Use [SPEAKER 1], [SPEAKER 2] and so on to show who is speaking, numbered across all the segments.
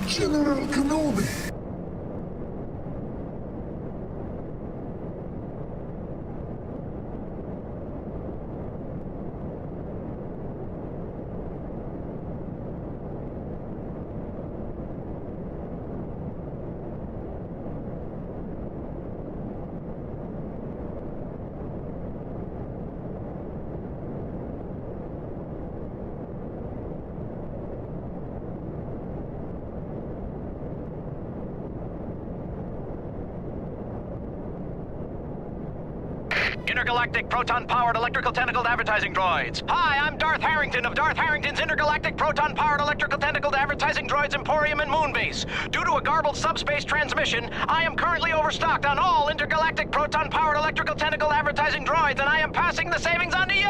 [SPEAKER 1] General Kenobi!
[SPEAKER 2] Intergalactic proton-powered electrical tentacled advertising droids. Hi, I'm Darth Harrington of Darth Harrington's Intergalactic proton-powered electrical tentacled advertising droids Emporium and Moonbase. Due to a garbled subspace transmission, I am currently overstocked on all intergalactic proton-powered electrical tentacled advertising droids, and I am passing the savings on to you!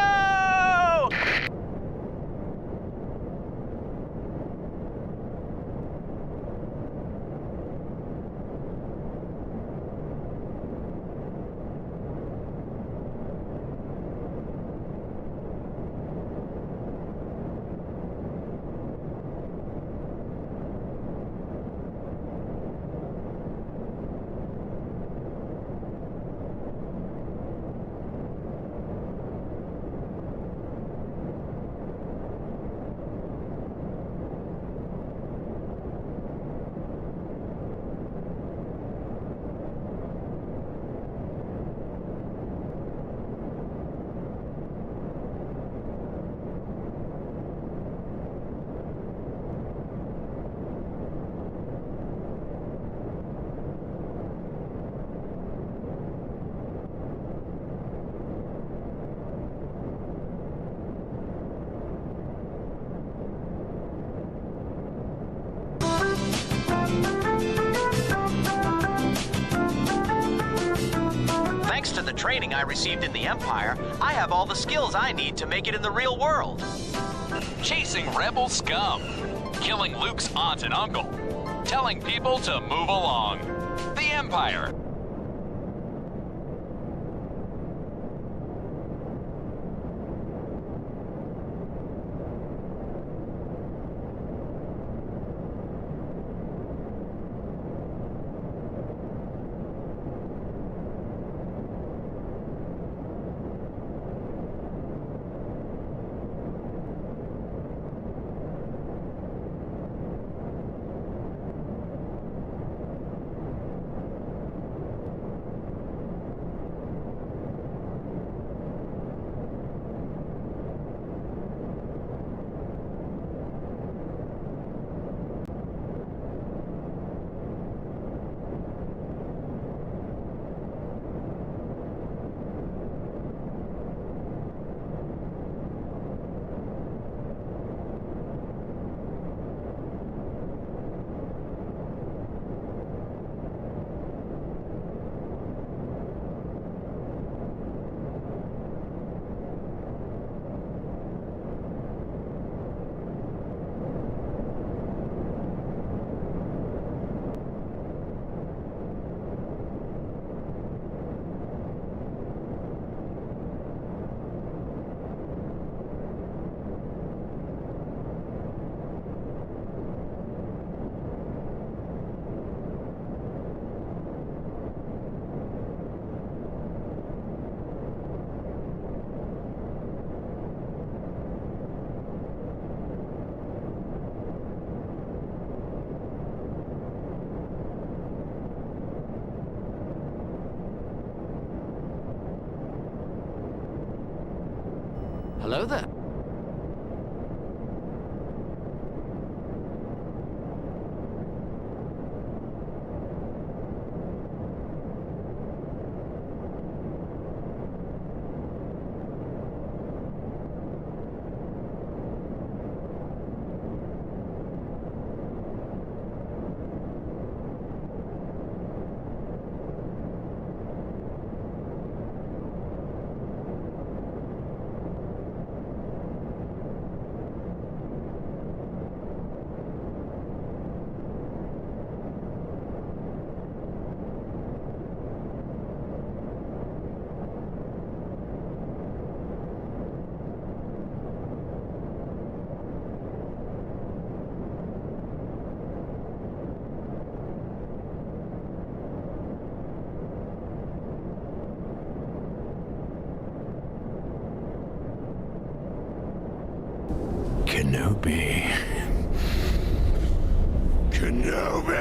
[SPEAKER 2] Thanks to the training I received in the Empire, I have all the skills I need to make it in the real world.
[SPEAKER 3] Chasing rebel scum, killing Luke's aunt and uncle, telling people to move along. The Empire.
[SPEAKER 4] Hello there.
[SPEAKER 1] Kenobi. Kenobi!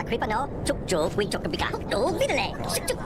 [SPEAKER 4] Creeper no, chúc chúc quy chúc cái bị cả đủ biết lệ, chúc.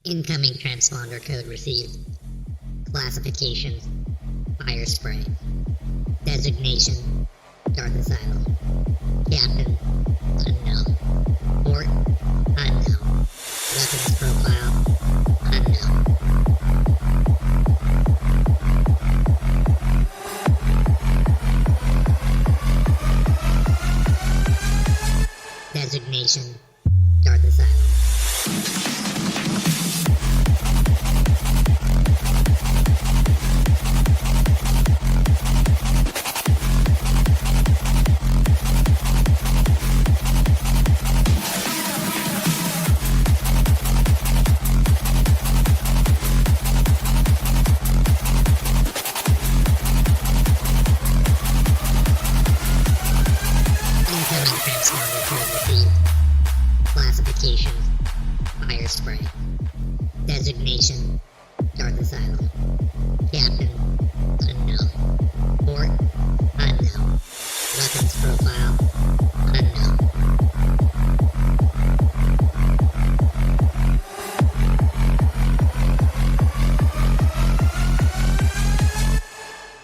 [SPEAKER 5] Incoming transponder code received. Classification: fire spray. Designation: Dark Asylum. Captain: unknown. Port: unknown. Weapons profile: unknown. Designation: Dark Asylum. Incoming transponder code received. Classification: fire spray. Designation: Dark Asylum. Captain: unknown. Port: unknown. Weapons profile: unknown.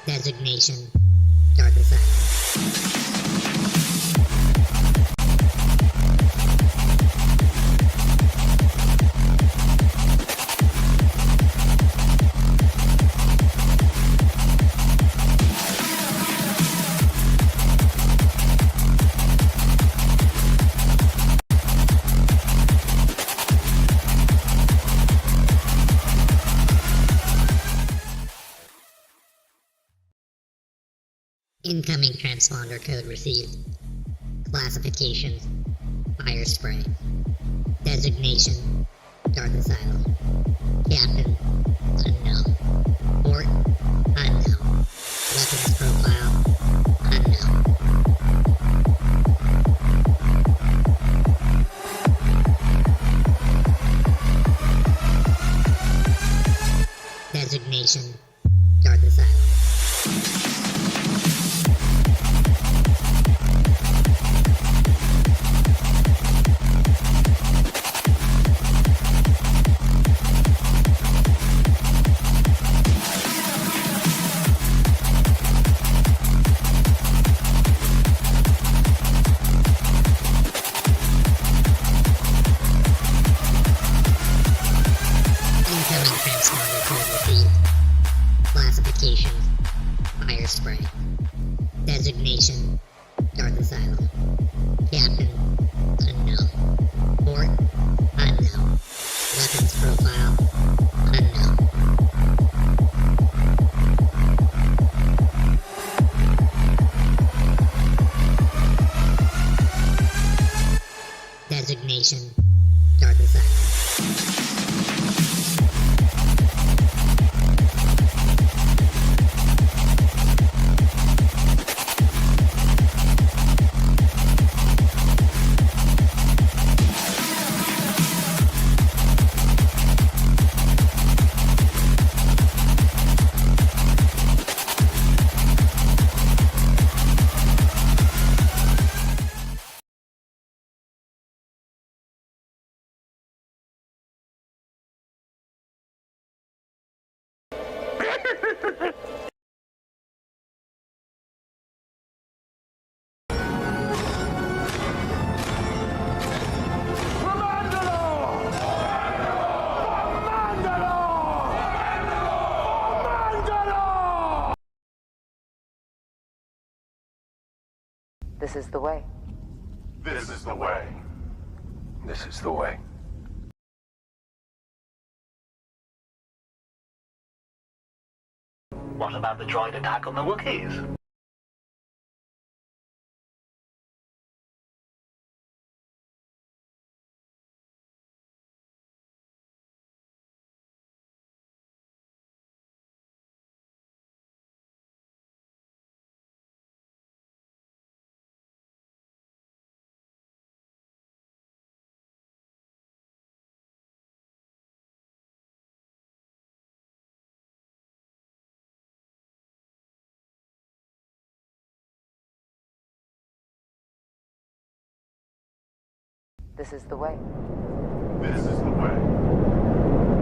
[SPEAKER 5] Designation: Dark Asylum. Incoming transponder code received. Classification: fire spray. Designation: Dark Asylum. Captain: unknown. Port: unknown. Weapons profile: unknown. Designation: Dark Asylum. Incoming transponder code received. Classification: fire spray. Designation: Dark Asylum. Captain: unknown. Port: unknown. Weapons profile: unknown. Designation: Dark Asylum.
[SPEAKER 6] This is the way.
[SPEAKER 1] This is the way. This is the way.
[SPEAKER 7] What about the droid attack on the Wookiees?
[SPEAKER 6] This is the way.
[SPEAKER 1] This is the way.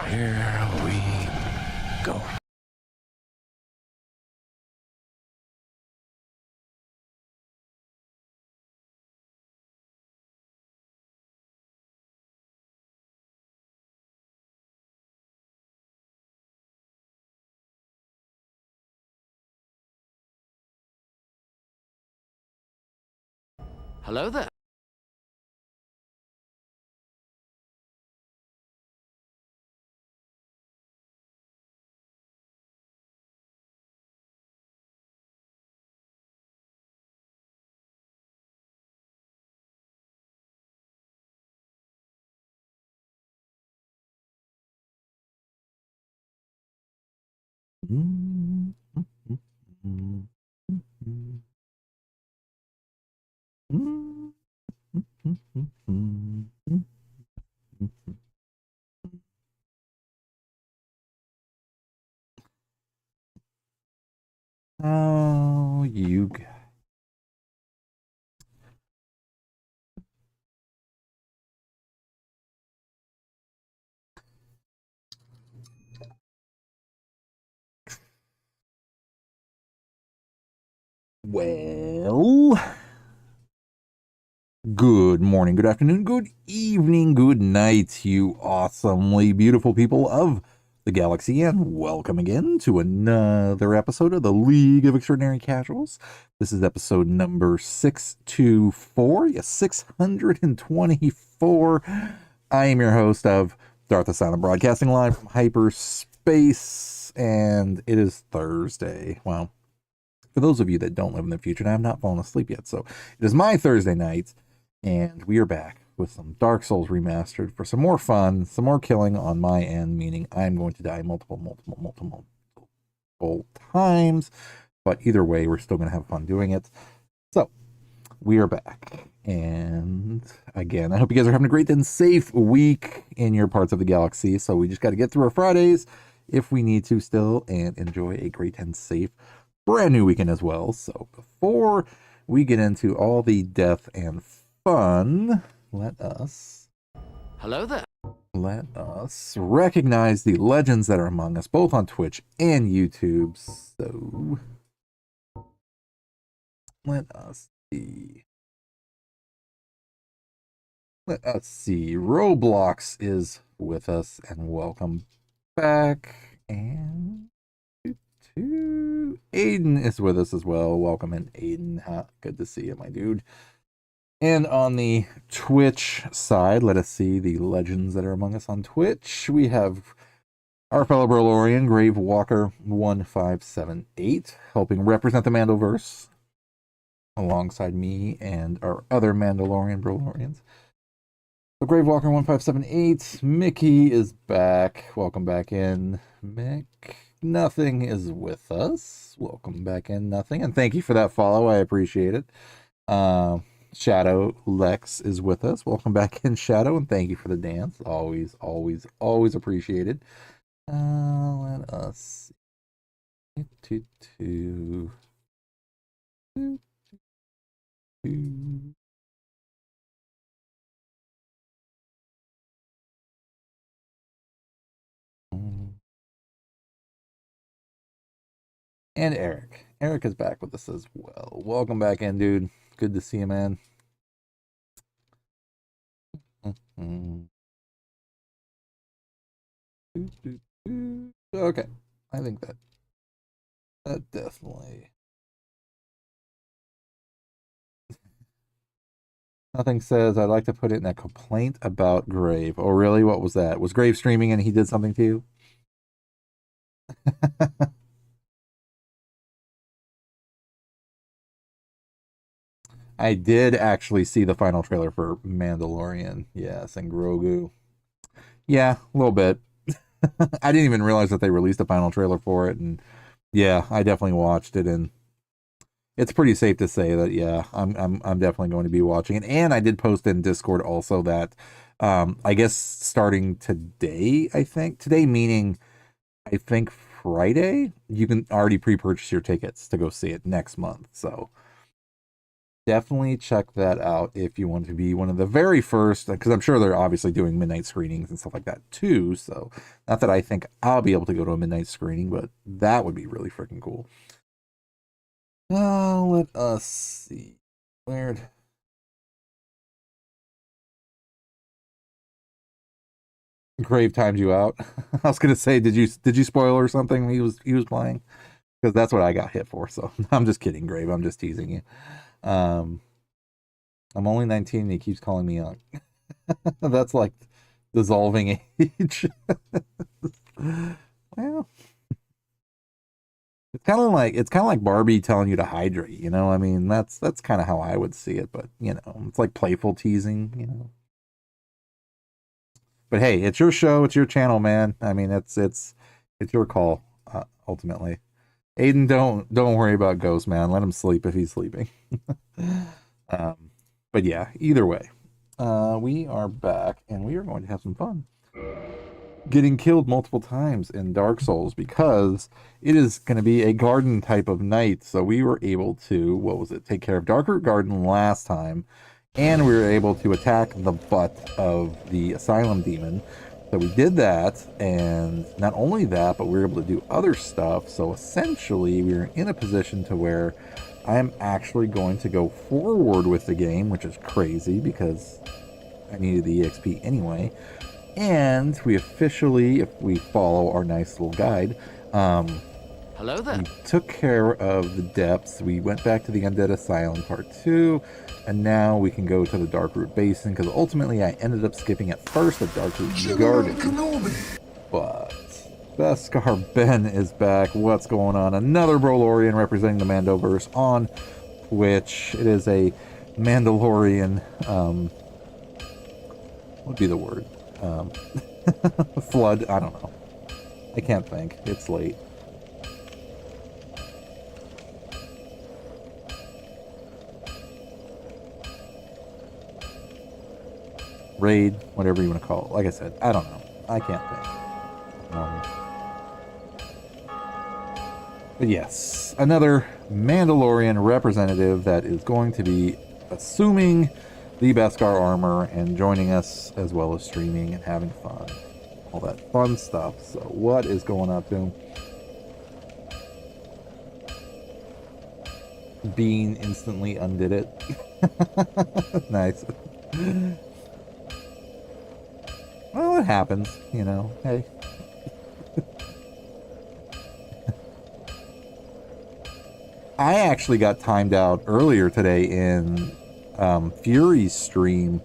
[SPEAKER 8] Here we go.
[SPEAKER 9] Hello there.
[SPEAKER 8] Oh, you guys. Well, good morning, good afternoon, good evening, good night, you awesomely beautiful people of the galaxy, and welcome again to another episode of the League of Extraordinary Casuals. This is episode number 624, yes, 624. I am your host of Darth Asylum, broadcasting live from hyperspace, and it is Thursday. Well, for those of you that don't live in the future, and I have not fallen asleep yet, so it is my Thursday night, and we are back with some Dark Souls Remastered for some more fun, some more killing on my end, meaning I'm going to die multiple times, but either way, we're still going to have fun doing it. So, we are back, and again, I hope you guys are having a great and safe week in your parts of the galaxy, so we just got to get through our Fridays, if we need to still, and enjoy a great and safe brand new weekend as well. So before we get into all the death and fun, let us recognize the legends that are among us, both on Twitch and YouTube. So let us see. Roblox is with us, and welcome back. And Aiden is with us as well. Welcome in, Aiden. Good to see you, my dude. And on the Twitch side, let us see the legends that are among us on Twitch. We have our fellow Brolorian, Gravewalker1578, helping represent the Mandoverse alongside me and our other Mandalorian Brolorians. So Gravewalker1578, Mickey is back. Welcome back in, Mick. Nothing is with us. Welcome back in, Nothing. And thank you for that follow. I appreciate it. Shadow Lex is with us. Welcome back in, Shadow. And thank you for the dance. Always, always, always appreciated. Let us see. And Eric. Eric is back with us as well. Welcome back in, dude. Good to see you, man. Okay. I think that definitely. Nothing says I'd like to put it in a complaint about Grave. Oh, really? What was that? Was Grave streaming and he did something to you? I did actually see the final trailer for Mandalorian. Yes, and Grogu. Yeah, a little bit. I didn't even realize that they released a final trailer for it, and yeah, I definitely watched it, and it's pretty safe to say that yeah, I'm definitely going to be watching it. And I did post in Discord also that I guess starting today, I think today meaning I think Friday, you can already pre-purchase your tickets to go see it next month. So definitely check that out if you want to be one of the very first, because I'm sure they're obviously doing midnight screenings and stuff like that too. So, not that I think I'll be able to go to a midnight screening, but that would be really freaking cool. Now, let us see. Weird. Grave timed you out. I was gonna say, did you spoil or something? He was playing, because that's what I got hit for. So I'm just kidding, Grave. I'm just teasing you. I'm only 19 and he keeps calling me young. That's like dissolving age. Well, it's kind of like Barbie telling you to hydrate. You know, I mean, that's kind of how I would see it. But you know, it's like playful teasing. You know. But hey, it's your show, it's your channel, man. I mean, it's your call, ultimately. Aiden, don't worry about Ghost, man. Let him sleep if he's sleeping. But yeah, either way, we are back and we are going to have some fun. Getting killed multiple times in Dark Souls because it is going to be a garden type of night. So we were able to, what was it, take care of Darkroot Garden last time. And we were able to attack the butt of the Asylum Demon. So we did that, and not only that, but we were able to do other stuff. So essentially, we were in a position to where I am actually going to go forward with the game, which is crazy because I needed the EXP anyway. And we officially, if we follow our nice little guide,
[SPEAKER 2] Hello there.
[SPEAKER 8] we took care of the depths. We went back to the Undead Asylum Part 2. And now we can go to the Darkroot Basin, because ultimately I ended up skipping at first the Darkroot Garden. But Beskar Ben is back. What's going on? Another Brolorian representing the Mandoverse on Twitch. It is a Mandalorian, what would be the word? Flood? I don't know. I can't think. It's late. Raid, whatever you want to call it. Like I said, I don't know. I can't think. But yes, another Mandalorian representative that is going to be assuming the Beskar armor and joining us, as well as streaming and having fun. All that fun stuff. So what is going on to him? Bean instantly undid it. Nice. Well, it happens, you know. Hey. I actually got timed out earlier today in Fury's stream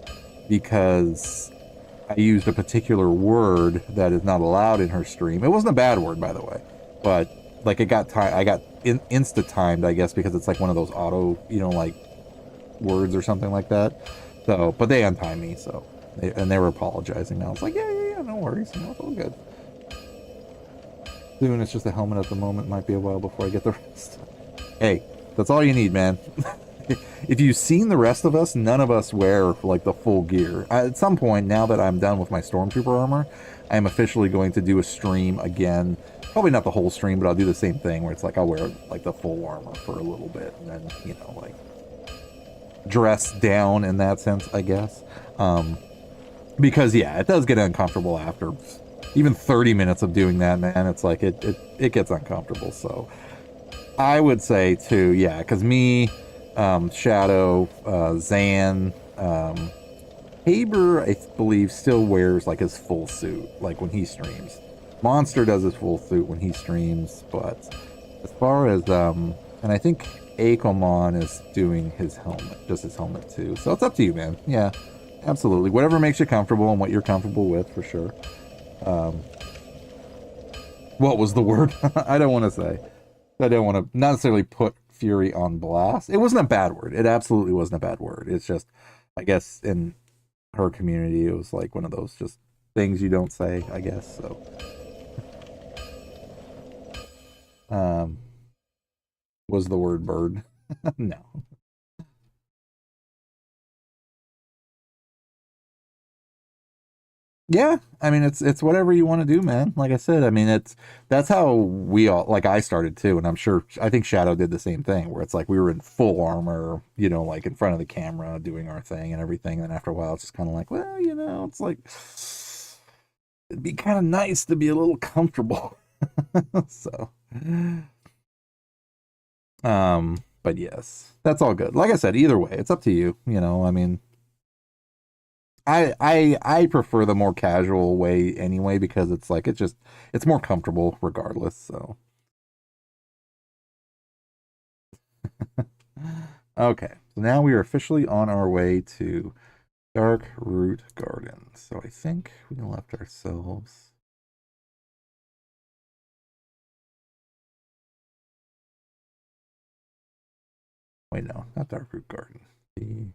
[SPEAKER 8] because I used a particular word that is not allowed in her stream. It wasn't a bad word, by the way, but like I got insta timed, I guess, because it's like one of those auto, you know, like words or something like that. So, but they untimed me, so. They were apologizing. And I was like, yeah, no worries. You know, it's all good. Soon, it's just a helmet at the moment. Might be a while before I get the rest. Hey, that's all you need, man. If you've seen the rest of us, none of us wear, like, the full gear. At some point, now that I'm done with my Stormtrooper armor, I am officially going to do a stream again. Probably not the whole stream, but I'll do the same thing, where it's like, I'll wear, like, the full armor for a little bit, and then, you know, like, dress down in that sense, I guess. Because yeah, it does get uncomfortable after even 30 minutes of doing that, man. It's like it gets uncomfortable. So I would say too, yeah, because me, Shadow, Zan, Haber, I believe, still wears like his full suit, like when he streams. Monster does his full suit when he streams, but as far as and I think Akomon is doing his helmet, just his helmet too. So it's up to you, man. Yeah. Absolutely. Whatever makes you comfortable and what you're comfortable with, for sure. What was the word? I don't want to say. I don't want to not necessarily put Fury on blast. It wasn't a bad word. It absolutely wasn't a bad word. It's just, I guess, in her community, it was like one of those just things you don't say, I guess. So, was the word bird? No. Yeah, I mean it's whatever you want to do, man. Like I said, I mean that's how we all like I started too, and I think Shadow did the same thing where it's like we were in full armor, you know, like in front of the camera doing our thing and everything, and then after a while it's just kind of like, well, you know, it's like it'd be kind of nice to be a little comfortable. So but yes, that's all good. Like I said, either way, it's up to you, you know. I mean, I prefer the more casual way anyway because it's like it's more comfortable regardless. So okay, so now we are officially on our way to Dark Root Gardens. So I think we left ourselves. Wait, no, not Dark Root Garden. The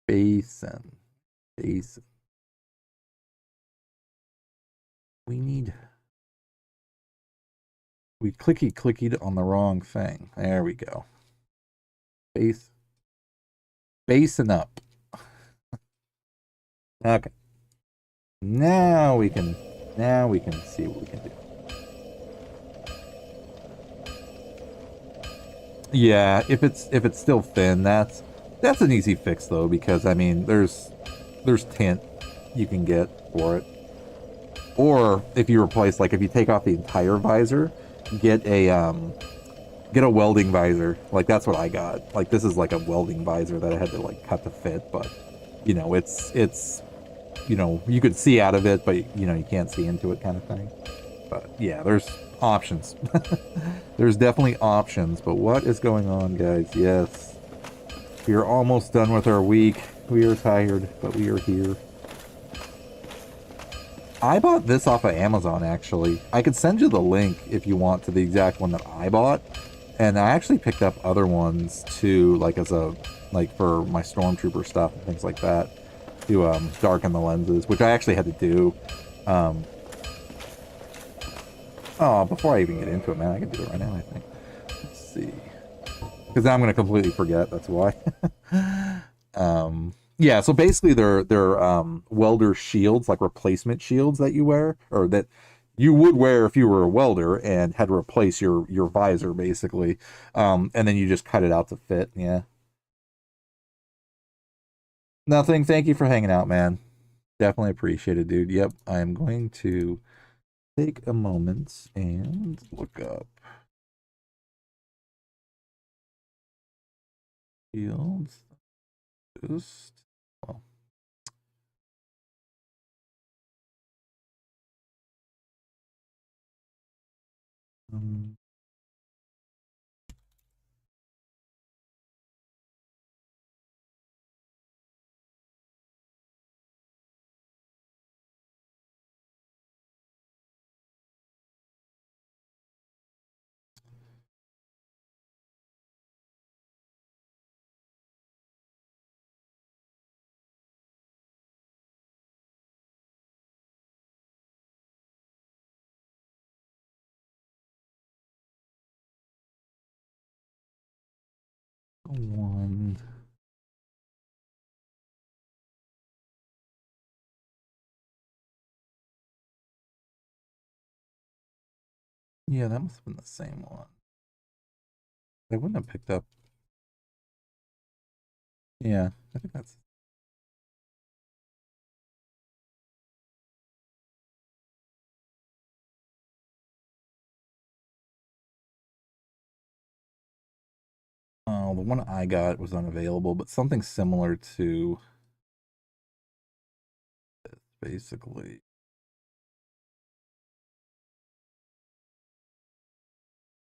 [SPEAKER 8] basin. Basin. We clicky on the wrong thing. There we go. Basin up. Okay. Now we can see what we can do. Yeah, if it's still thin, that's an easy fix though, because I mean there's tint you can get for it. Or if you replace, like if you take off the entire visor, get a welding visor. Like that's what I got. Like this is like a welding visor that I had to like cut to fit, but you know, it's you know, you could see out of it, but you know, you can't see into it kind of thing. But yeah, there's options. There's definitely options, but what is going on, guys? Yes. We are almost done with our week. We are tired, but we are here. I bought this off of Amazon, actually. I could send you the link if you want to the exact one that I bought. And I actually picked up other ones too, like as a, like for my Stormtrooper stuff and things like that, to darken the lenses, which I actually had to do. Oh, before I even get into it, man, I can do it right now, I think. Let's see. Because now I'm going to completely forget, that's why. Yeah, so basically they're welder shields, like replacement shields that you wear, or that you would wear if you were a welder and had to replace your visor, basically. And then you just cut it out to fit, yeah. Nothing, thank you for hanging out, man. Definitely appreciate it, dude. Yep, I am going to take a moment and look up shields. Just, well, one. Yeah, that must have been the same one. They wouldn't have picked up. Yeah, I think that's. Oh, the one I got was unavailable, but something similar to this, basically.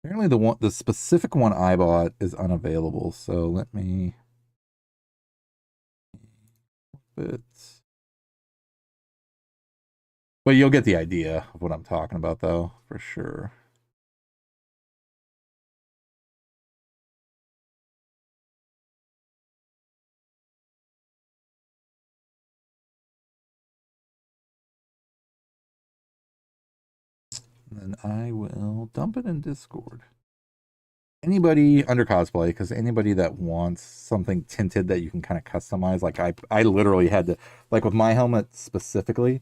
[SPEAKER 8] Apparently the specific one I bought is unavailable, so let me it. But you'll get the idea of what I'm talking about though, for sure. And then I will dump it in Discord. Anybody under cosplay, because anybody that wants something tinted that you can kind of customize, like I literally had to, like with my helmet specifically,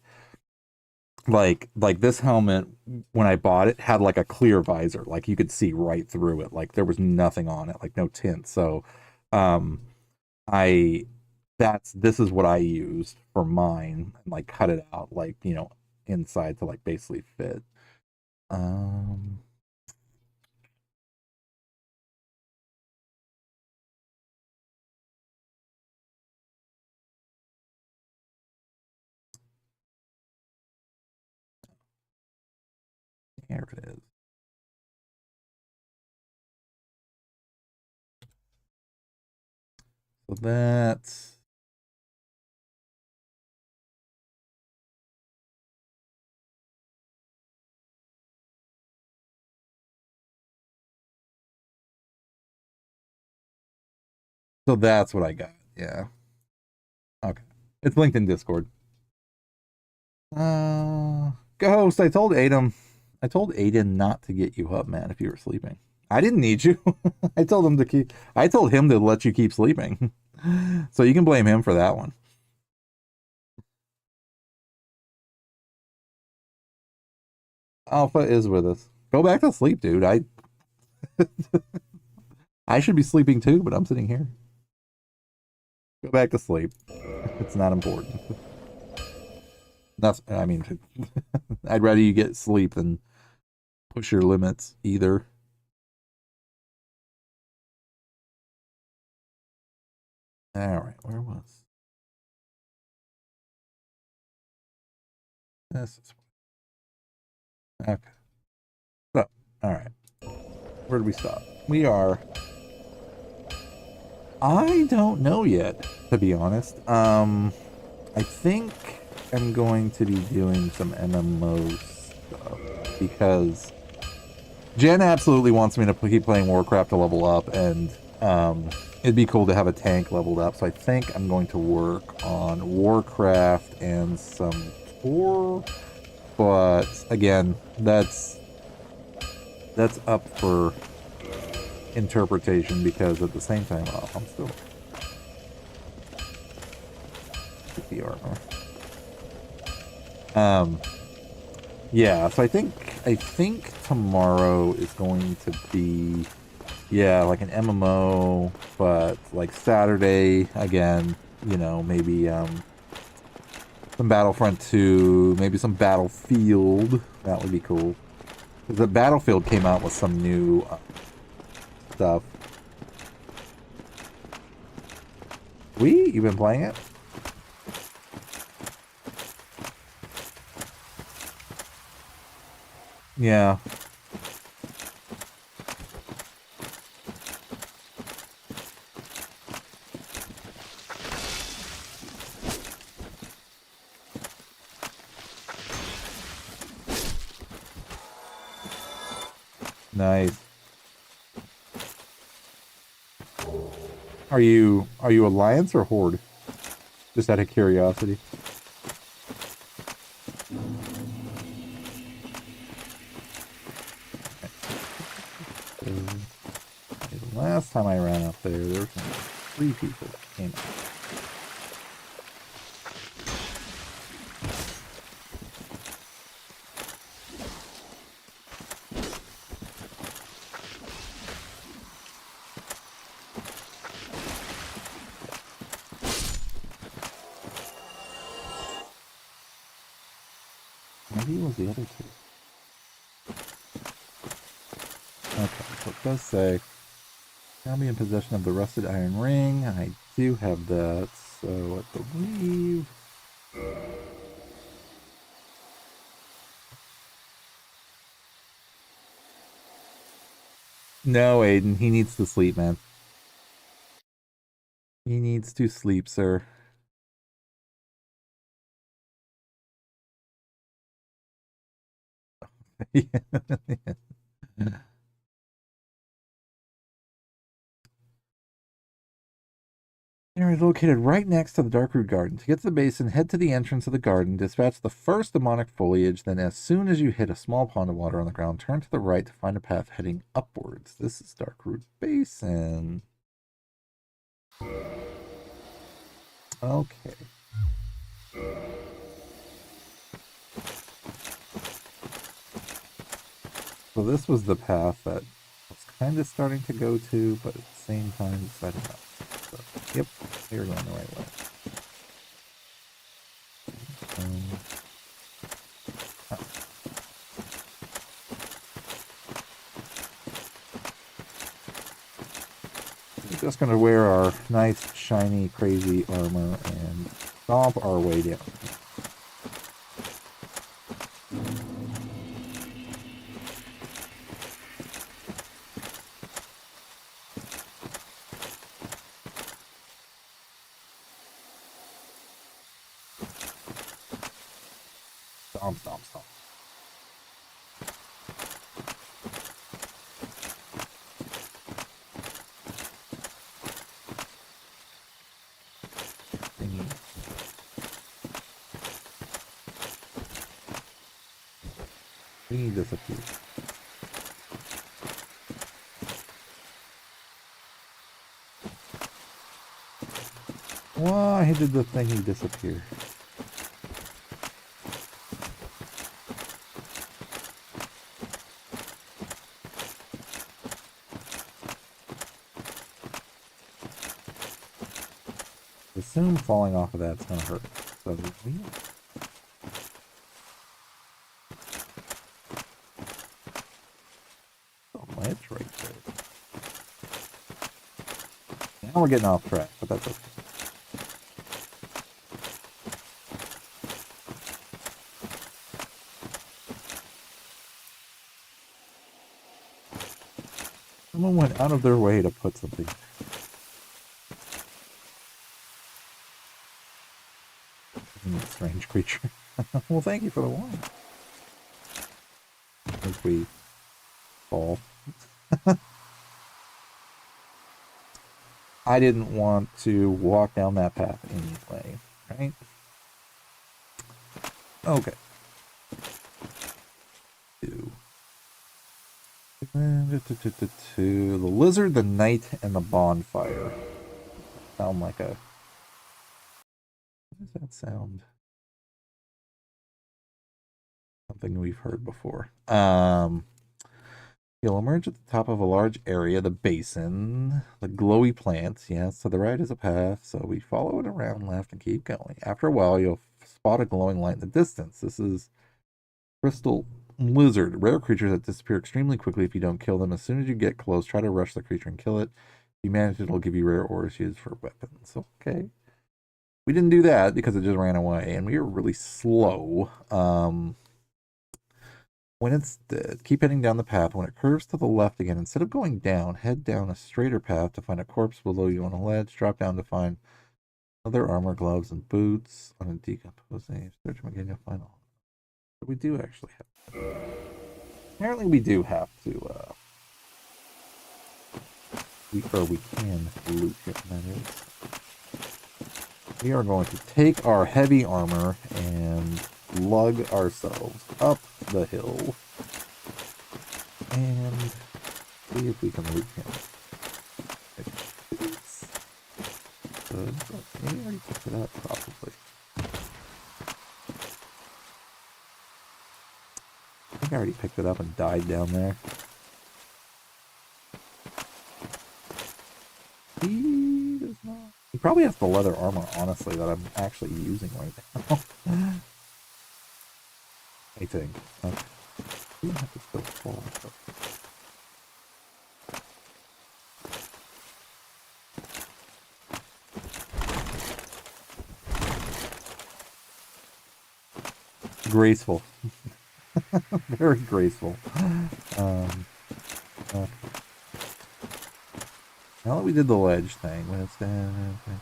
[SPEAKER 8] like this helmet when I bought it had like a clear visor, like you could see right through it, like there was nothing on it, like no tint. So I this is what I used for mine, and like cut it out, like, you know, inside to like basically fit. There it is. So that's what I got. Yeah. Okay. It's linked in Discord. Ghost, I told Aiden not to get you up, man, if you were sleeping. I didn't need you. I told him to let you keep sleeping. So you can blame him for that one. Alpha is with us. Go back to sleep, dude. I should be sleeping too, but I'm sitting here. Go back to sleep. It's not important. I mean, I'd rather you get sleep than push your limits either. All right, where was this? Okay. So, all right. Where did we stop? We are. I don't know yet, to be honest. I think I'm going to be doing some MMO stuff because Jen absolutely wants me to keep playing Warcraft to level up, and it'd be cool to have a tank leveled up. So I think I'm going to work on Warcraft and some Tor, but again, that's up for interpretation because at the same time, I'm still the armor. Yeah, so I think tomorrow is going to be, yeah, like an MMO, but like Saturday again, you know, maybe some Battlefront 2, maybe some Battlefield. That would be cool. Because the Battlefield came out with some new stuff. You've been playing it? Yeah. Nice. Are you Alliance or Horde? Just out of curiosity. The last time I ran up there were 3 people that came out. Maybe it was the other 2. Okay, so it does say, now be in possession of the rusted iron ring. I do have that, so I believe... No, Aiden, he needs to sleep, man. He needs to sleep, sir. Area is located right next to the Darkroot Garden. To get to the basin, head to the entrance of the garden, dispatch the first demonic foliage, then as soon as you hit a small pond of water on the ground, turn to the right to find a path heading upwards. This is Darkroot Basin. Okay. So this was the path that I was kind of starting to go to, but at the same time decided not. So, yep, you're going the right way. We're just going to wear our nice, shiny, crazy armor and stomp our way down. Stomp, stomp, stomp. Thingy disappeared. Why did the thingy disappear? I assume falling off of that's gonna hurt. So ledge right there. Now we're getting off track, but that's okay. Someone went out of their way to put something. Strange creature. Well, thank you for the warning. As we fall. I didn't want to walk down that path anyway, right? Okay. The lizard, the knight, and the bonfire. Sound like a... What does that sound? Something we've heard before. You'll emerge at the top of a large area, the basin, the glowy plants. Yes, to the right is a path, so we follow it around left and keep going. After a while, you'll spot a glowing light in the distance. This is crystal lizard. Rare creatures that disappear extremely quickly if you don't kill them. As soon as you get close, try to rush the creature and kill it. If you manage it, it'll give you rare ores used for weapons. Okay. We didn't do that because it just ran away, and we were really slow. When it's dead, keep heading down the path. When it curves to the left again, instead of going down, head down a straighter path to find a corpse below you on a ledge. Drop down to find other armor, gloves, and boots on a decomposing. Search them again, you'll find all. But we do actually have to. Apparently we do have to, we can loot it, that is. We are going to take our heavy armor and lug ourselves up the hill and see if we can loot him. Good, but maybe I already picked it up, probably. I think I already picked it up and died down there. He does not. He probably has the leather armor, honestly, that I'm actually using right now. I think. Okay. We don't have to still fall. Graceful. Very graceful. Okay. Now that we did the ledge thing, when it's down. Okay.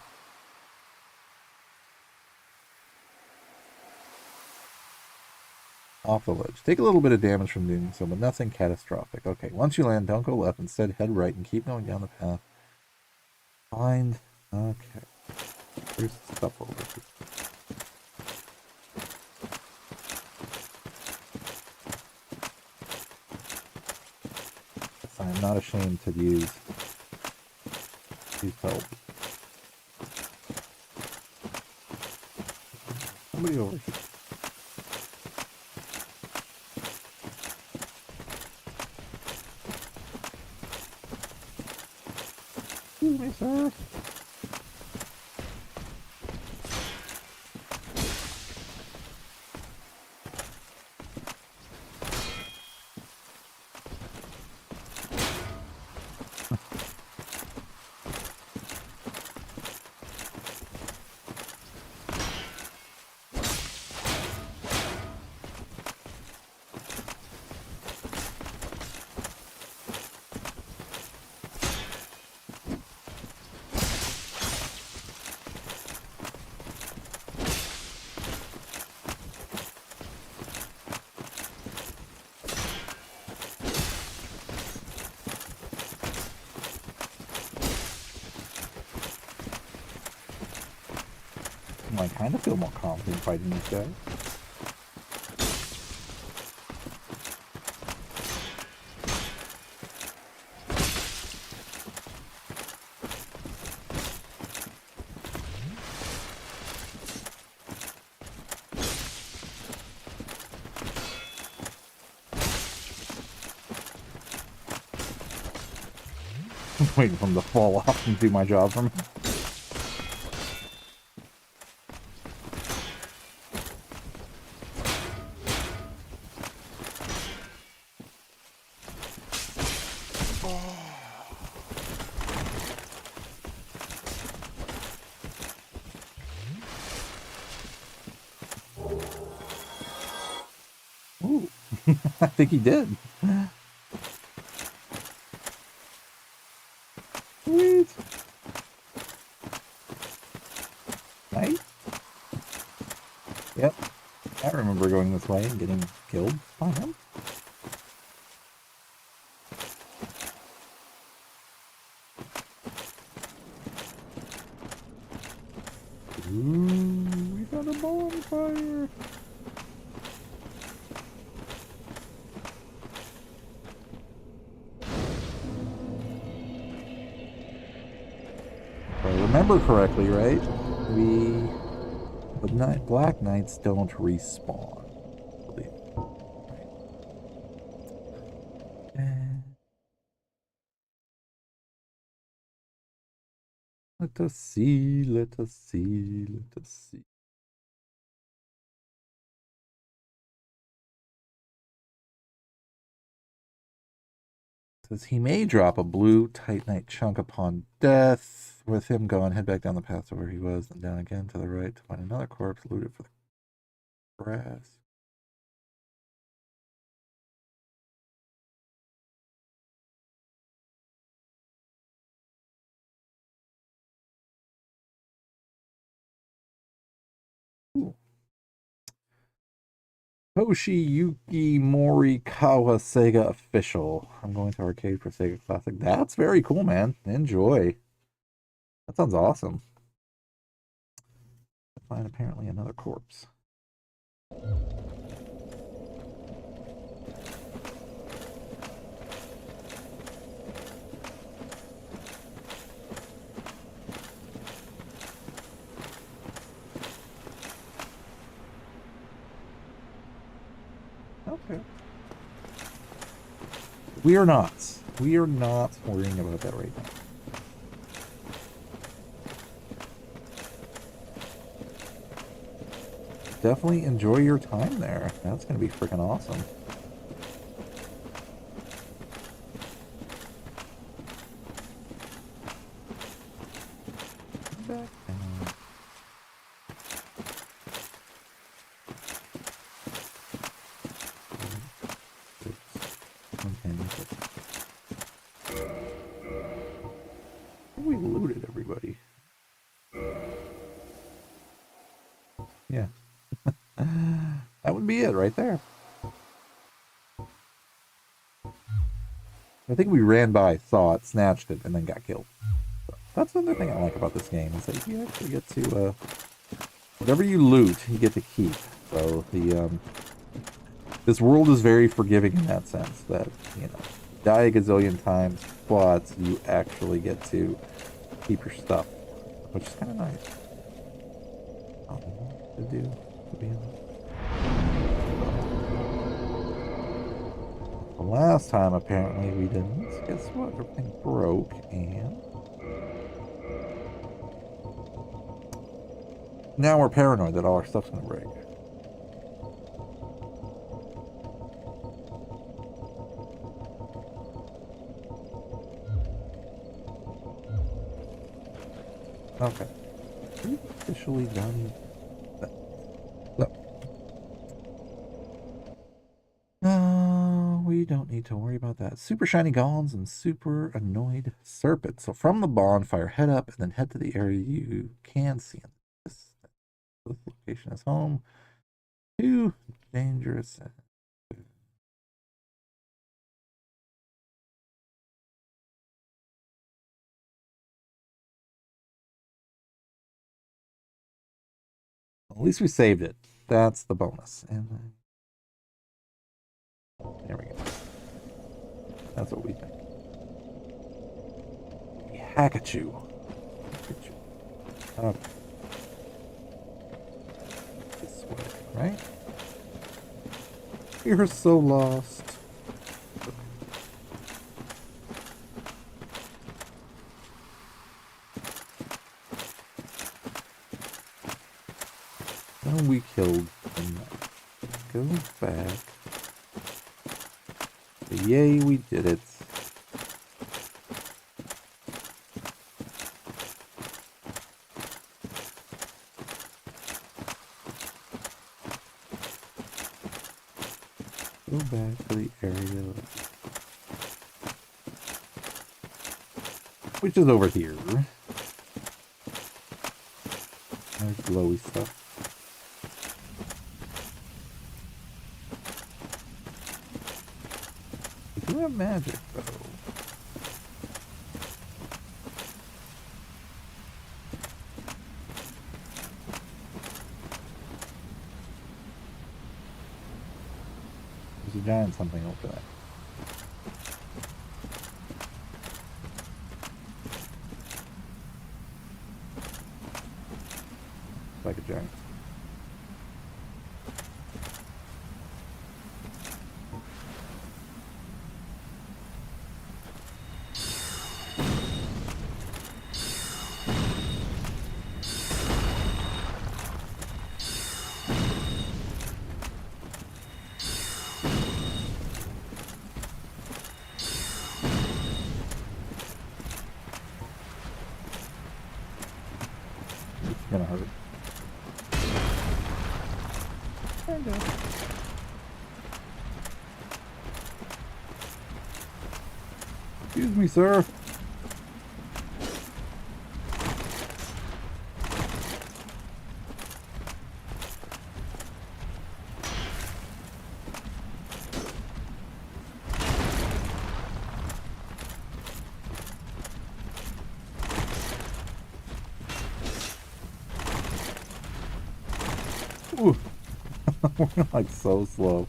[SPEAKER 8] Off the ledge. Take a little bit of damage from doing so, but nothing catastrophic. Okay, once you land, don't go left. Instead, head right and keep going down the path. Find. Okay. There's stuff over here. I'm not ashamed to use help. Somebody over here. me, sir. I kind of feel more confident fighting these guys. I'm waiting for them to fall off and do my job for me. Ooh, I think he did. Sweet. Nice. Yep. I remember going this way and getting killed by him. Ooh, we got a bonfire. If I remember correctly, right? The Black Knights don't respawn. I believe. Let us see, let us see, let us see. Says he may drop a blue Titanite chunk upon death. With him gone, head back down the path to where he was, then down again to the right to find another corpse, loot it for the grass. Ooh. Toshiyuki Morikawa Sega Official. I'm going to arcade for Sega Classic. That's very cool, man. Enjoy. That sounds awesome. Find apparently another corpse. Okay. We are not worrying about that right now. Definitely enjoy your time there. That's going to be freaking awesome. Back down. We looted everybody. Yeah. That would be it right there. I think we ran by, saw it, snatched it, and then got killed. So that's another thing I like about this game, is that you actually get to, whatever you loot, you get to keep. So this world is very forgiving in that sense, that, you know, die a gazillion times, but you actually get to keep your stuff, which is kind of nice. To do, to be honest. The last time apparently we didn't. Guess what? Everything broke, and Now we're paranoid that all our stuff's gonna break. Okay. We've officially done that. No. We don't need to worry about that. Super shiny golems and super annoyed serpents. So from the bonfire, head up and then head to the area you can see. This location is home. Too dangerous. At least we saved it. That's the bonus. And there we go. That's what we think. Hackachoo. Okay. This way, right? You're so lost. And we killed them. Go back. Yay, we did it. Go back to the area, which is over here. There's glowy stuff. We do have magic, though. There's a giant something over there. Like a giant. Gonna hurt. Excuse me, sir. Ooh. We're like so slow.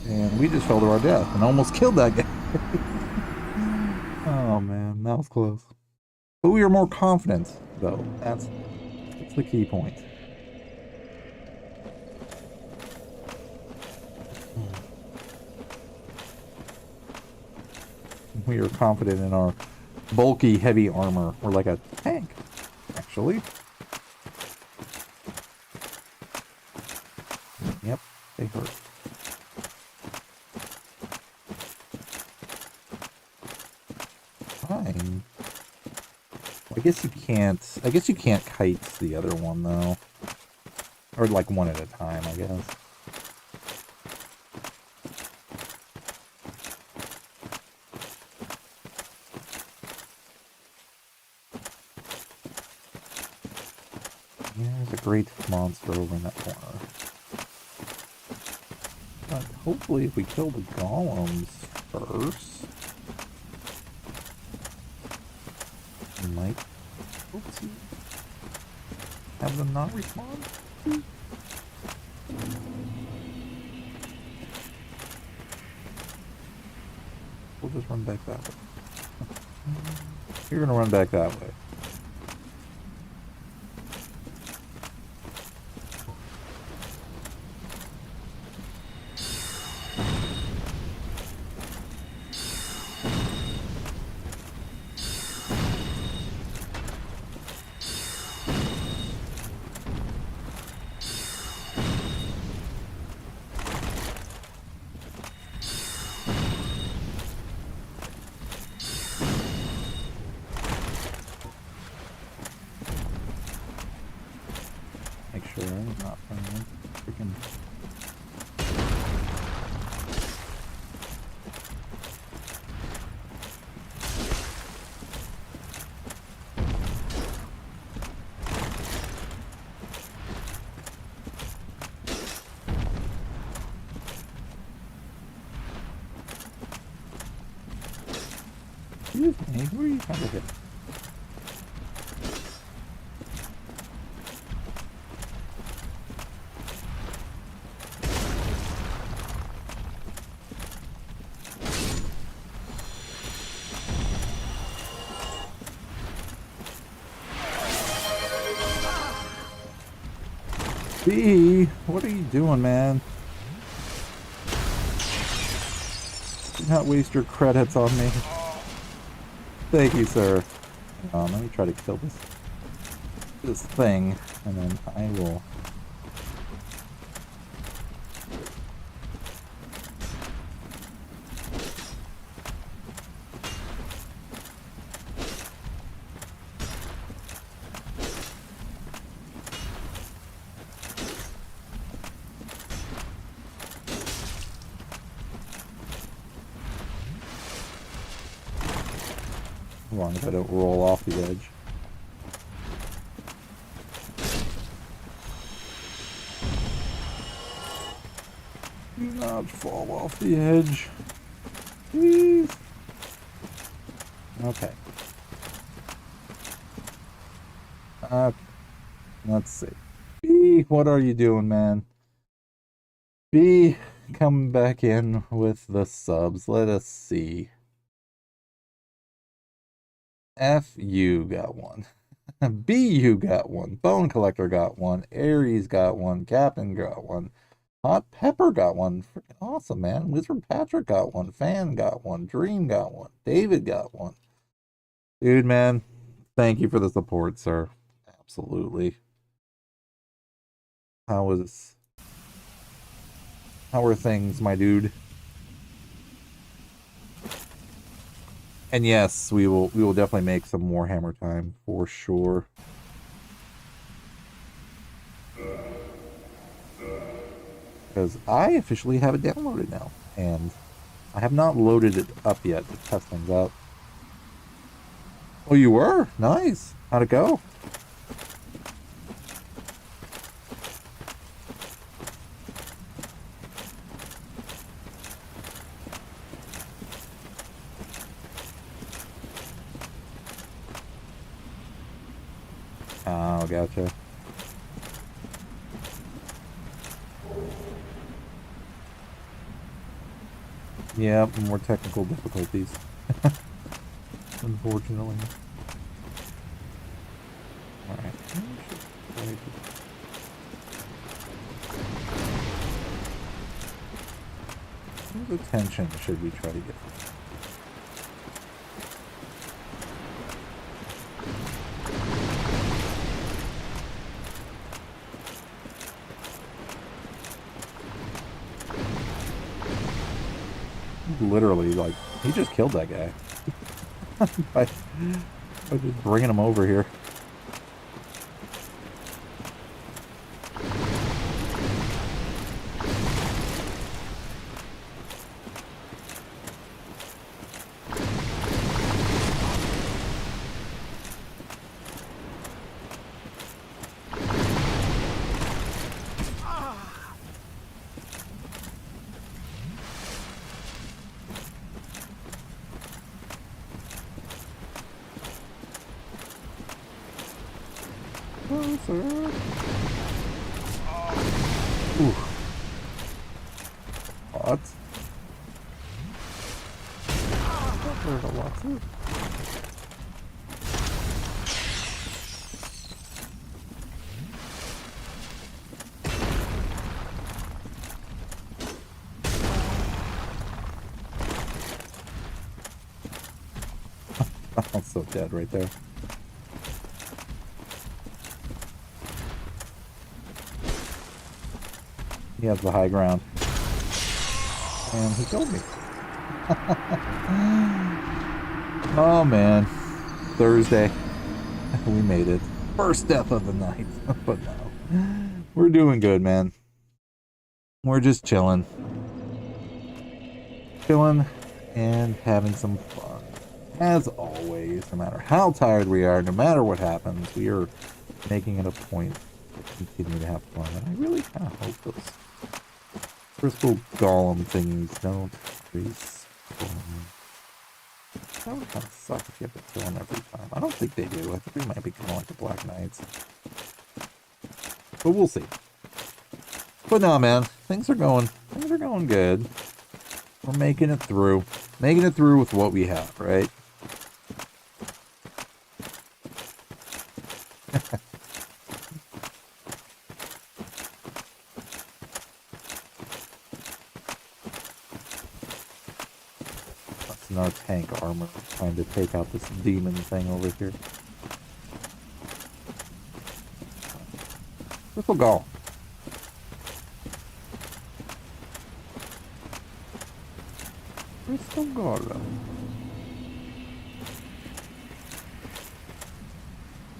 [SPEAKER 8] And we just fell to our death and almost killed that guy. Oh man, that was close. But we were more confident, though. That's the key point. We are confident in our bulky, heavy armor. We're like a tank, actually. Yep, they hurt. Fine. I guess you can't kite the other one, though. Or like one at a time, I guess. There's a great monster over in that corner. But hopefully if we kill the golems first, we might oopsie, have them not respond. We'll just run back that way. You're gonna run back that way. Not friendly. Freaking. Excuse me, who are you trying to hit? B, what are you doing, man? Do not waste your credits on me. Thank you, sir. Let me try to kill this thing, and then I will. As long as I don't roll off the edge. Do not fall off the edge. Please. Okay. Let's see. B, what are you doing, man? B, come back in with the subs. Let us see. F, you got one. B, you got one. Bone Collector got one. Aries got one. Captain got one. Hot Pepper got one. Freaking awesome, man. Wizard Patrick got one. Fan got one. Dream got one. David got one. Dude, man, thank you for the support, sir. Absolutely. How are things, my dude? And yes, we will definitely make some more Hammer time for sure. Because I officially have it downloaded now, and I have not loaded it up yet to test things out. Oh, you were? Nice. How'd it go? Oh, gotcha. Yeah, more technical difficulties. Unfortunately. Alright. Whose attention should we try to get? Literally, like, he just killed that guy by just bringing him over here. What? There's a lot too. I'm so dead right there. He has the high ground. And he killed me. Oh man. Thursday. We made it. First death of the night. But no. We're doing good, man. We're just chilling. Chilling and having some fun. As always, no matter how tired we are, no matter what happens, we are making it a point to continue to have fun. And I really kind of hope those crystal golem things don't respawn. That would kind of suck if you have to kill them every time. I don't think they do. I think they might be kind of like the Black Knights. But we'll see. But no, man, things are going good. We're making it through. Making it through with what we have, right? That's another tank armor trying to take out this demon thing over here. Crystal Golem. Crystal Golem.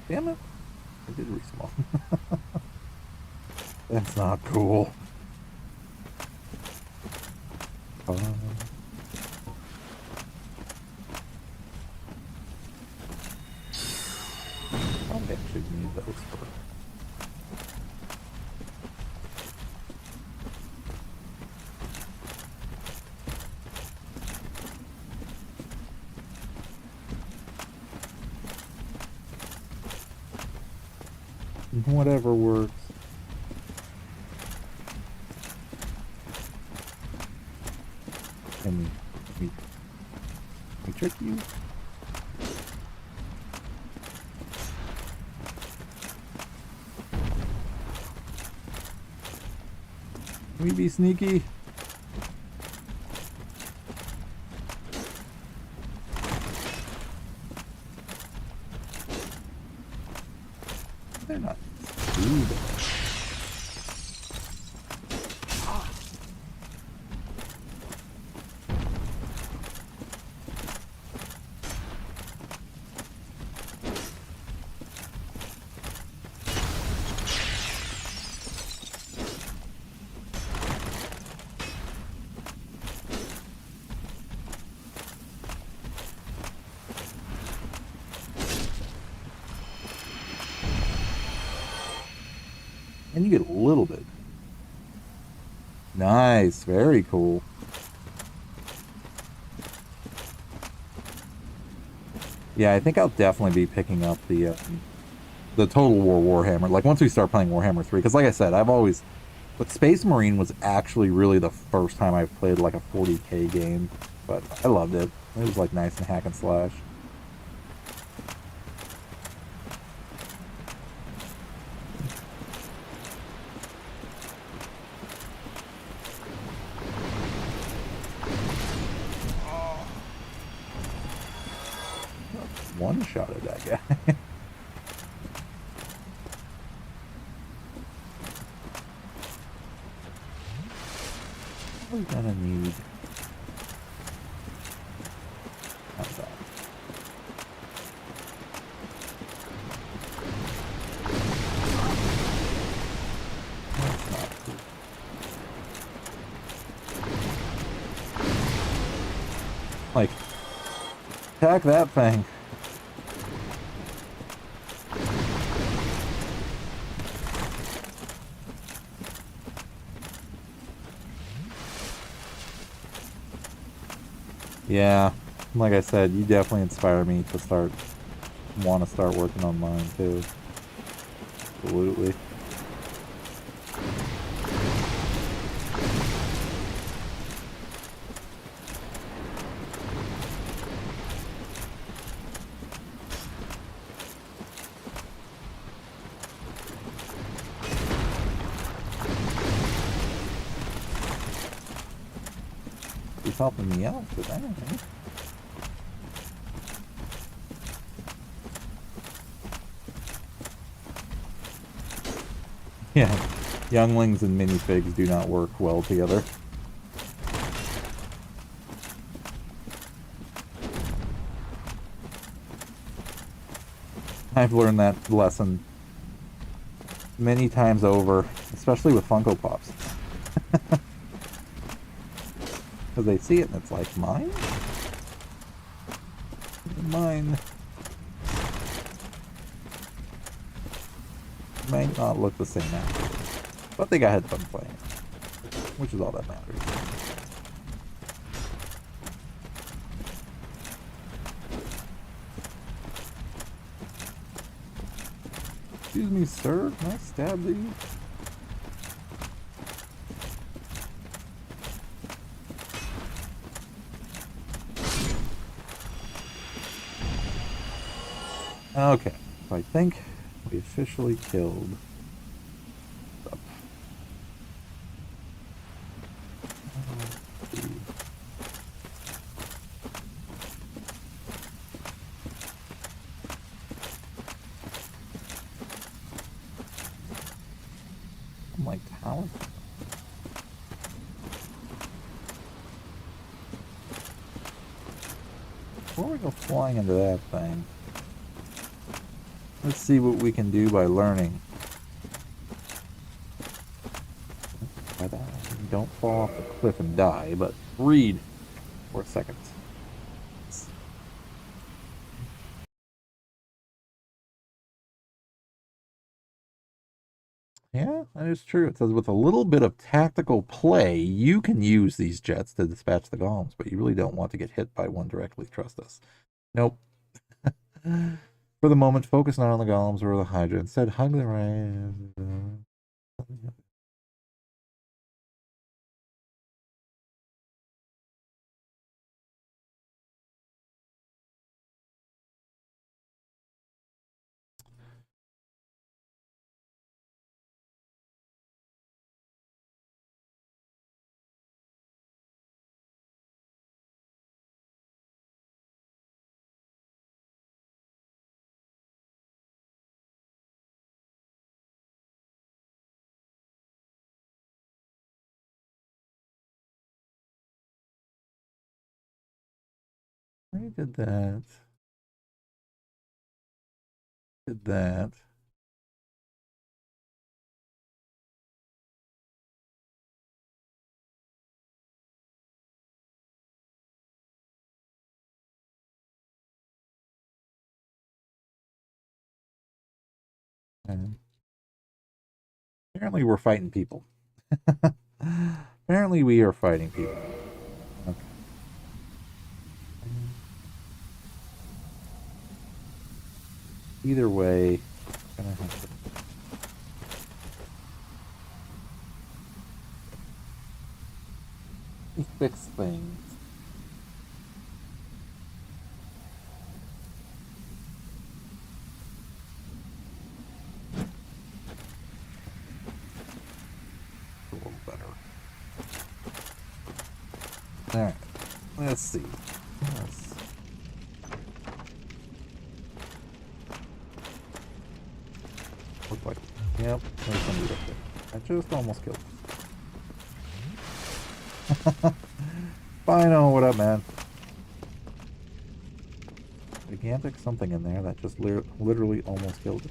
[SPEAKER 8] Damn it. I did respawn. That's not cool. I'll actually need those for. Whatever works. Can we trick you? Can we be sneaky? They're not stupid. And you get a little bit. Nice, very cool. Yeah, I think I'll definitely be picking up the Total War Warhammer. Like once we start playing Warhammer 3, because like I said, but Space Marine was actually really the first time I've played like a 40k game, but I loved it. It was like nice and hack and slash. One shot at that guy. We're gonna need. How's that? That's not cool. Like, attack that thing. Yeah, like I said, you definitely inspire me to want to start working on mine too. Absolutely. He's helping me out with anything. Yeah, younglings and minifigs do not work well together. I've learned that lesson many times over, especially with Funko Pops. Because they see it and it's like, mine? Mine. Might not look the same after. But they got had fun playing, which is all that matters. Excuse me, sir. Can I stab these? Okay, so I think we officially killed. I'm like, how? Before we go flying into that thing, let's see what we can do by learning. By that, don't fall off the cliff and die, but read for a second. Yeah, that is true. It says with a little bit of tactical play, you can use these jets to dispatch the golems, but you really don't want to get hit by one directly. Trust us. Nope. For the moment, focus not on the golems or the Hydra. Instead, hug the rays. I did that. Did that. And apparently we're fighting people. Apparently we are fighting people. Okay. Either way, I'm gonna have to fix things. A little better. Alright, let's see. Look like, yep, there's somebody up there. I just almost killed him. Fino, what up, man? Gigantic something in there that just literally almost killed him.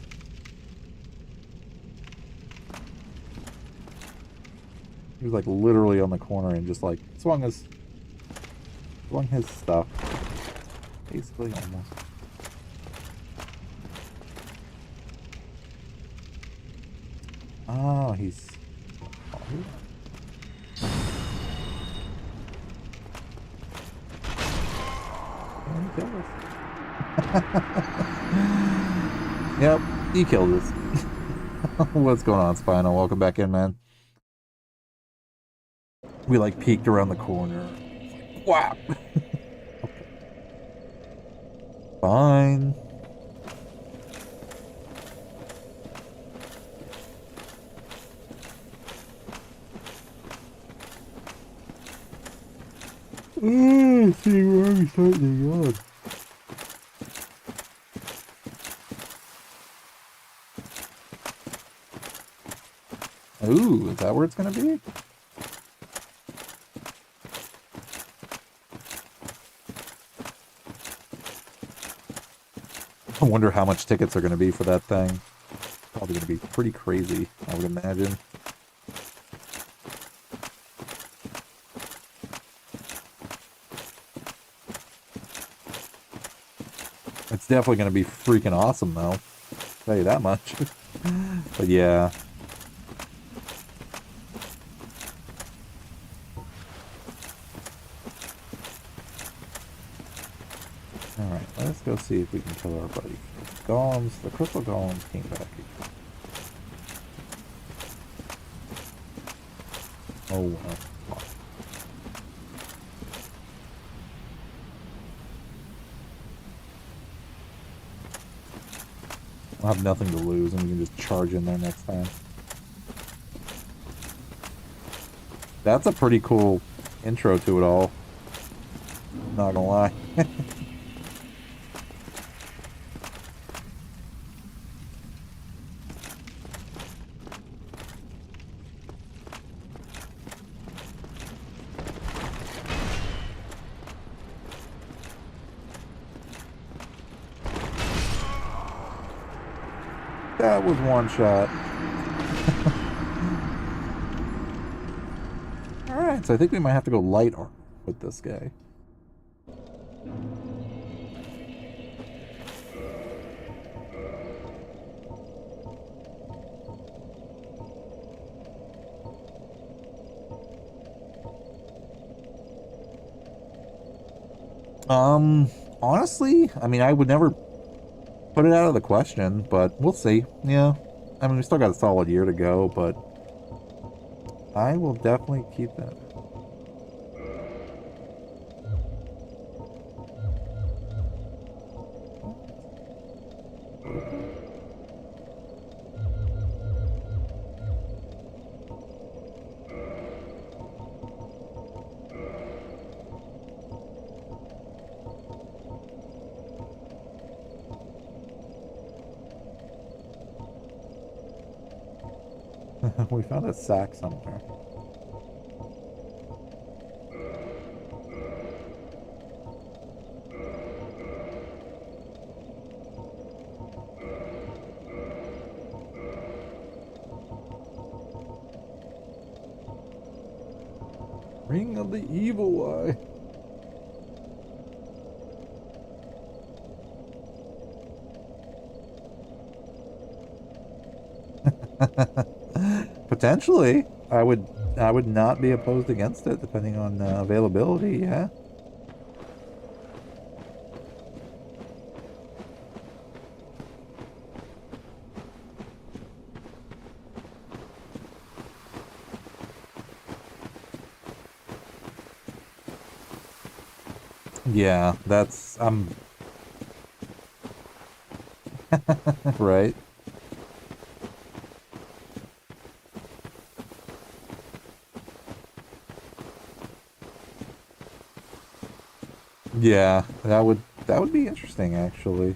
[SPEAKER 8] He was like literally on the corner and just like swung his stuff. Basically almost. Oh, he's... Yep, he killed us. What's going on, Spino? Welcome back in, man. We like peeked around the corner. Wow. Okay. Fine. See where we starting on. Ooh, is that where it's gonna be? I wonder how much tickets are gonna be for that thing. Probably probably going to be pretty crazy, I would imagine. It's definitely going to be freaking awesome, though. I'll tell you that much. But yeah. Alright, let's go see if we can kill our buddy. Golems, the crystal golems came back again. Oh well. We'll have nothing to lose and we can just charge in there next time. That's a pretty cool intro to it all. Not gonna lie. That was one shot. Alright, so I think we might have to go light armor with this guy. Honestly, I mean, I would never put it out of the question, but we'll see. Yeah. I mean, we still got a solid year to go, but I will definitely keep that. We found a sack somewhere. Ring of the Evil Eye. Potentially, I would not be opposed against it, depending on availability. Yeah. Yeah, that's right. Yeah, that would be interesting, actually.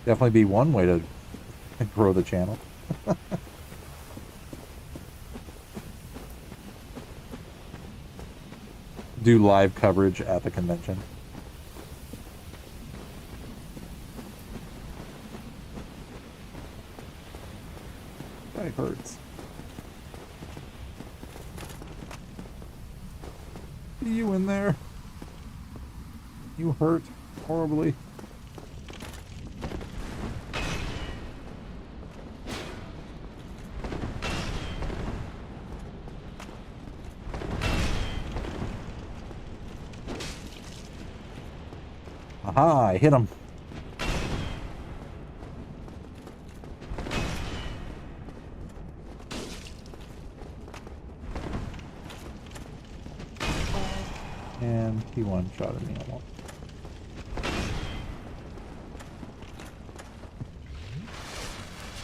[SPEAKER 8] Definitely be one way to grow the channel. Do live coverage at the convention. That hurts. You in there? You hurt horribly. Aha, I hit him. And he one-shotted me almost.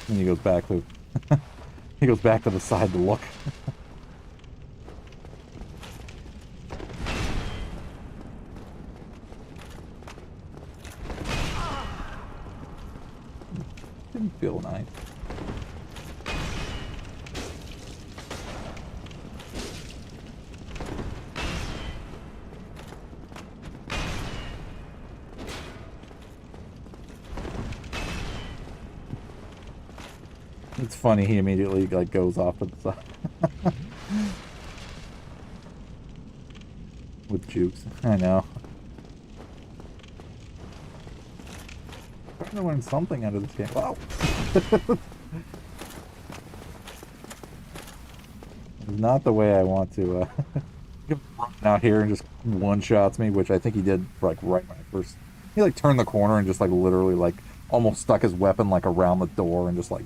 [SPEAKER 8] And he goes back to he goes back to the side to look. Didn't feel nice. It's funny, he immediately like goes off to the side. With jukes. I know. I'm trying to learn something out of this game. Wow! It's not the way I want to run out here and just one-shots me, which I think he did like right when I first... He like turned the corner and just like literally like almost stuck his weapon like around the door and just like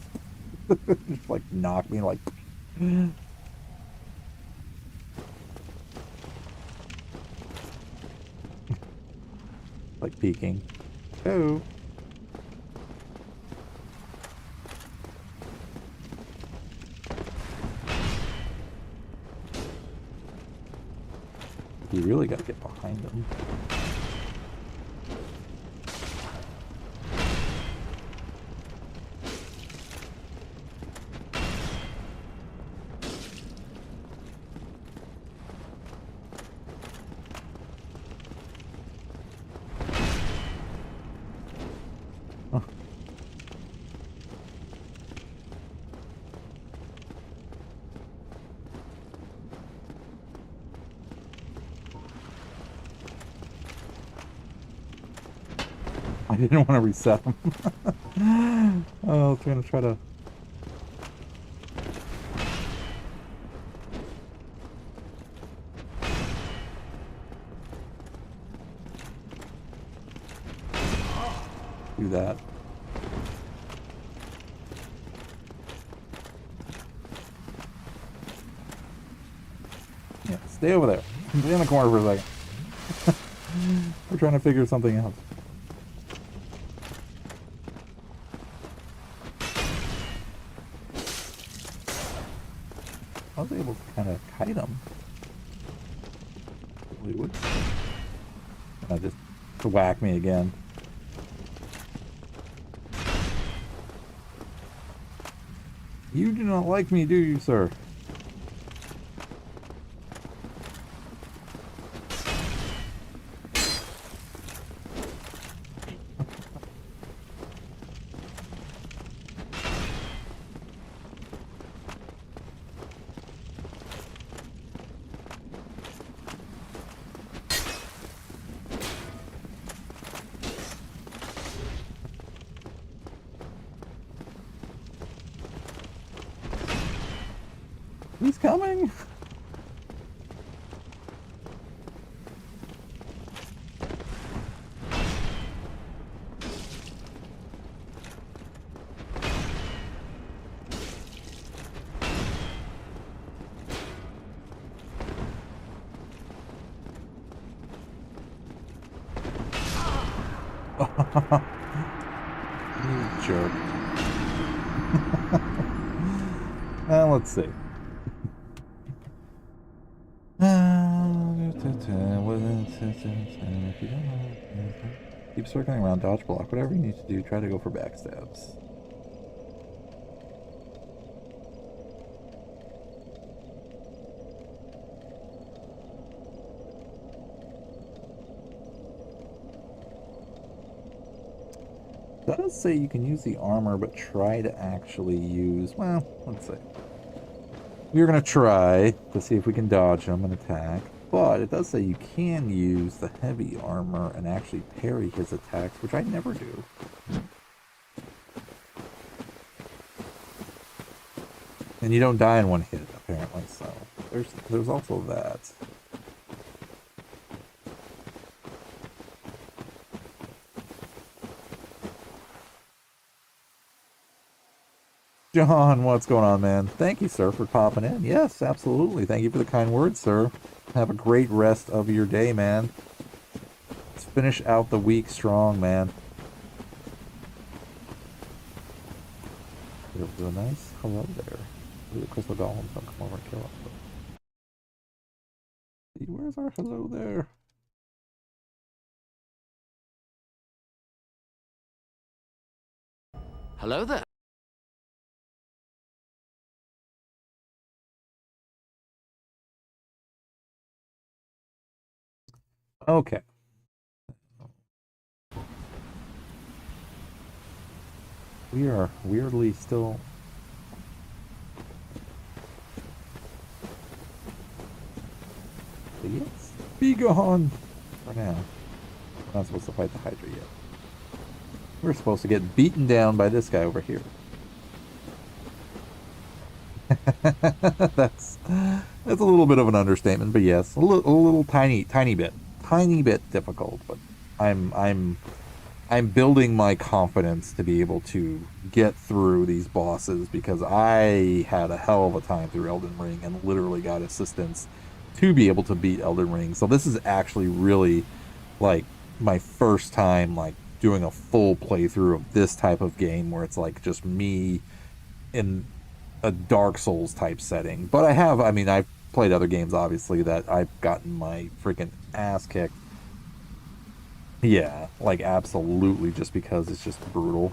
[SPEAKER 8] just like knocked me like... like peeking. Oh. You really got to get behind him. I didn't want to reset them. Oh, I was going to try to... do that. Yeah, stay over there. Stay in the corner for a second. We're trying to figure something out. I was able to kind of kite him. Would. Just to whack me again. You do not like me, do you, sir? He's coming! You jerk. Well, let's see. Keep circling around, dodge block, whatever you need to do, try to go for backstabs. It does say you can use the armor, but try to actually use, well, let's see. We're going to try to see if we can dodge him and attack, but it does say you can use the heavy armor and actually parry his attacks, which I never do. And you don't die in one hit, apparently, so there's also that. John, what's going on, man? Thank you, sir, for popping in. Yes, absolutely. Thank you for the kind words, sir. Have a great rest of your day, man. Let's finish out the week strong, man. Do a nice hello there. The crystal golems don't come over and kill us. See, where's our hello there?
[SPEAKER 9] Hello there.
[SPEAKER 8] Okay. We are weirdly still So yes, be gone for now. We're not supposed to fight the Hydra yet. We're supposed to get beaten down by this guy over here. that's a little bit of an understatement, but yes, a little tiny bit difficult. But I'm building my confidence to be able to get through these bosses because I had a hell of a time through Elden Ring and literally got assistance to be able to beat Elden Ring. So this is actually really like my first time like doing a full playthrough of this type of game where it's like just me in a Dark Souls type setting. But I've played other games obviously that I've gotten my freaking ass kicked. Yeah, like absolutely, just because it's just brutal.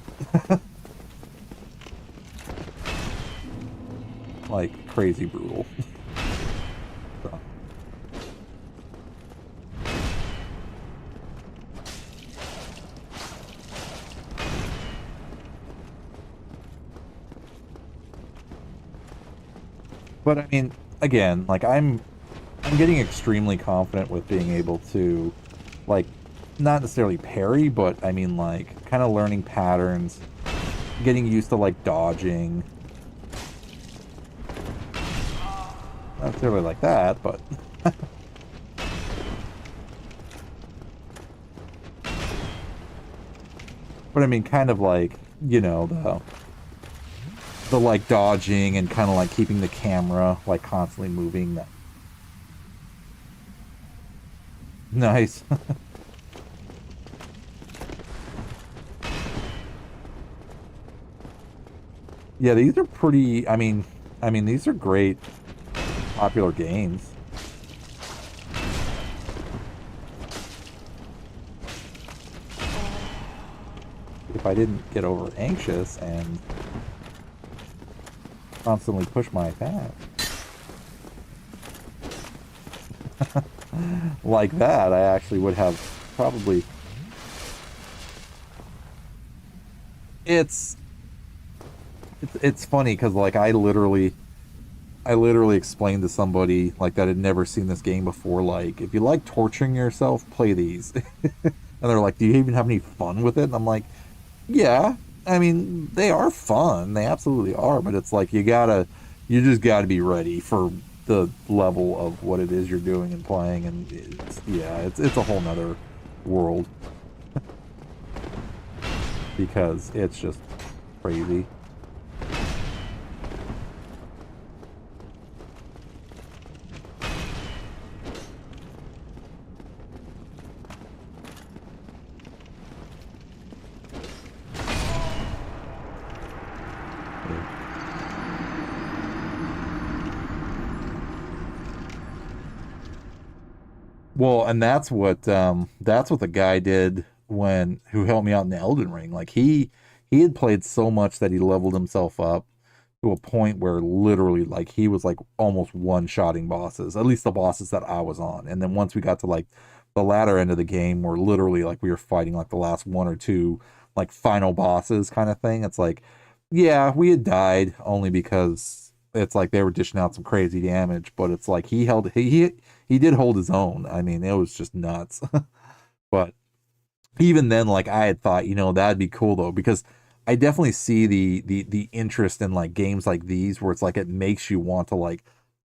[SPEAKER 8] Like crazy brutal. So. But I mean, again, like I'm getting extremely confident with being able to, like, not necessarily parry, but I mean, like, kind of learning patterns, getting used to, like, dodging. Not necessarily like that, but... But I mean, kind of like, you know, the like dodging and kind of like keeping the camera like constantly moving. That nice. Yeah, these are pretty. I mean, these are great, popular games. If I didn't get over anxious and constantly push my attack like that, I actually would have probably. It's funny because like I literally explained to somebody like that had never seen this game before, like, if you like torturing yourself, play these. And they're like, do you even have any fun with it? And I'm like, yeah, I mean, they are fun, they absolutely are, but it's like you just gotta be ready for the level of what it is you're doing and playing, and it's a whole nother world. Because it's just crazy. Well, and that's what the guy did who helped me out in the Elden Ring. Like he had played so much that he leveled himself up to a point where literally like he was like almost one-shotting bosses, at least the bosses that I was on. And then once we got to like the latter end of the game where literally like we were fighting like the last one or two like final bosses kind of thing, it's like, yeah, we had died only because it's like they were dishing out some crazy damage, but it's like he did hold his own. I mean, it was just nuts. But even then, like I had thought, that'd be cool though, because I definitely see the interest in like games like these where it's like it makes you want to like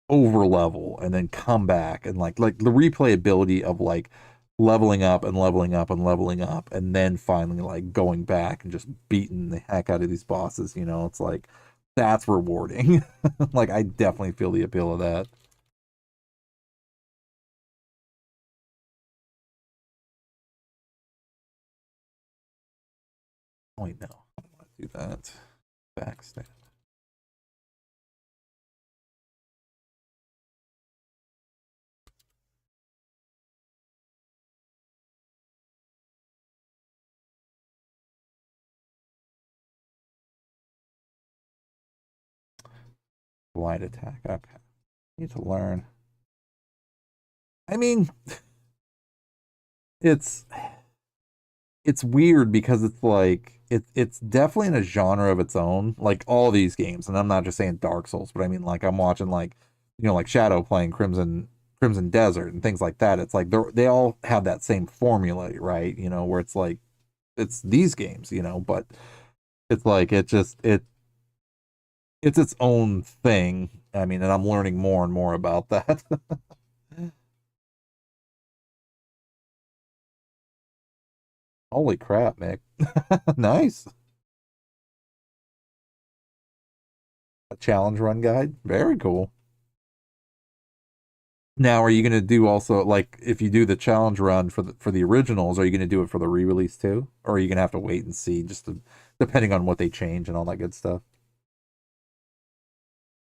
[SPEAKER 8] over level and then come back, and like the replayability of like leveling up and leveling up and leveling up and then finally like going back and just beating the heck out of these bosses. It's like that's rewarding. Like I definitely feel the appeal of that. Wait, no, I don't want to do that. Backstab. Blind attack. Okay. Need to learn. I mean, it's weird because it's like it's definitely in a genre of its own, like all these games. And I'm not just saying Dark Souls, but I mean like I'm watching like like Shadow playing Crimson Crimson Desert and things like that. It's like they all have that same formula, right? You know, where it's like it's these games, you know, but it's like it's its own thing. I mean, and I'm learning more and more about that. Holy crap, Mick. Nice. A challenge run guide. Very cool. Now, are you going to do also, like, if you do the challenge run for the originals, are you going to do it for the re-release too? Or are you going to have to wait and see, depending on what they change and all that good stuff?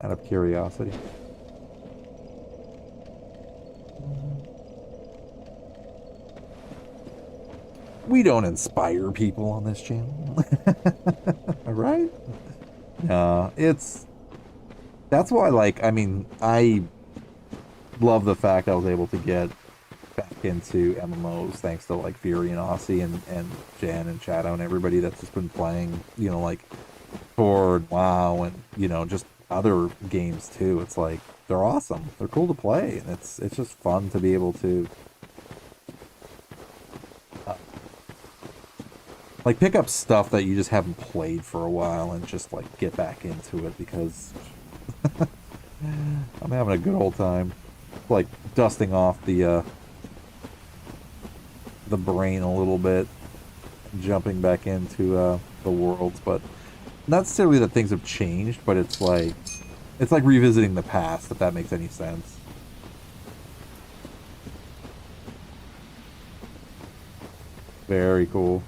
[SPEAKER 8] Out of curiosity. We don't inspire people on this channel. All right? That's why, like, I mean, I love the fact I was able to get back into MMOs thanks to, like, Fury and Aussie and Jen and Shadow and everybody that's just been playing, you know, like, Horde, WoW, and, you know, just other games too. It's like, they're awesome. They're cool to play, and it's just fun to be able to like pick up stuff that you just haven't played for a while and just like get back into it, because I'm having a good old time, like dusting off the brain a little bit, jumping back into the worlds. But not necessarily that things have changed, but it's like revisiting the past, if that makes any sense. Very cool.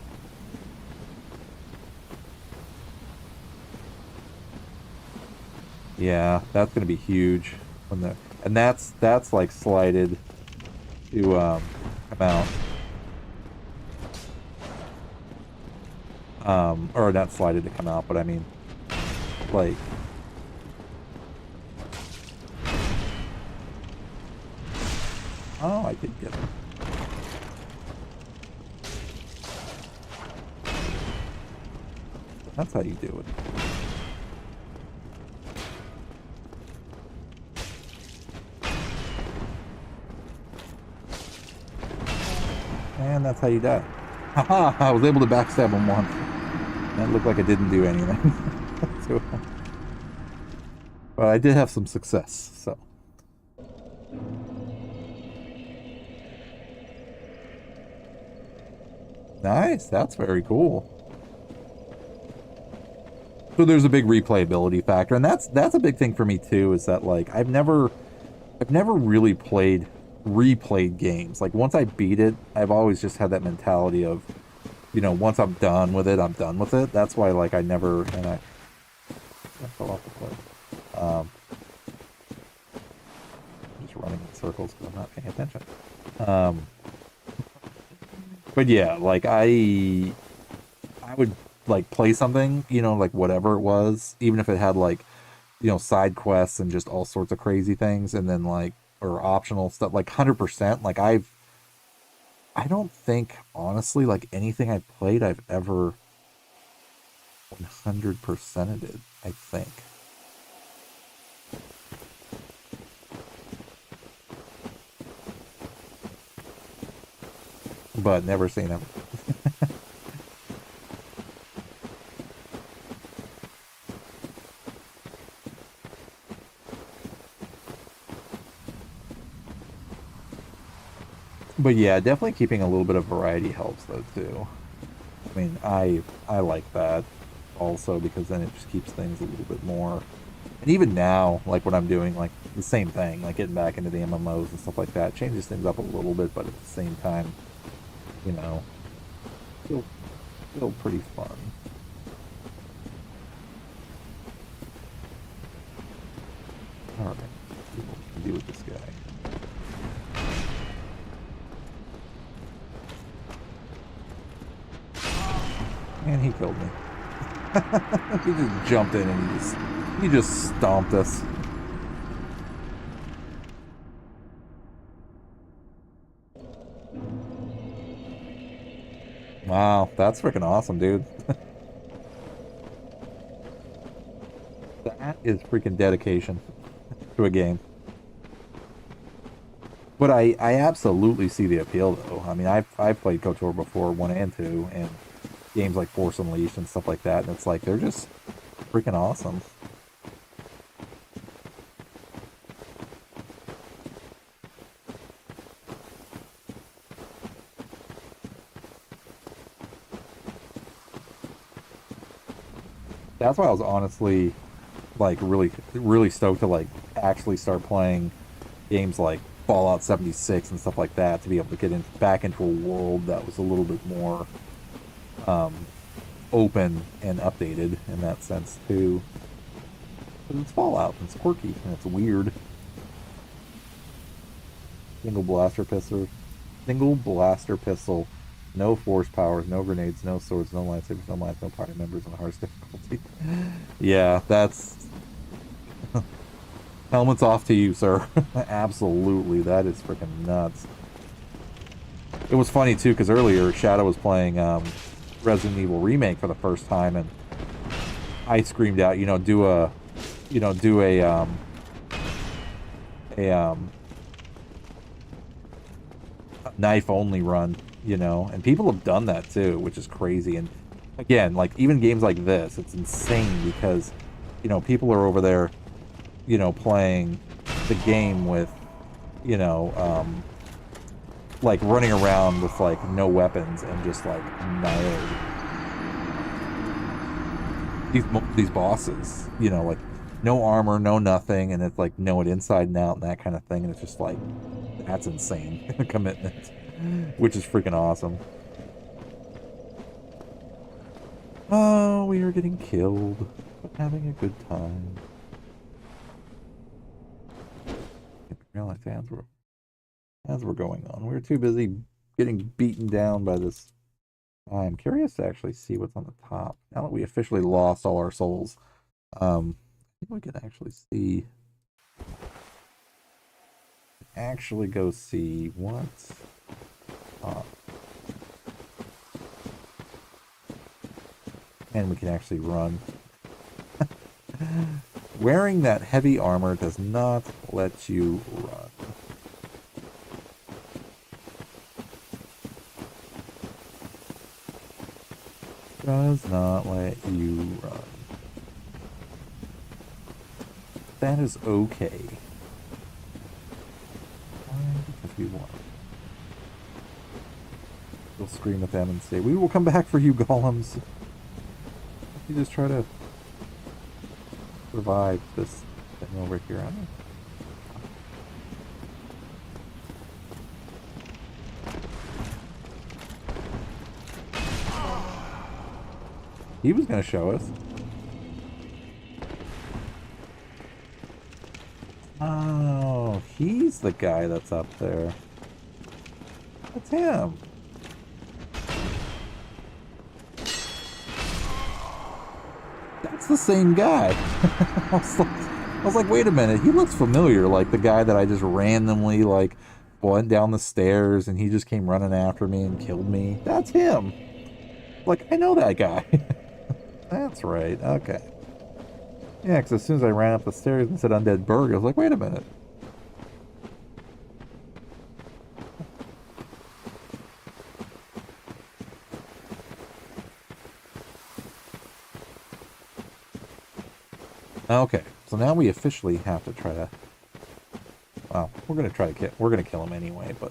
[SPEAKER 8] Yeah, that's gonna be huge when and that's like slated to come out. Or not slated to come out, but I mean, like, oh, I did get it. That's how you do it. And that's how you die. Haha, I was able to backstab him once. That looked like it didn't do anything. But I did have some success, so. Nice, that's very cool. So there's a big replayability factor, and that's a big thing for me too, is that like I've never really replayed games. Like once I beat it, I've always just had that mentality of, you know, once I'm done with it, I'm done with it. That's why like I fell off the cliff. Just running in circles because I'm not paying attention. But yeah, like I would like play something, you know, like whatever it was, even if it had like, you know, side quests and just all sorts of crazy things, and then like, or optional stuff, like 100%. Like I don't think, honestly, like anything I've played, I've ever 100%ed it, I think. But never seen them. But yeah, definitely keeping a little bit of variety helps though too. I mean, I like that also, because then it just keeps things a little bit more. And even now, like what I'm doing, like the same thing, like getting back into the MMOs and stuff like that, changes things up a little bit, but at the same time, you know, still pretty fun. Alright, let's see what we can do with this guy. And he killed me. He just jumped in and he just stomped us. Wow, that's freaking awesome, dude. That is freaking dedication to a game. But I absolutely see the appeal, though. I mean, I've played KOTOR before, 1 and 2, and games like Force Unleashed and stuff like that, and it's like, they're just freaking awesome. That's why I was honestly, like, really stoked to, like, actually start playing games like Fallout 76 and stuff like that, to be able to get back into a world that was a little bit more open and updated in that sense too. Because it's Fallout and it's quirky and it's weird. Single blaster pistol, no force powers, no grenades, no swords, no lightsabers, no mines, no party members, and hardest difficulty. Yeah, that's helmets off to you, sir. Absolutely, that is freaking nuts. It was funny too, because earlier Shadow was playing Resident Evil Remake for the first time, and I screamed out, do a knife only run, and people have done that too, which is crazy. And again, like, even games like this, it's insane because people are over there playing the game with like running around with like no weapons and just like annihilating these bosses, like no armor, no nothing, and it's like know it inside and out and that kind of thing, and it's just like, that's insane commitment, which is freaking awesome. Oh, we are getting killed, but having a good time. I didn't realize as we're going on, we were too busy getting beaten down by this. I'm curious to actually see what's on the top now that we officially lost all our souls. I think we can actually see. Actually go see what's up. And we can actually run. Wearing that heavy armor does not let you run. Does not let you run. That is okay. Because we want. We'll scream at them and say, "We will come back for you, golems." You just try to survive this thing over here. He was going to show us. Oh, he's the guy that's up there. That's him. That's the same guy. I was like, wait a minute, he looks familiar, like the guy that I just randomly like went down the stairs and he just came running after me and killed me. That's him. Like, I know that guy. That's right, okay. Yeah, because as soon as I ran up the stairs and said Undead Burg, I was like, wait a minute. Okay, so now we officially have to try to. Well, we're gonna kill him anyway, but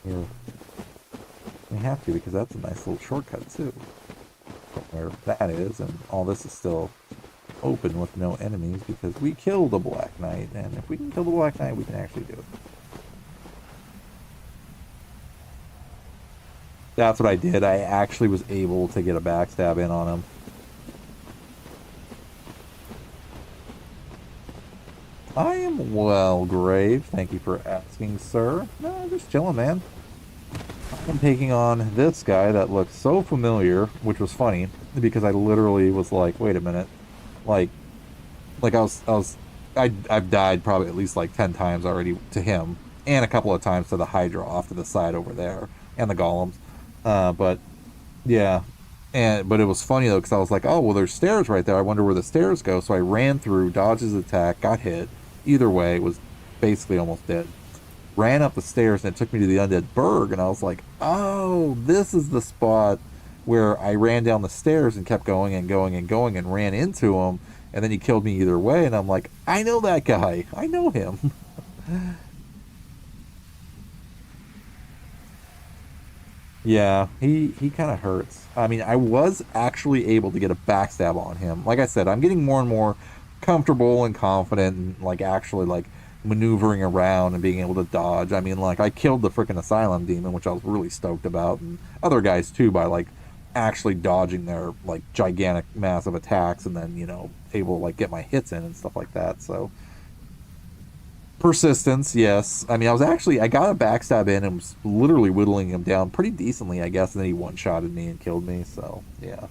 [SPEAKER 8] we have to because that's a nice little shortcut too. Where that is, and all this is still open with no enemies because we killed the Black Knight, and if we can kill the Black Knight, we can actually do it. That's what I did. I actually was able to get a backstab in on him. I am well, Grave. Thank you for asking, sir. No, just chilling, man. I'm taking on this guy that looks so familiar, which was funny because I literally was like, wait a minute, like I've died probably at least like 10 times already to him, and a couple of times to the Hydra off to the side over there, and the golems. But yeah, but it was funny though because I was like, oh well, there's stairs right there. I wonder where the stairs go. So I ran through, dodged his attack, got hit. Either way, was basically almost dead. ran up the stairs and it took me to the undead burg, and I was like, oh, this is the spot where I ran down the stairs and kept going and going and going and ran into him, and then he killed me either way, and I'm like, I know that guy. I know him. Yeah, he kind of hurts. I mean, I was actually able to get a backstab on him. Like I said, I'm getting more and more comfortable and confident and, like, actually, like, maneuvering around and being able to dodge. I mean, like, I killed the freaking asylum demon, which I was really stoked about, and other guys too, by, like, actually dodging their, like, gigantic massive attacks, and then, you know, able to, like, get my hits in and stuff like that. So persistence, yes. I mean, I got a backstab in and was literally whittling him down pretty decently, I guess, and then he one-shotted me and killed me. So yeah.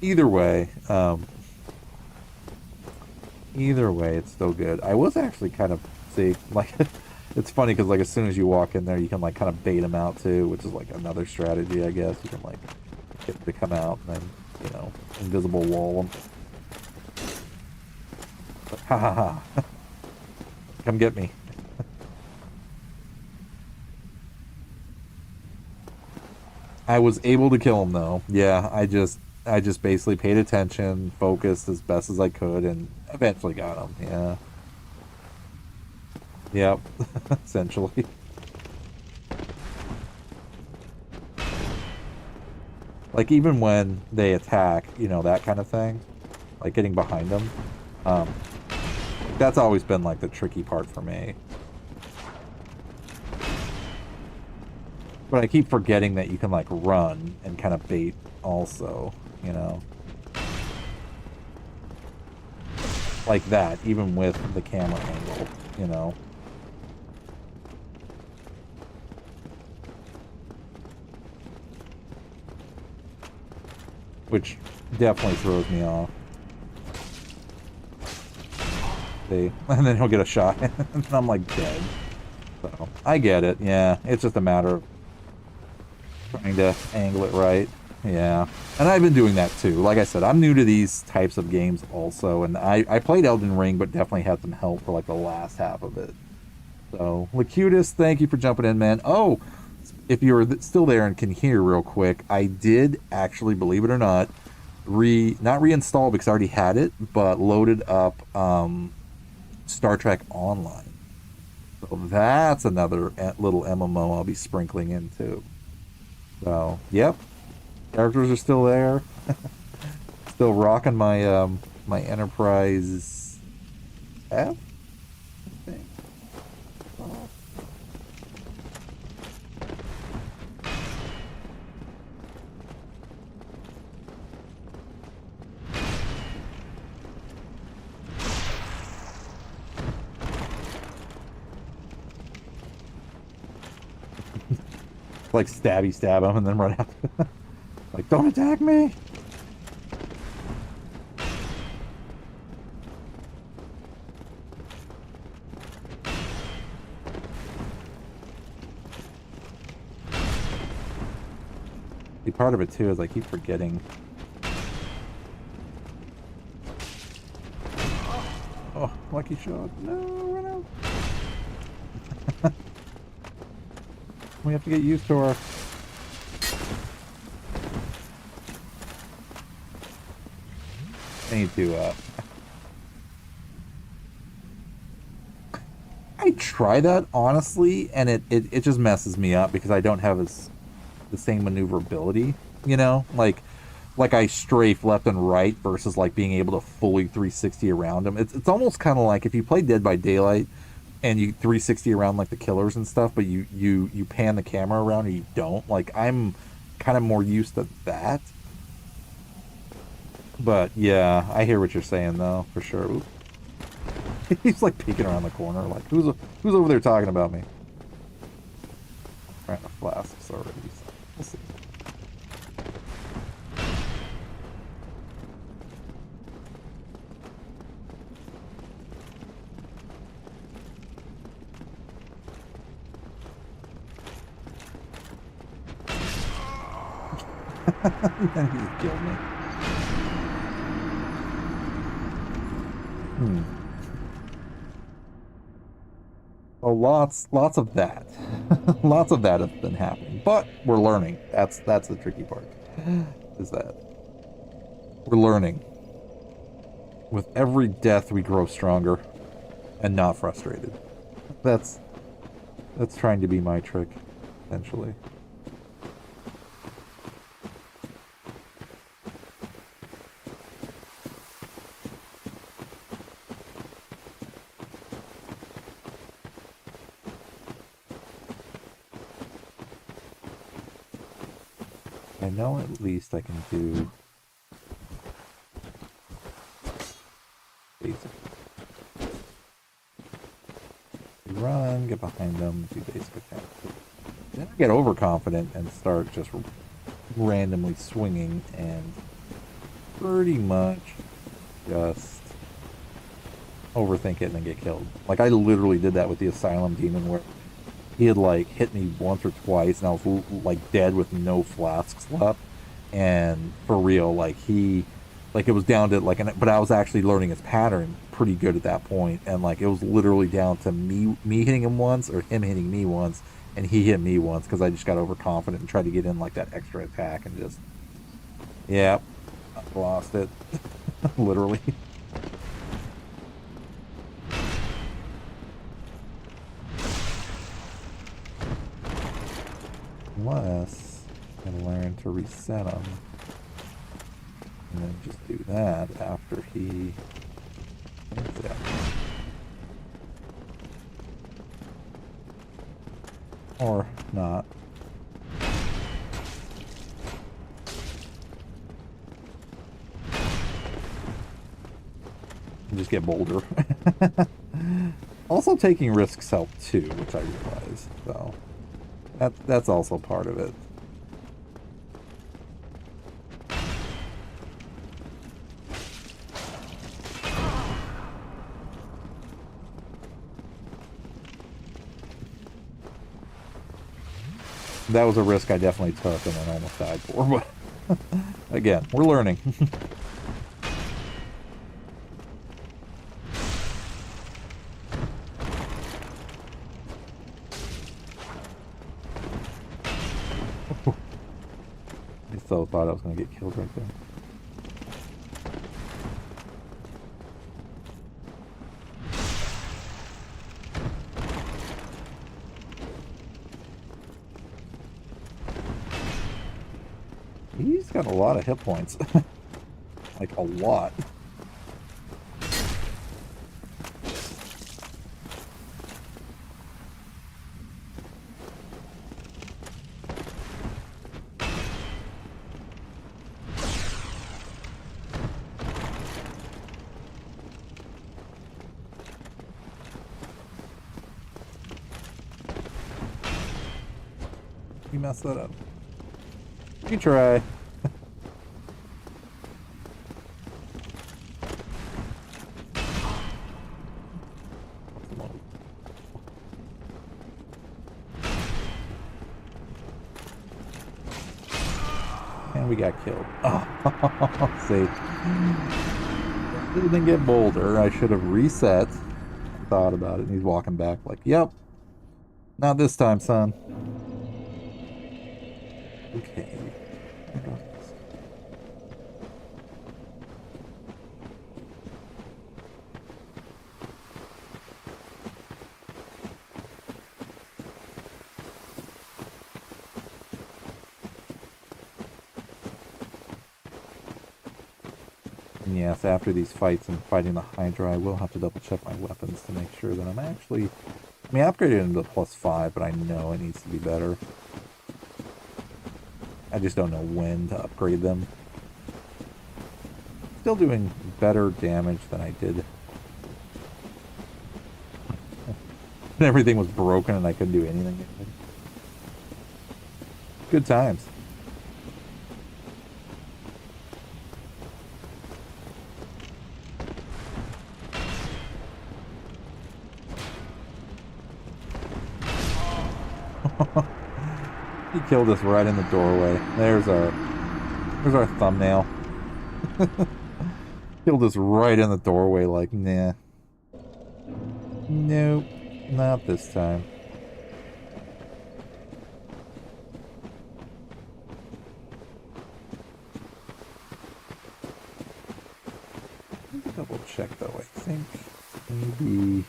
[SPEAKER 8] Either way, it's still good. I was actually kind of, like, it's funny because, like, as soon as you walk in there, you can, like, kind of bait them out too, which is, like, another strategy, I guess. You can, like, get them to come out and then, you know, invisible wall them. But, ha ha ha. Come get me. I was able to kill him though. Yeah, I just basically paid attention, focused as best as I could, and eventually got him. Yeah. Yep. Essentially. Like, even when they attack, you know, that kind of thing, like getting behind them, that's always been, like, the tricky part for me. But I keep forgetting that you can, like, run and kind of bait also, you know. Like that, even with the camera angle, you know. Which definitely throws me off. And then he'll get a shot, and I'm, like, dead. So, I get it, yeah. It's just a matter of trying to angle it right. Yeah. And I've been doing that, too. Like I said, I'm new to these types of games also, and I played Elden Ring, but definitely had some help for, like, the last half of it. So, Lacutus, thank you for jumping in, man. Oh, if you're still there and can hear real quick, I did actually, believe it or not, not reinstall because I already had it, but loaded up, Star Trek Online. So that's another little MMO I'll be sprinkling into. So, yep. Characters are still there. Still rocking my my Enterprise F, I think. Like, stab him and then run out. Like, don't attack me! See, part of it too is I keep forgetting. Oh, lucky shot. No, run out. We have to get used to our... I need to, I try that, honestly, and it just messes me up because I don't have the same maneuverability, you know? Like I strafe left and right versus, like, being able to fully 360 around them. It's almost kind of like if you play Dead by Daylight and you 360 around, like, the killers and stuff, but you pan the camera around or you don't. Like, I'm kind of more used to that. But yeah, I hear what you're saying though, for sure. Ooh. He's, like, peeking around the corner, like, who's over there talking about me? Ran a flasks already, so we'll see. And he killed me. lots of that. Lots of that has been happening. But we're learning. That's the tricky part. Is that we're learning. With every death we grow stronger and not frustrated. That's trying to be my trick, essentially. I know at least I can do basic. Run, get behind them, do basic attacks. Then I get overconfident and start just randomly swinging and pretty much just overthink it and then get killed. Like, I literally did that with the Asylum Demon where he had, like, hit me once or twice and I was, like, dead with no flasks left. And for real, like, it was down to, like, but I was actually learning his pattern pretty good at that point. And, like, it was literally down to me hitting him once or him hitting me once. And he hit me once because I just got overconfident and tried to get in, like, that extra attack and just, yeah, I lost it. Literally. Unless I learn to reset him. And then just do that after he... Yeah. Or not. And just get bolder. Also taking risks help too, which I realize. So that's also part of it. That was a risk I definitely took and then almost died for, but again, we're learning. I still thought I was going to get killed right there. He's got a lot of hit points. Like, a lot. You messed that up. You try. And we got killed. Oh, see. Didn't get bolder. I should have reset. Thought about it. And he's walking back like, yep. Not this time, son. Okay. And yes, after these fights and fighting the Hydra, I will have to double check my weapons to make sure that I'm actually... I mean, I upgraded into +5, but I know it needs to be better. I just don't know when to upgrade them. Still doing better damage than I did. Everything was broken and I couldn't do anything. Good times. He killed us right in the doorway. There's our thumbnail. Killed us right in the doorway like, nah. Nope. Not this time. Let me double check though. I think maybe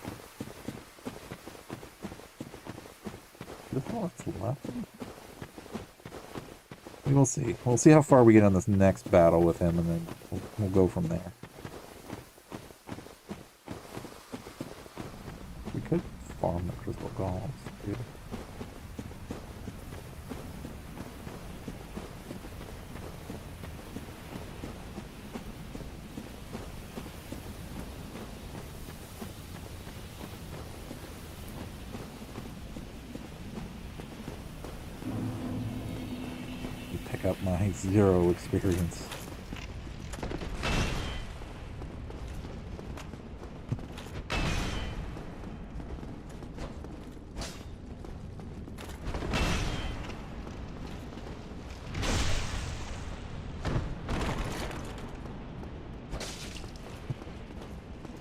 [SPEAKER 8] this all that's left. We'll see. We'll see how far we get on this next battle with him, and then we'll go from there. We could farm the crystal golems, dude. Pick up my 0 experience.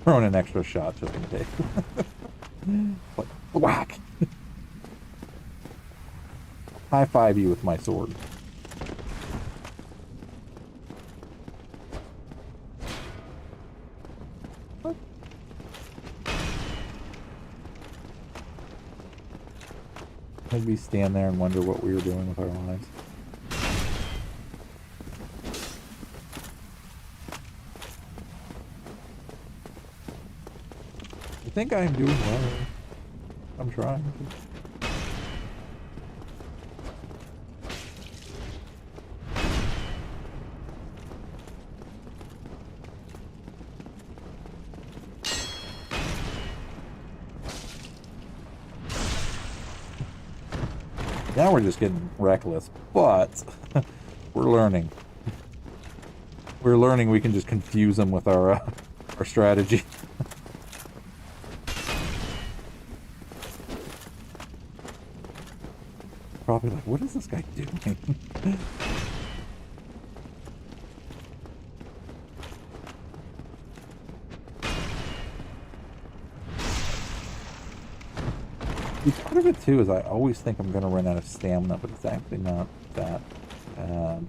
[SPEAKER 8] Throwing an extra shot just in case. Like, whack! High five you with my sword. What? Maybe stand there and wonder what we were doing with our lives. I think I'm doing well. I'm trying to. Now we're just getting reckless, but we're learning. We're learning we can just confuse them with our strategy. Probably like, what is this guy doing? Part of it too is I always think I'm going to run out of stamina, but it's actually not that bad.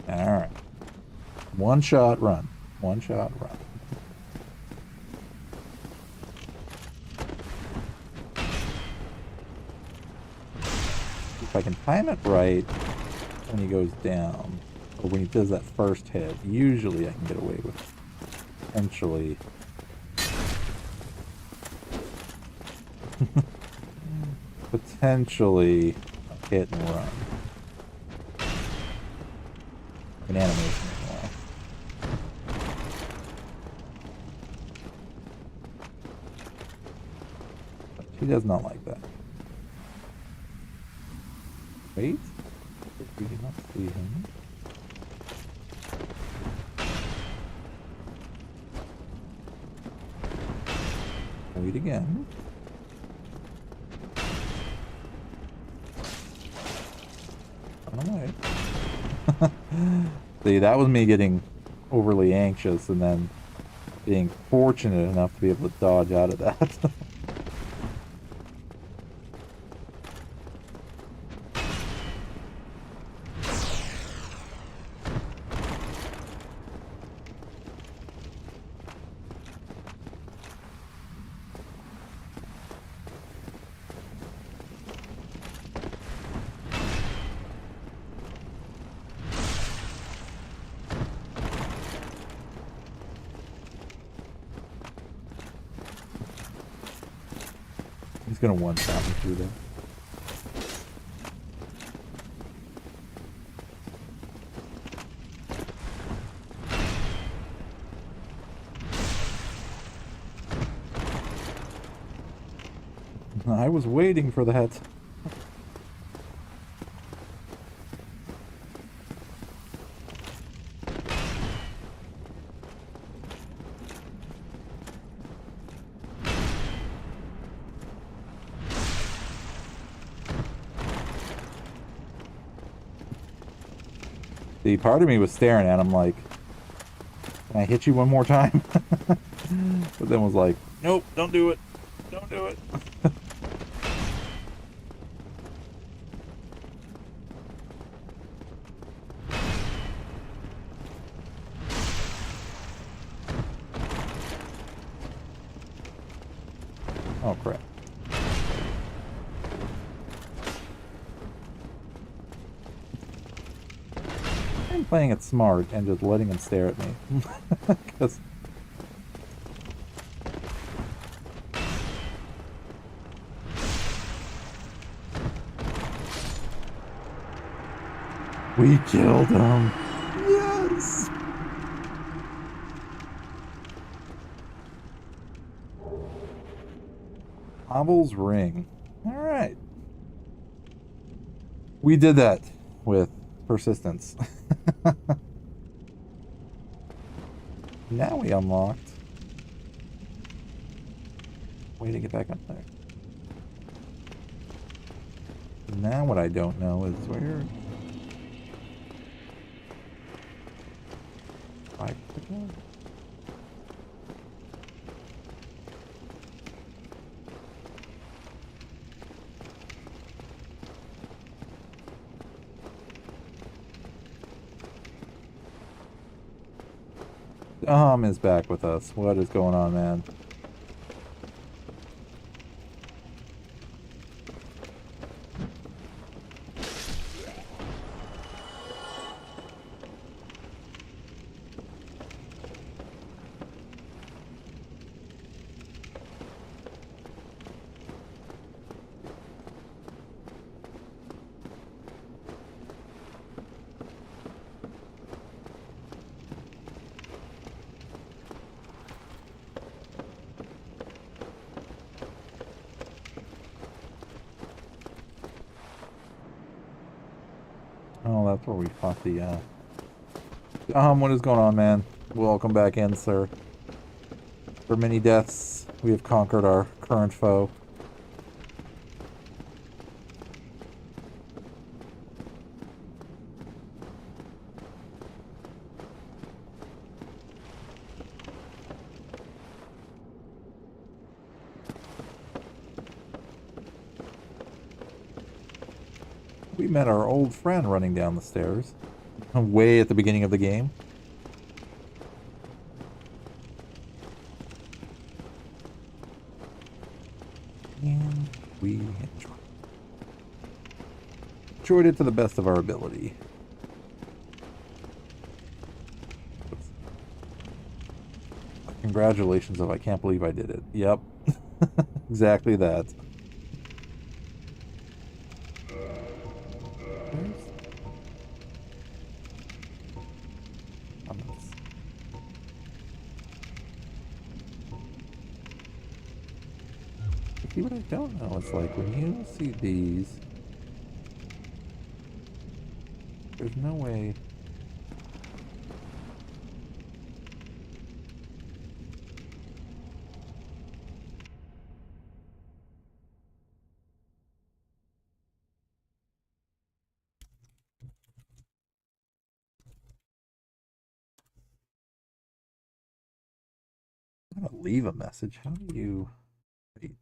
[SPEAKER 8] Alright. One shot run. One shot run. If I can time it right when he goes down, or when he does that first hit, usually I can get away with potentially potentially a hit and run. An animation anyway. But she does not like that. Wait. We do not see him. Wait again. Run away. See, that was me getting overly anxious and then being fortunate enough to be able to dodge out of that. He's gonna one-shot me through there. I was waiting for that. See, part of me was staring at him like, can I hit you one more time? But then was like, nope, don't do it. Don't do it. Oh, crap. I'm playing it smart and just letting him stare at me. 'Cause we killed him. Yes. Hobble's ring. All right. We did that with persistence. Now we unlocked. Way to get back up there. Now what I don't know is where... I forget. Is back with us. What is going on, man? Oh, that's where we fought the, what is going on, man? Welcome back in, sir. For many deaths, we have conquered our current foe. We met our old friend running down the stairs, way at the beginning of the game. And we enjoyed it to the best of our ability. Congratulations, I can't believe I did it. Yep. Exactly that. See, what I don't know is like when you see these, there's no way. I'm gonna leave a message. How do you wait?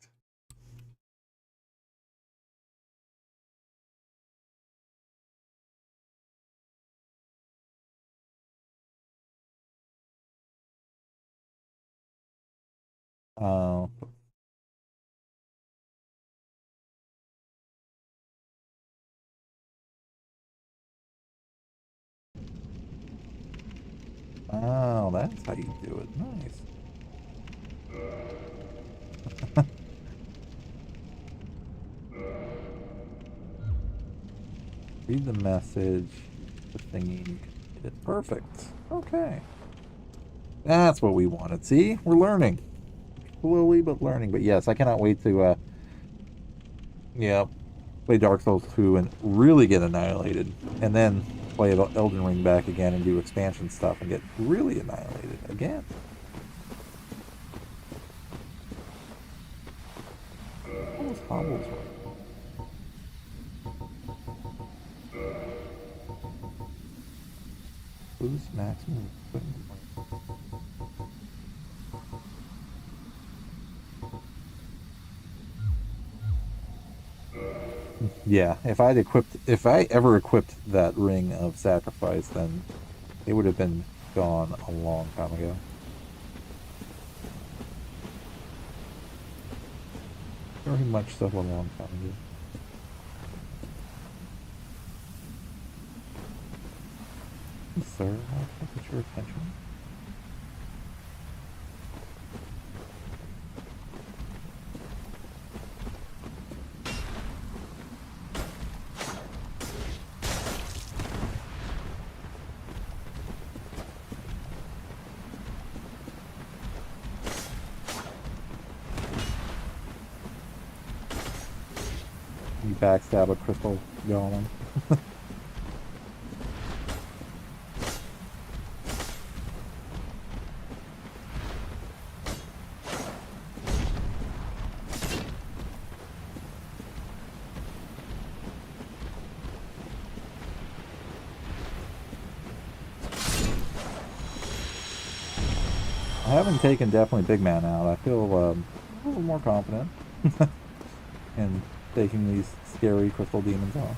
[SPEAKER 8] Oh. Oh, that's how you do it. Nice. Read the message. The thingy. Get it. Perfect. Okay. That's what we wanted. See? We're learning. Slowly but learning. But yes, I cannot wait to play Dark Souls 2 and really get annihilated. And then play Elden Ring back again and do expansion stuff and get really annihilated again. What was Hobble's one? Boost maximum equipment. Yeah, if I ever equipped that ring of sacrifice, then it would have been gone a long time ago. Very much so a long time ago. Sir, I'll focus your attention. You backstab a crystal golem. Having taken definitely big man out, I feel a little more confident in taking these scary crystal demons off.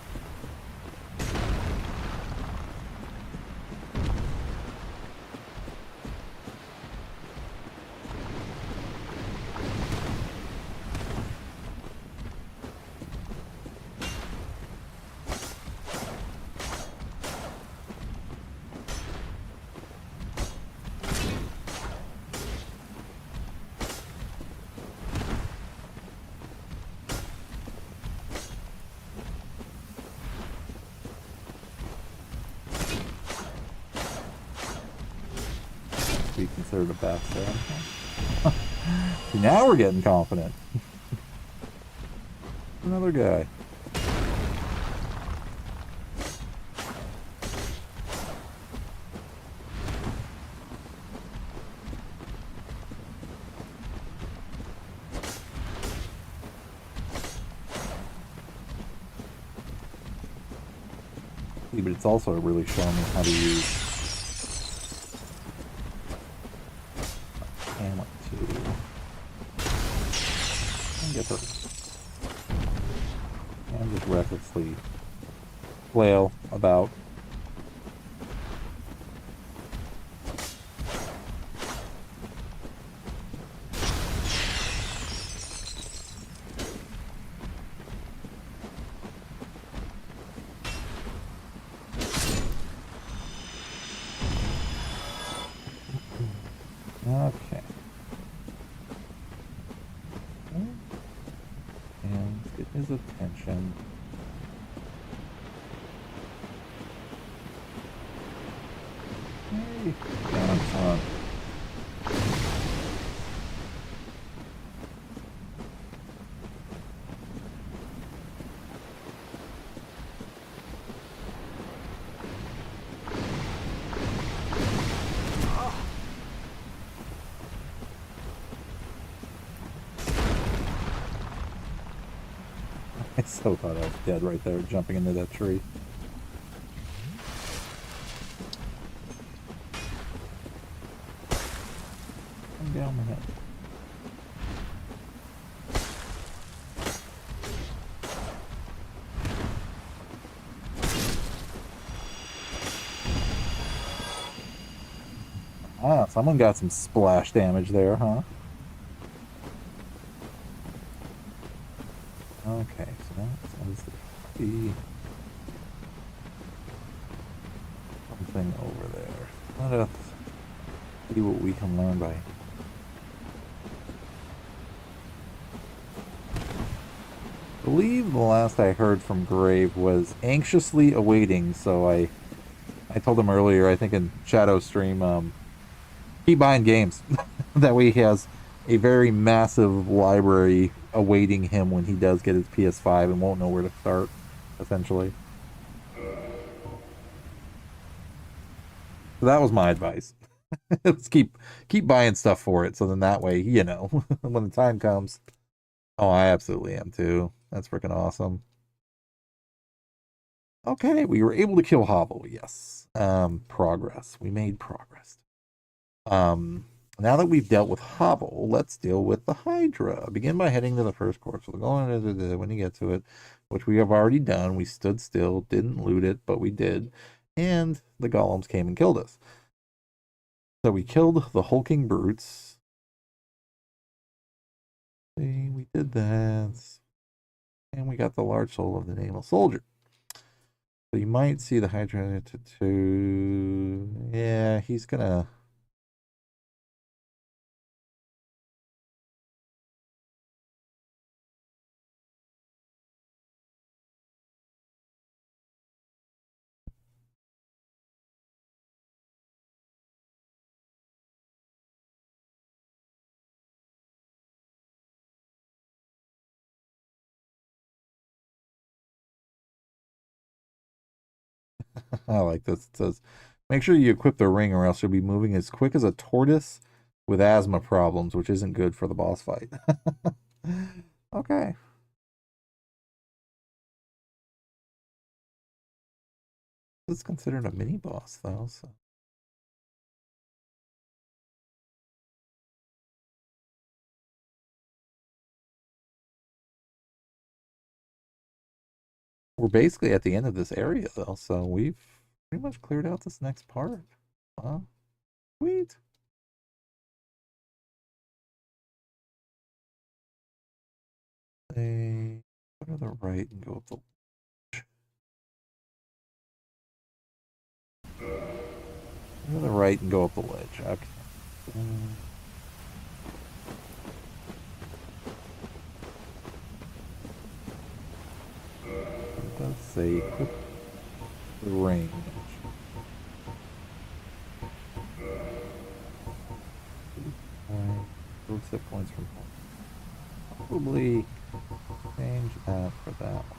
[SPEAKER 8] Be considered a backstab. Now we're getting confident. Another guy. See, but it's also really showing me how to use hammer to get her and just recklessly flail about. Okay. And get his attention. Hey, son. I so thought I was dead right there, jumping into that tree. Come down my head. Ah, someone got some splash damage there, huh? Okay, so that's the something over there. Let us see what we can learn by. I believe the last I heard from Grave was anxiously awaiting, so I told him earlier, I think in Shadow Stream, keep buying games. That way he has a very massive library awaiting him when he does get his PS5 and won't know where to start, essentially. So that was my advice. Let's keep buying stuff for it, so then that way, you know, when the time comes. Oh, I absolutely am too. That's freaking awesome. Okay, we were able to kill Hovel, yes. Progress. We made progress. Now that we've dealt with Hovel, let's deal with the Hydra. Begin by heading to the first course. We'll go into when you get to it, which we have already done. We stood still, didn't loot it, but we did. And the golems came and killed us. So we killed the hulking brutes. See, we did that. And we got the large soul of the naval soldier. So you might see the Hydra to yeah, he's gonna I like this. It says, make sure you equip the ring or else you'll be moving as quick as a tortoise with asthma problems, which isn't good for the boss fight. Okay. This is considered a mini boss though, so. We're basically at the end of this area though, so we've pretty much cleared out this next part. Sweet. Say, go to the right and go up the ledge. Go to the right and go up the ledge. Okay. It does say equip the ring. Those hit points from home. Probably change that for that one.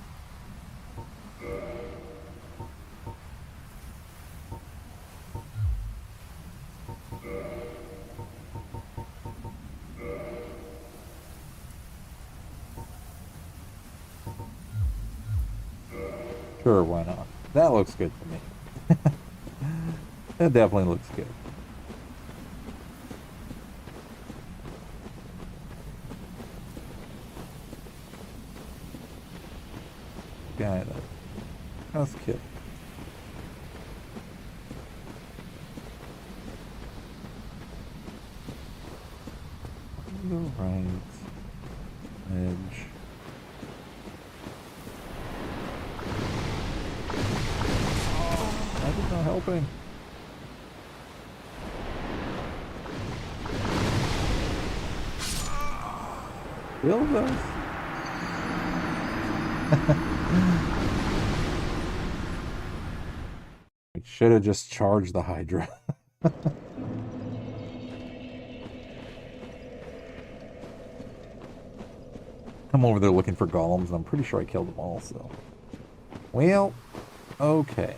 [SPEAKER 8] Sure, why not? That looks good to me. That definitely looks good. Guy that that's cute. Go right edge. That is not helping. Kill those. We should have just charged the Hydra. I'm over there looking for golems, and I'm pretty sure I killed them all, so. Well, okay.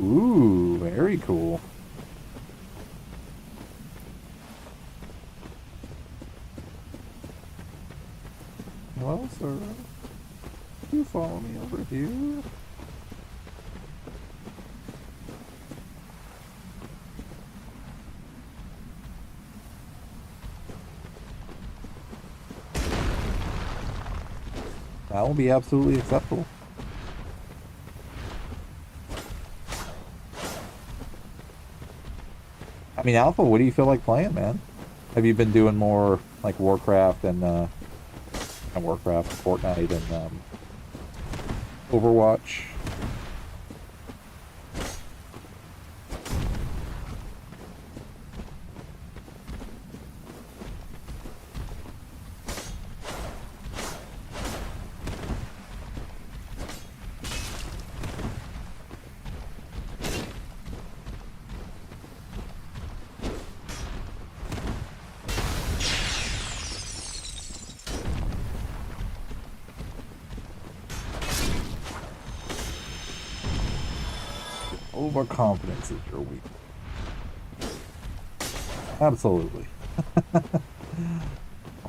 [SPEAKER 8] Ooh, very cool. Well, sir, you follow me over here. That will be absolutely acceptable. I mean, Alpha, what do you feel like playing, man? Have you been doing more like Warcraft and Fortnite and Overwatch? Overconfidence is your weak. Absolutely.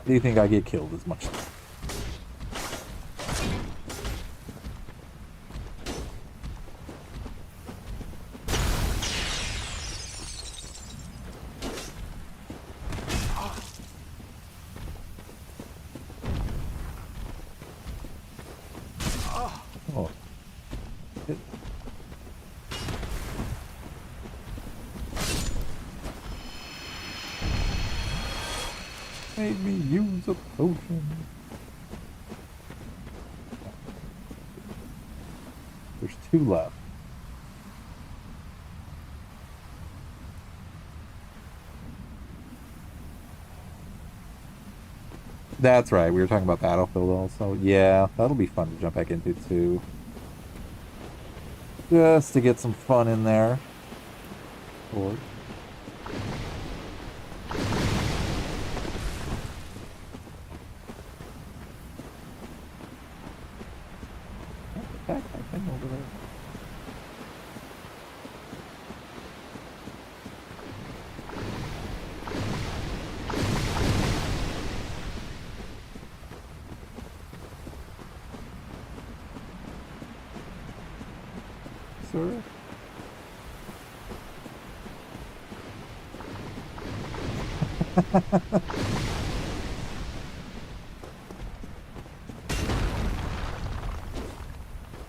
[SPEAKER 8] Do you think I get killed as much? Oh. Made me use a potion. There's 2 left. That's right, we were talking about Battlefield also. Yeah, that'll be fun to jump back into too. Just to get some fun in there. Or backpack thing over there. Sir?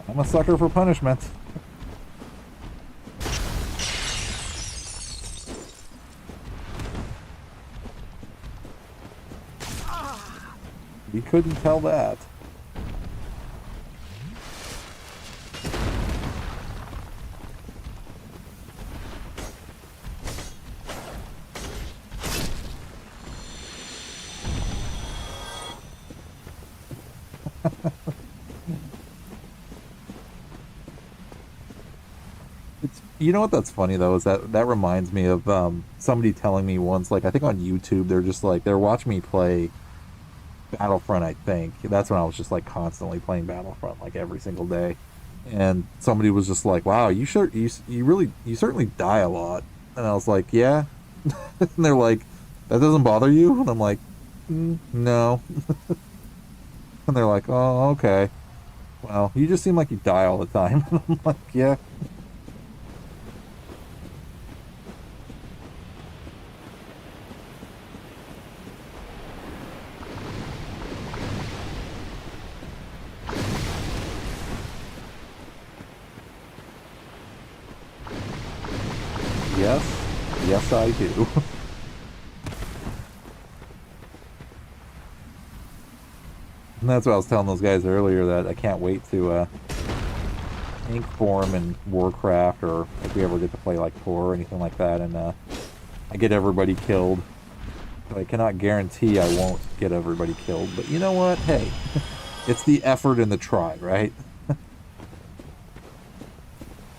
[SPEAKER 8] I'm a sucker for punishment. You couldn't tell that. You know what that's funny though is that reminds me of somebody telling me once, like I think on YouTube, they're just like they're watching me play Battlefront. I think that's when I was just like constantly playing Battlefront like every single day, and somebody was just like, "Wow, you certainly die a lot," and I was like, "Yeah," and they're like, "That doesn't bother you?" And I'm like, "No," and they're like, "Oh, okay. Well, you just seem like you die all the time." And I'm like, "Yeah." Yes, I do. And that's what I was telling those guys earlier, that I can't wait to ink form in Warcraft, or if we ever get to play like Tor or anything like that, and I get everybody killed. But I cannot guarantee I won't get everybody killed. But you know what? Hey, it's the effort and the try, right?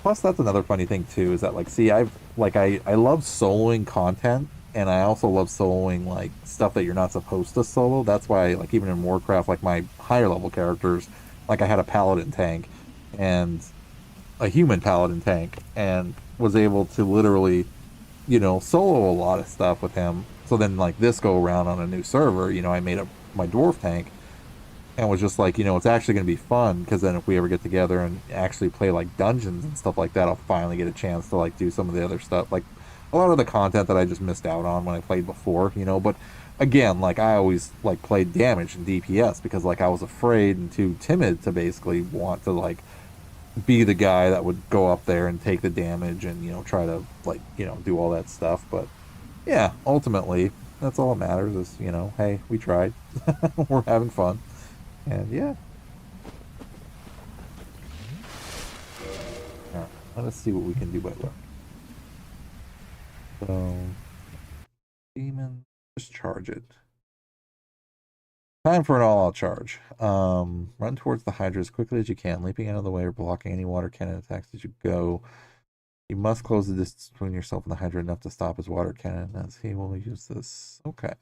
[SPEAKER 8] Plus, that's another funny thing too, is that like, see, I love soloing content, and I also love soloing like stuff that you're not supposed to solo. That's why, like, even in Warcraft, like my higher level characters, like I had a paladin tank and a human paladin tank, and was able to literally, solo a lot of stuff with him. So then, like, this go around on a new server, I made up my dwarf tank, and was just like, it's actually going to be fun, because then if we ever get together and actually play like dungeons and stuff like that, I'll finally get a chance to like do some of the other stuff, like a lot of the content that I just missed out on when I played before, but again, like I always like played damage and DPS because like I was afraid and too timid to basically want to like be the guy that would go up there and take the damage and try to like do all that stuff. But yeah, ultimately that's all that matters is hey, we tried. We're having fun. And yeah. Alright, let us see what we can do by luck. So, demon, just charge it. Time for an all-out charge. Run towards the Hydra as quickly as you can, leaping out of the way or blocking any water cannon attacks as you go. You must close the distance between yourself and the Hydra enough to stop his water cannon, as he will use this. Okay.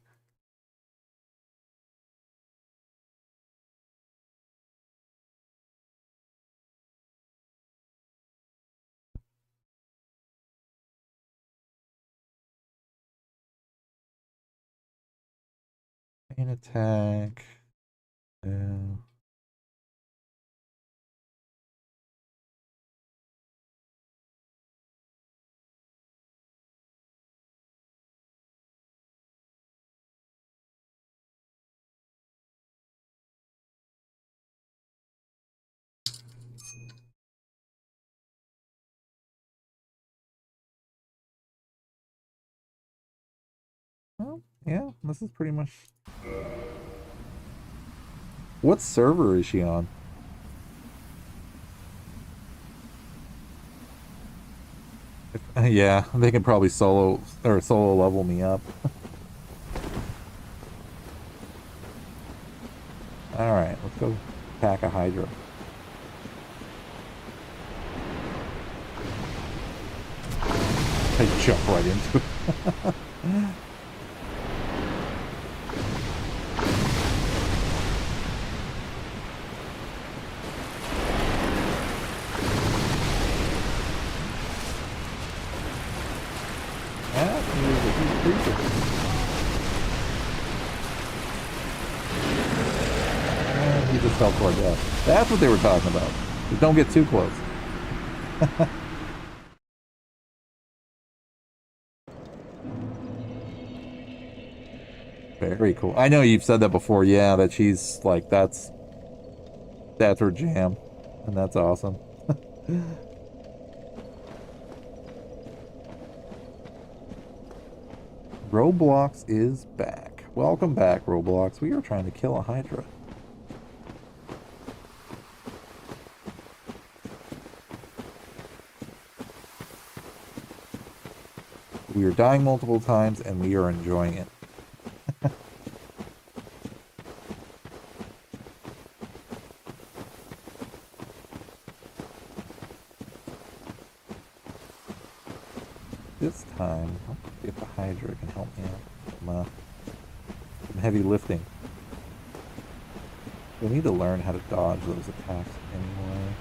[SPEAKER 8] Main attack. Well, yeah, this is pretty much. What server is she on? Yeah, they can probably solo level me up. Alright, let's go attack a Hydra. I jump right into it. He just fell toward death. That's what they were talking about. Just don't get too close. Very cool. I know you've said that before, yeah, that she's like, that's her jam. And that's awesome. Roblox is back. Welcome back, Roblox. We are trying to kill a Hydra. We are dying multiple times, and we are enjoying it. This time, I'll see if the Hydra can help me out. Some heavy lifting. We need to learn how to dodge those attacks anyway.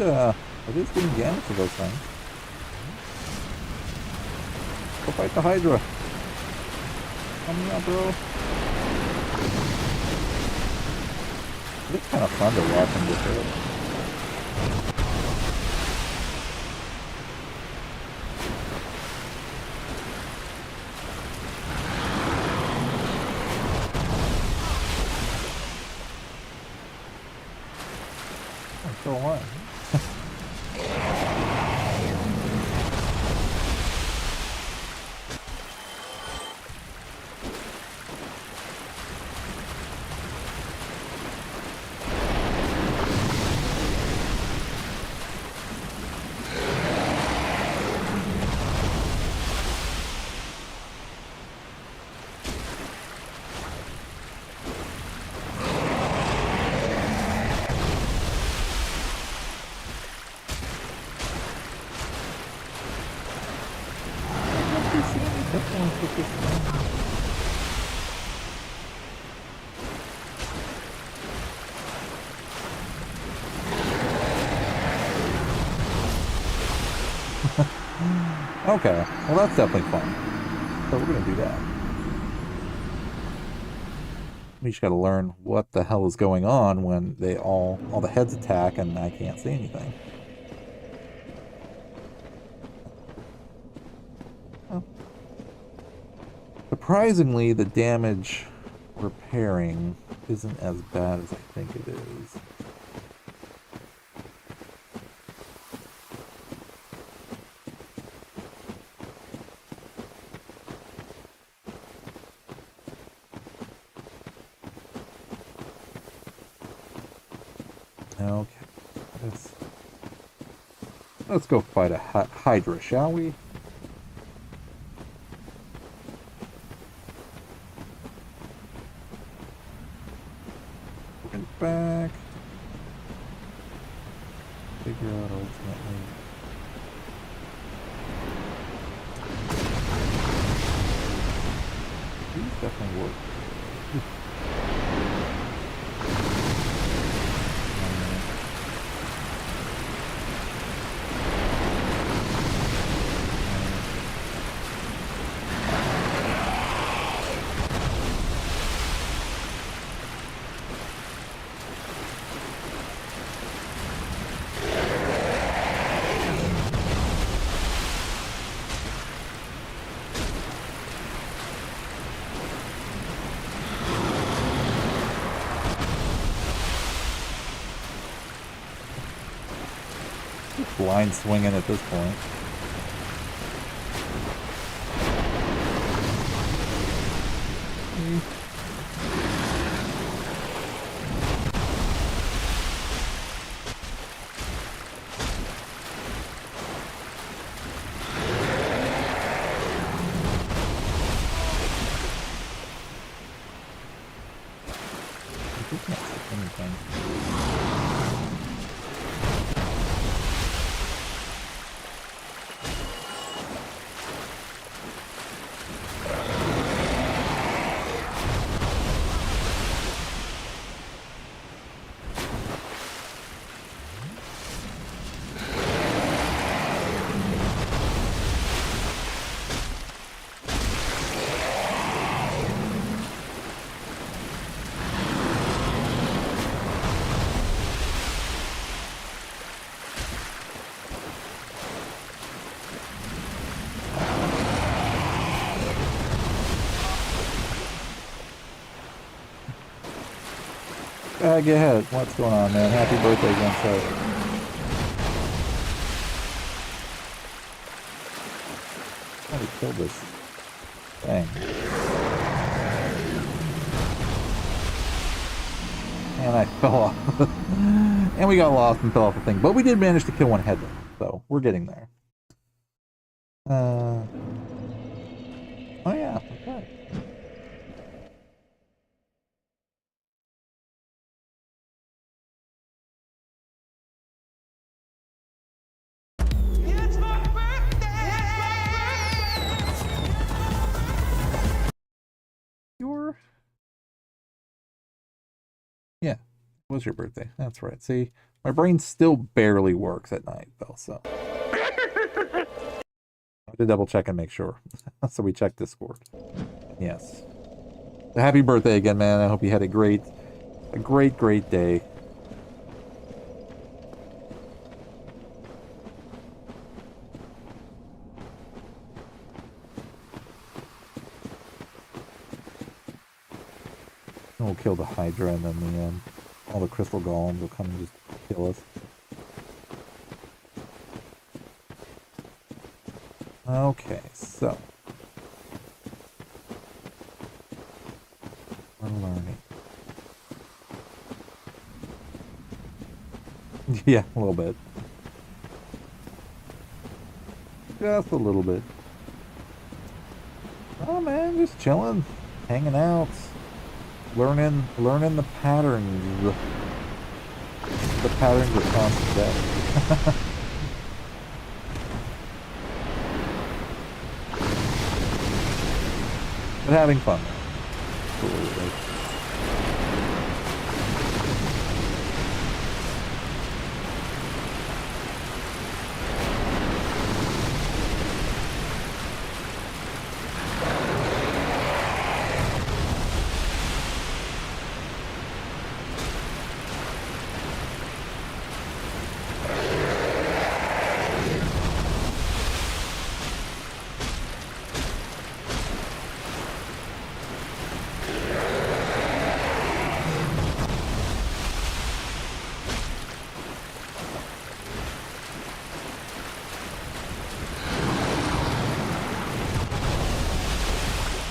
[SPEAKER 8] I did some damage to those things. Go fight the Hydra. Come on, bro. It's kind of fun to watch him get hit. So what? Okay, well that's definitely fun. So we're gonna do that. We just gotta learn what the hell is going on when they all the heads attack and I can't see anything. Oh. Surprisingly, the damage repairing isn't as bad as I think it is. Okay, let's go fight a Hydra, shall we? back. Figure out ultimately. These definitely work. Blind swinging at this point. Get ahead. What's going on, man? Happy birthday again, sir. How do we kill this thing? And I fell off. And we got lost and fell off the thing. But we did manage to kill one head, so we're getting there. Oh yeah, okay. Yeah, it was your birthday. That's right. See, my brain still barely works at night, though, so. I have to double check and make sure. So we checked Discord. Yes. So happy birthday again, man. I hope you had a great day. We'll kill the Hydra, and then all the crystal golems will come and just kill us. Okay, so we're learning. Yeah, a little bit. Just a little bit. Oh man, just chilling, hanging out. Learning the patterns. The patterns of constant death. But having fun. Absolutely.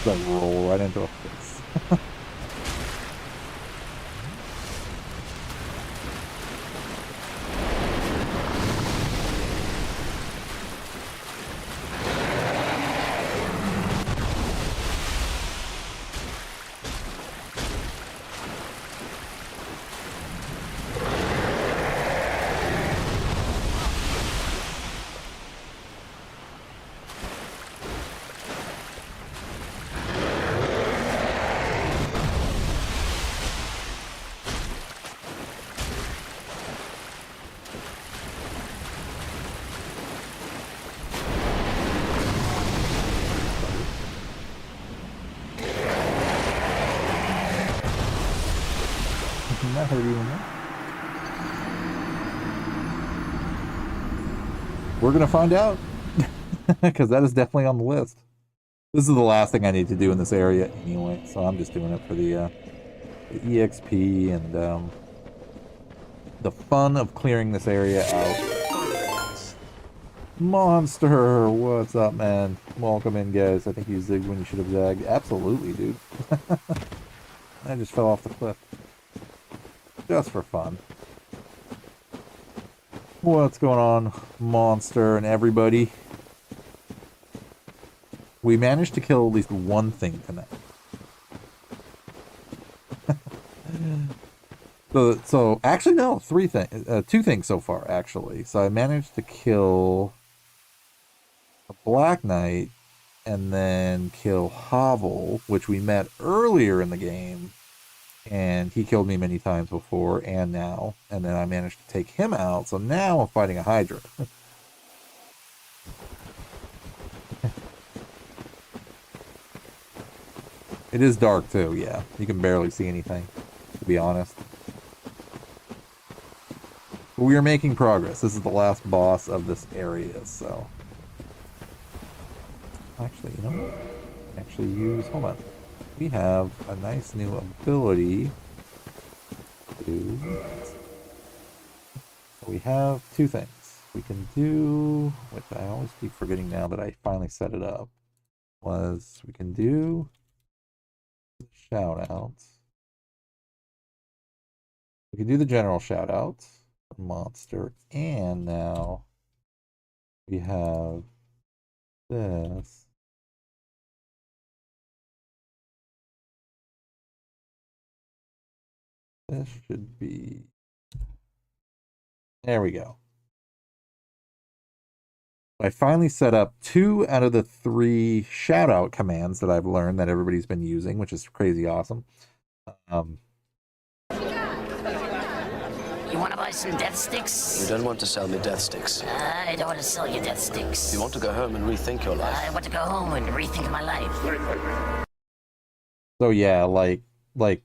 [SPEAKER 8] Like roll right into a face. that hurt even more. We're gonna find out, because that is definitely on the list. This is the last thing I need to do in this area anyway, so I'm just doing it for the EXP and the fun of clearing this area out. Monster, what's up, man? Welcome in, guys. I think you zigged when you should have zagged. Absolutely, dude. I just fell off the cliff. Just for fun. What's going on, Monster and everybody? We managed to kill at least one thing tonight. So actually, no, two things so far, actually. So I managed to kill a Black Knight and then kill Hovel, which we met earlier in the game. And he killed me many times before and now. And then I managed to take him out. So now I'm fighting a Hydra. It is dark too, yeah. You can barely see anything, to be honest. But we are making progress. This is the last boss of this area, so... Actually, you know what? Actually use... Hold on. We have a nice new ability. We have two things. We can do... Which I always keep forgetting now that I finally set it up. Was we can do... Shoutouts. We can do the general shoutouts. Monster. And now we have this. This should be... There we go. I finally set up 2 out of the 3 shoutout commands that I've learned that everybody's been using, which is crazy awesome.
[SPEAKER 4] You want to buy some death sticks?
[SPEAKER 9] You don't want to sell me death sticks.
[SPEAKER 4] I don't want to sell you death sticks.
[SPEAKER 9] You want to go home and rethink your life.
[SPEAKER 4] I want to go home and rethink my life.
[SPEAKER 8] So yeah, like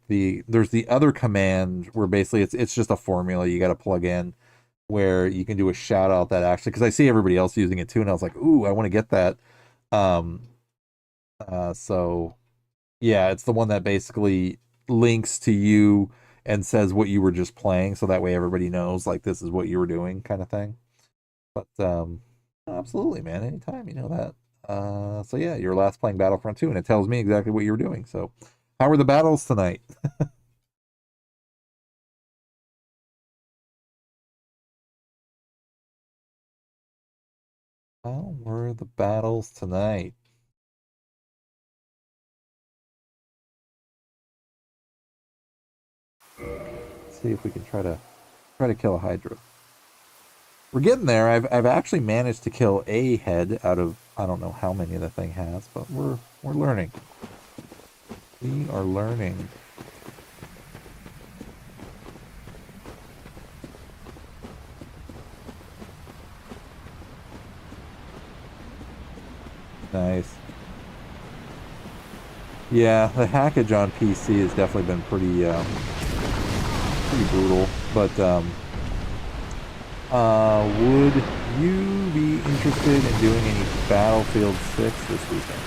[SPEAKER 8] there's the other command where basically it's just a formula you got to plug in, where you can do a shout out that actually, because I see everybody else using it too, and I was like, ooh, I want to get that. So yeah, it's the one that basically links to you and says what you were just playing, so that way everybody knows like this is what you were doing, kind of thing. But absolutely, man, anytime, you know that. So yeah, you're last playing Battlefront 2, and it tells me exactly what you were doing. So how were the battles tonight? How were the battles tonight? Let's see if we can try to kill a Hydra. We're getting there. I've actually managed to kill a head out of I don't know how many the thing has, but we're learning. We are learning. Nice. Yeah, the hackage on PC has definitely been pretty brutal. But would you be interested in doing any Battlefield 6 this weekend?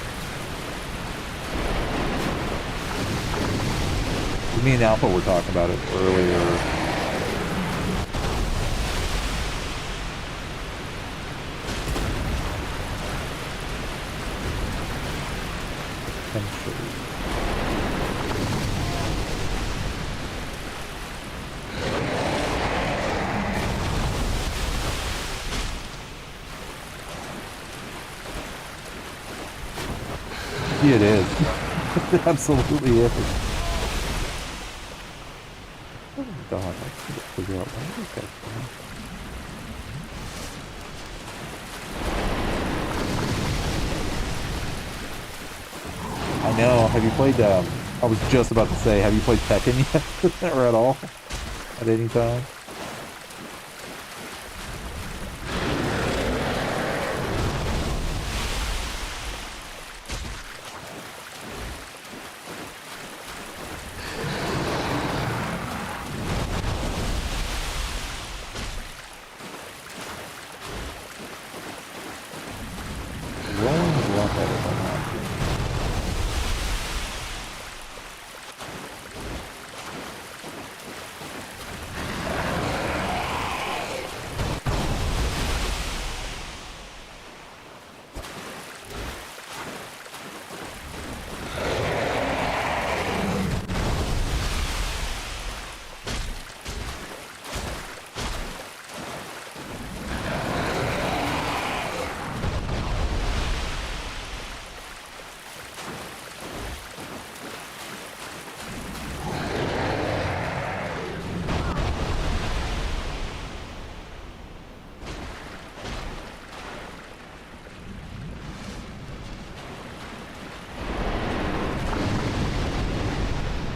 [SPEAKER 8] Me and Alpha were talking about it earlier. It is. It absolutely is. Oh God, I can't figure out where this guy's from. I know. Have you played, I was just about to say, have you played Tekken yet? Or at all? At any time?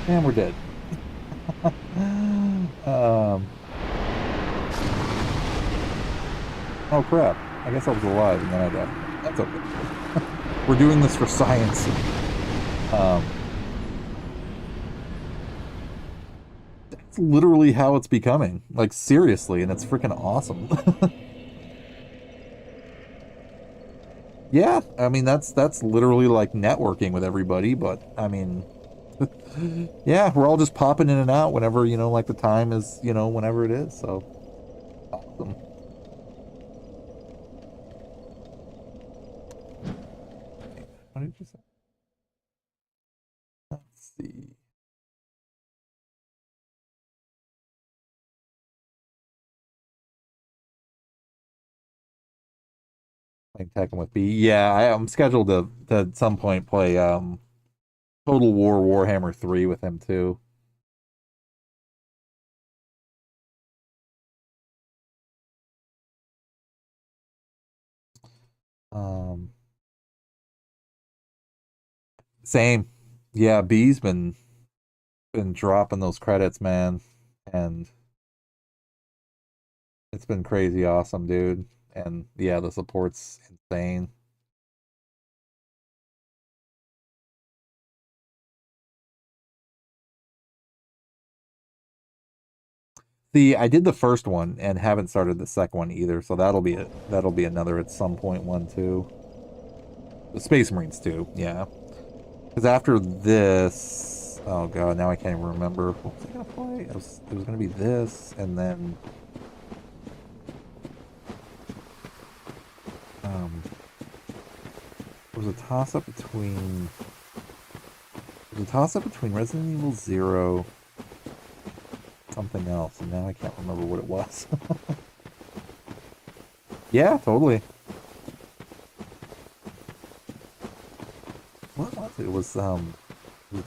[SPEAKER 8] And we're dead. Oh crap. I guess I was alive and then I died. That's okay. We're doing this for science. That's literally how it's becoming. Like, seriously, and it's freaking awesome. Yeah, I mean, that's literally like networking with everybody, but I mean, yeah, we're all just popping in and out whenever, you know, like the time is, you know, whenever it is, so awesome. What did you say? Let's see. Playing Tekken with B. Yeah, I'm scheduled to at some point play Total War Warhammer 3 with him too. Um Same. Yeah, B's been dropping those credits, man, and it's been crazy awesome, dude. And yeah, the support's insane. See, I did the first one and haven't started the second one either, so that'll be another at some point one too. The Space Marines too, yeah. Because after this, oh god, now I can't even remember. What was I gonna play? It was gonna be this, and then there was a toss-up between Resident Evil 0, something else, and now I can't remember what it was. Yeah, totally. What was it? It was a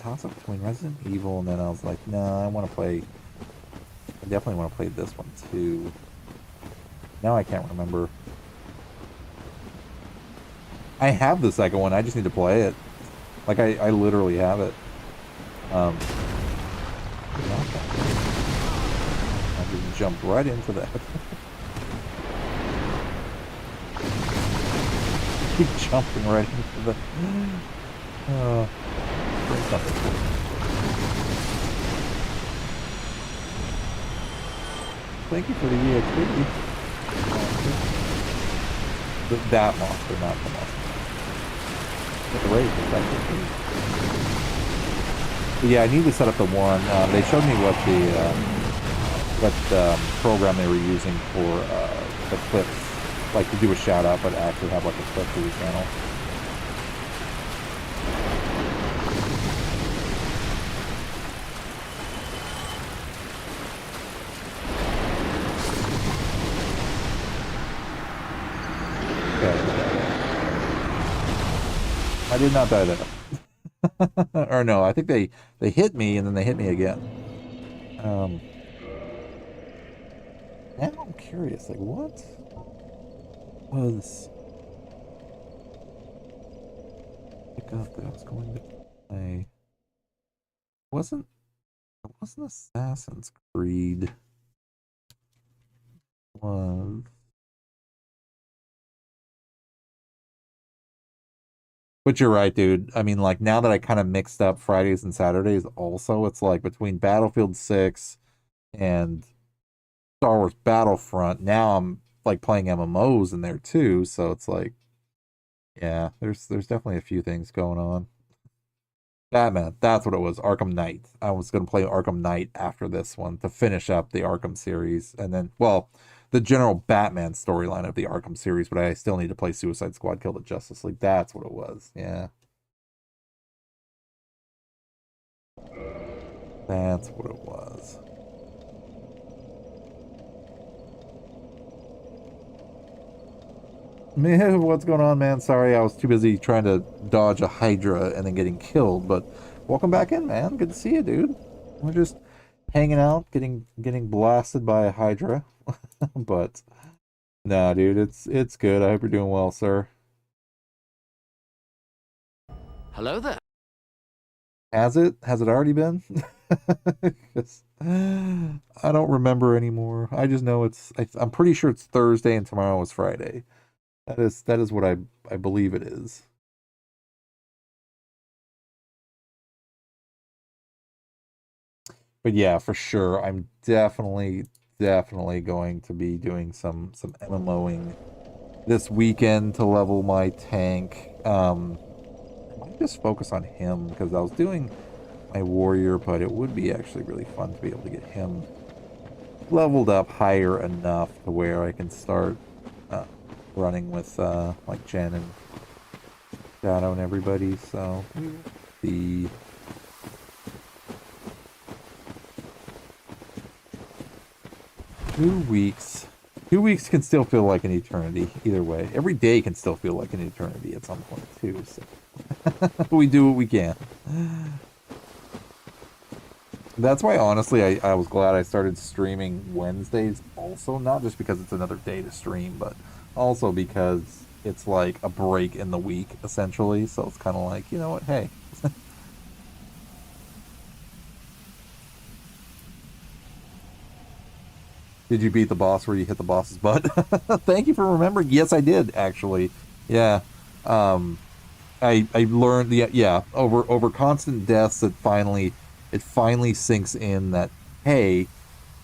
[SPEAKER 8] toss-up between Resident Evil, and then I was like, no, I definitely want to play this one too. Now I can't remember. I have the second one, I just need to play it. Like, I literally have it. I just jumped right into that. Keep jumping right into the... bring something for me. Thank you for the EXP. That monster, not the monster. The raid is actually. But yeah, I need to set up the one. They showed me what the program they were using for the clips, like to do a shout out, but actually have like a clip to the channel. I did not die there. Or no, I think they hit me and then they hit me again. Now I'm curious, like what was pick up that I was going to play? It wasn't Assassin's Creed. It was. But you're right, dude. I mean, like, now that I kind of mixed up Fridays and Saturdays also, it's like between Battlefield 6 and Star Wars Battlefront, now I'm like playing MMOs in there too, so it's like, yeah, there's definitely a few things going on. Batman, that's what it was, Arkham Knight. I was going to play Arkham Knight after this one to finish up the Arkham series, and then, well, the general Batman storyline of the Arkham series, but I still need to play Suicide Squad Kill the Justice League. That's what it was. Yeah. That's what it was. Man, what's going on, man? Sorry, I was too busy trying to dodge a Hydra and then getting killed, but welcome back in, man. Good to see you, dude. We're just hanging out, getting blasted by a Hydra. But nah, dude, it's good. I hope you're doing well, sir.
[SPEAKER 10] Hello there.
[SPEAKER 8] Has it? Has it already been? 'Cause I don't remember anymore. I just know I'm pretty sure it's Thursday and tomorrow is Friday. That is what I believe it is. But yeah, for sure, I'm definitely going to be doing some MMOing this weekend to level my tank. I might just focus on him because I was doing my warrior, but it would be actually really fun to be able to get him leveled up higher enough to where I can start running with like Jen and Shadow and everybody. So the 2 weeks. 2 weeks can still feel like an eternity either way. Every day can still feel like an eternity at some point too. So we do what we can. That's why, honestly, I was glad I started streaming Wednesdays also. Not just because it's another day to stream, but also because it's like a break in the week, essentially. So it's kind of like, you know what, hey. Did you beat the boss where you hit the boss's butt? Thank you for remembering. Yes, I did, actually. Yeah. I learned, yeah, over constant deaths, it finally sinks in that, hey,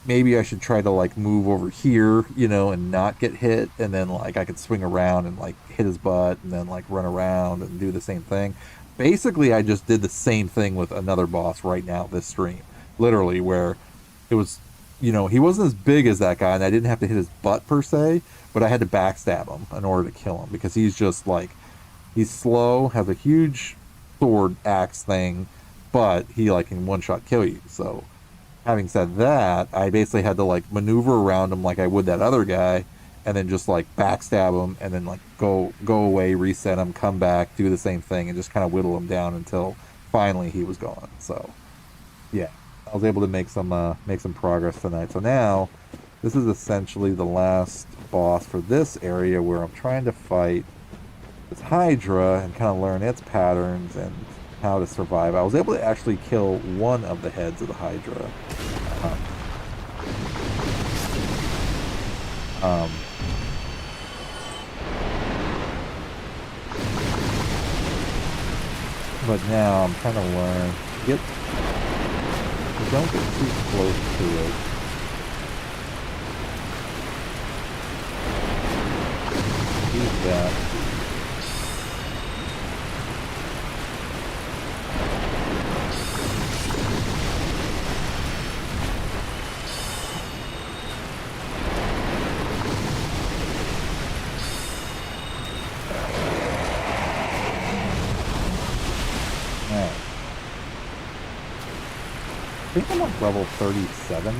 [SPEAKER 8] maybe I should try to like move over here, and not get hit, and then like I could swing around and like hit his butt and then like run around and do the same thing. Basically, I just did the same thing with another boss right now this stream. Literally, where it was, he wasn't as big as that guy, and I didn't have to hit his butt per se, but I had to backstab him in order to kill him because he's just like, he's slow, has a huge sword axe thing, but he like can one-shot kill you. So having said that, I basically had to like maneuver around him like I would that other guy, and then just like backstab him, and then like go away, reset him, come back, do the same thing, and just kind of whittle him down until finally he was gone. So yeah, I was able to make some progress tonight. So now this is essentially the last boss for this area where I'm trying to fight this Hydra and kind of learn its patterns and how to survive. I was able to actually kill one of the heads of the Hydra. But now I'm trying to learn. Don't get too close to it. Use that. I think I'm like level 37.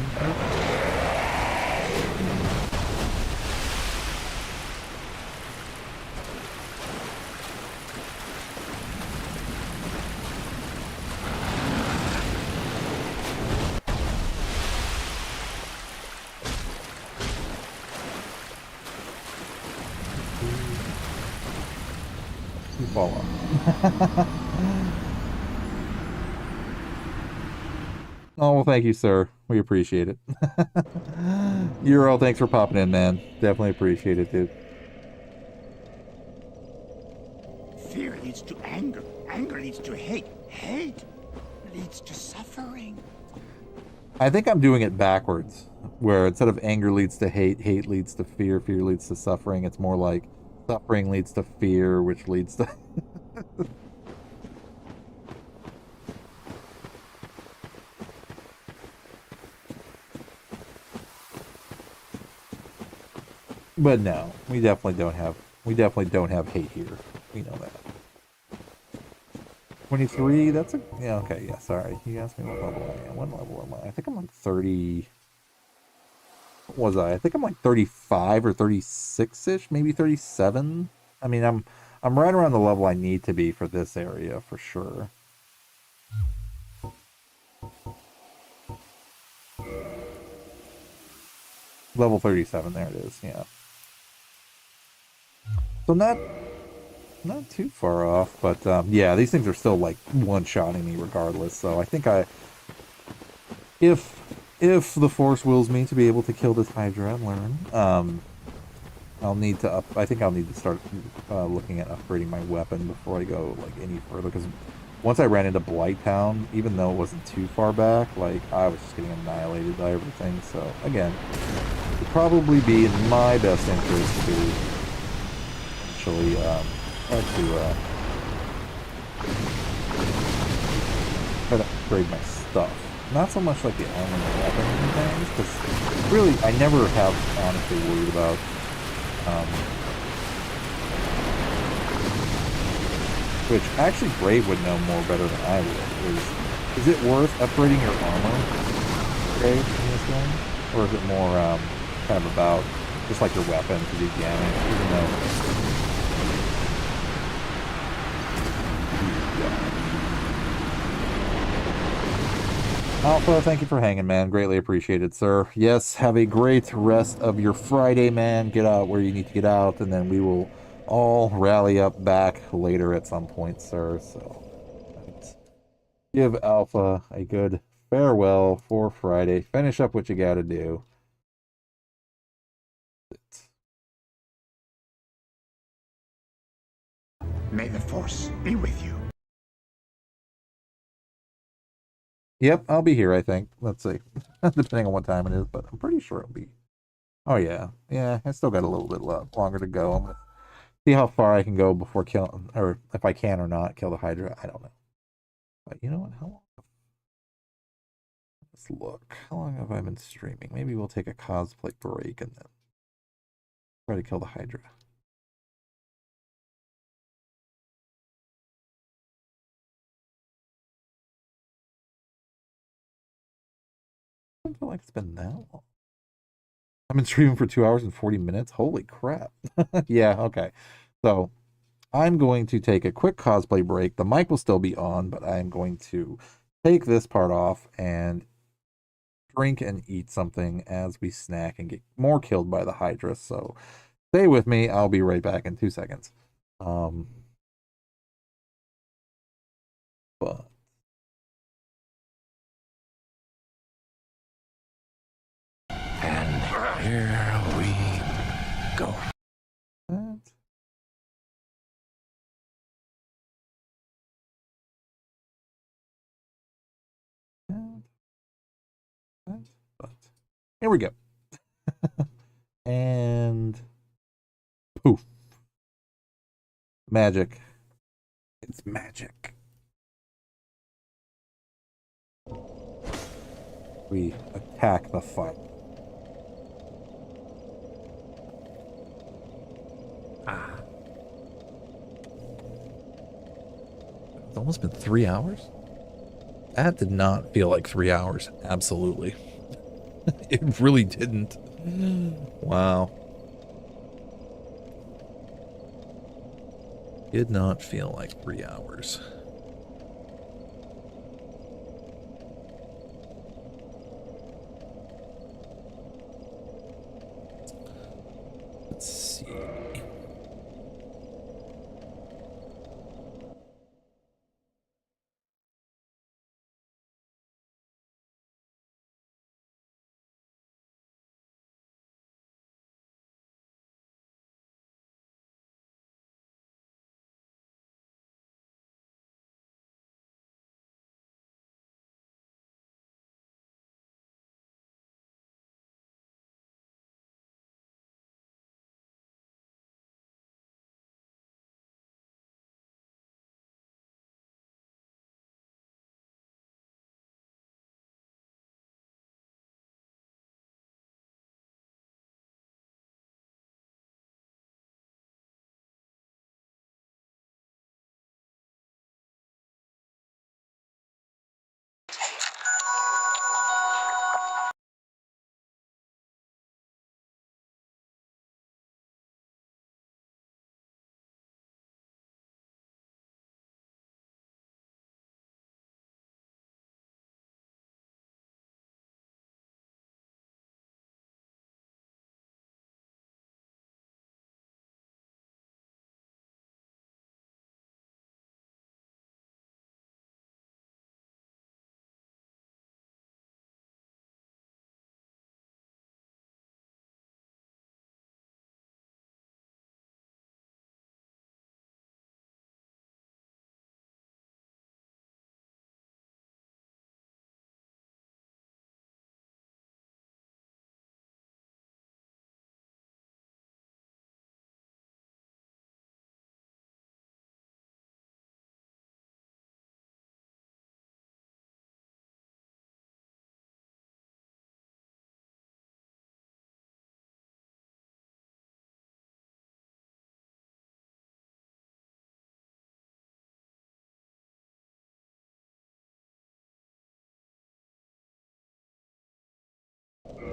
[SPEAKER 8] Fall off. Oh, well, thank you, sir. We appreciate it. Euro, thanks for popping in, man. Definitely appreciate it, dude.
[SPEAKER 10] Fear leads to anger. Anger leads to hate. Hate leads to suffering.
[SPEAKER 8] I think I'm doing it backwards, where instead of anger leads to hate, hate leads to fear, fear leads to suffering. It's more like suffering leads to fear, which leads to... But no, we definitely don't have hate here. We know that. 23, that's a, yeah, okay, yeah, sorry. You asked me what level I am. What level am I? I think I'm like 30, what was I? I think I'm like 35 or 36-ish, maybe 37. I mean, I'm right around the level I need to be for this area, for sure. Level 37, there it is, yeah. So Not too far off, but yeah, these things are still like one-shotting me regardless. So I think if the Force wills me to be able to kill this Hydra and learn, I'll need to I think I'll need to start looking at upgrading my weapon before I go like any further. Because once I ran into Blight Town, even though it wasn't too far back, like I was just getting annihilated by everything. So again, it would probably be in my best interest to actually try to upgrade my stuff. Not so much like the armor and the weapons and things, because really I never have honestly worried about which actually Brave would know more better than I would. Is it worth upgrading your armor, Brave, in this game? Or is it more kind of about just like your weapon to do damage, even though Alpha, thank you for hanging, man. Greatly appreciated, sir. Yes, have a great rest of your Friday, man. Get out where you need to get out, and then we will all rally up back later at some point, sir. So, give Alpha a good farewell for Friday. Finish up what you gotta do.
[SPEAKER 10] May the Force be with you.
[SPEAKER 8] Yep, I'll be here, I think. Let's see. Depending on what time it is, but I'm pretty sure it'll be. Oh, yeah. Yeah, I still got a little bit longer to go. I'm going to see how far I can go before killing, or if I can or not kill the Hydra. I don't know. But you know what? How long? Let's look. How long have I been streaming? Maybe we'll take a cosplay break and then try to kill the Hydra. I don't feel like it's been that long. I've been streaming for 2 hours and 40 minutes. Holy crap. Yeah, okay. So I'm going to take a quick cosplay break. The mic will still be on, but I'm going to take this part off and drink and eat something as we snack and get more killed by the Hydra. So stay with me. I'll be right back in 2 seconds. But
[SPEAKER 1] And here we go.
[SPEAKER 8] that. But here we go. And poof. Magic. It's magic. We attack the fight. It's almost been 3 hours? That did not feel like 3 hours. Absolutely. It really didn't. Wow. Did not feel like 3 hours. Let's see.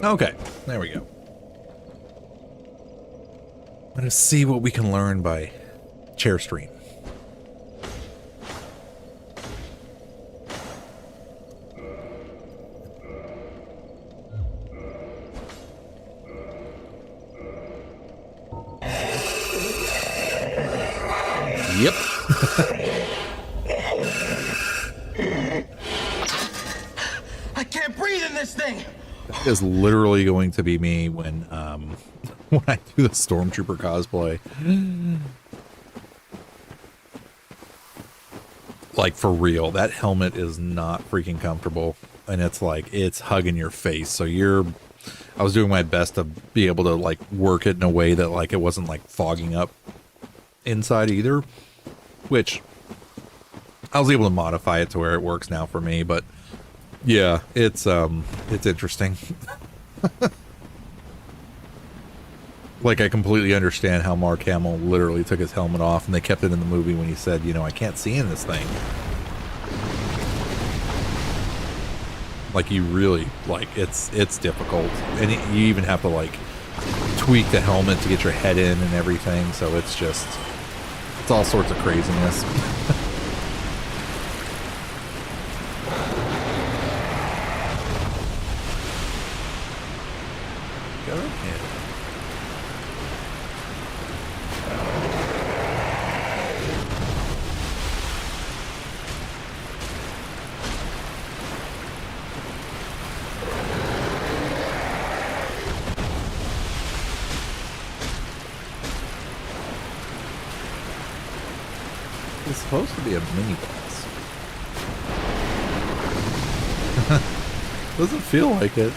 [SPEAKER 8] Okay, there we go. Let us see what we can learn by chair stream. Yep.
[SPEAKER 10] I can't breathe in this thing.
[SPEAKER 8] That is literally going to be me when when I do the Stormtrooper cosplay. Like, for real, that helmet is not freaking comfortable, and it's like it's hugging your face. So I was doing my best to be able to like work it in a way that like it wasn't like fogging up inside either, which I was able to modify it to where it works now for me. But yeah, it's interesting. Like, I completely understand how Mark Hamill literally took his helmet off, and they kept it in the movie when he said, you know, I can't see in this thing. Like, you really, like, it's difficult. And you even have to, like, tweak the helmet to get your head in and everything, so it's just, it's all sorts of craziness. Go ahead. It's supposed to be a mini boss. Doesn't feel like it.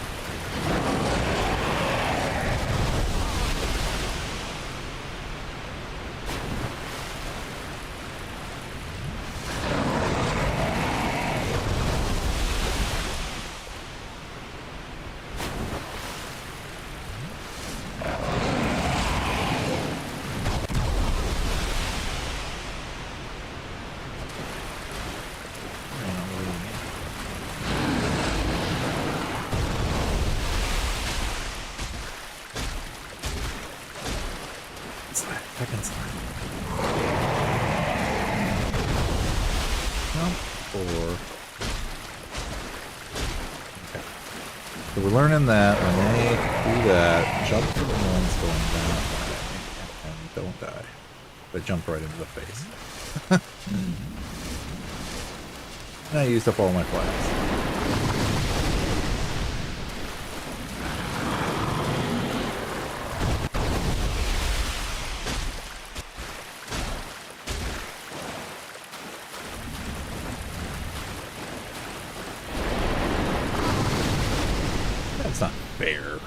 [SPEAKER 8] Learning that when they do that, jump to the ones going that way and don't die. But jump right into the face. And I used up all my flags. That's not fair.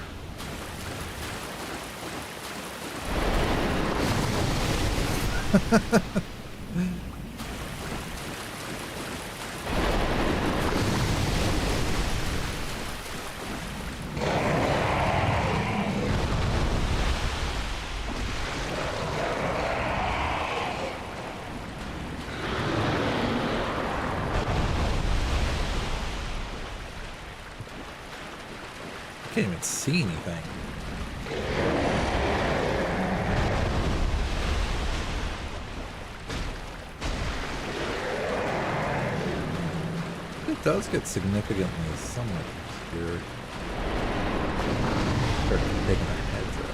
[SPEAKER 8] I can't even see anything. It does get significantly somewhat obscure. Start taking our heads out.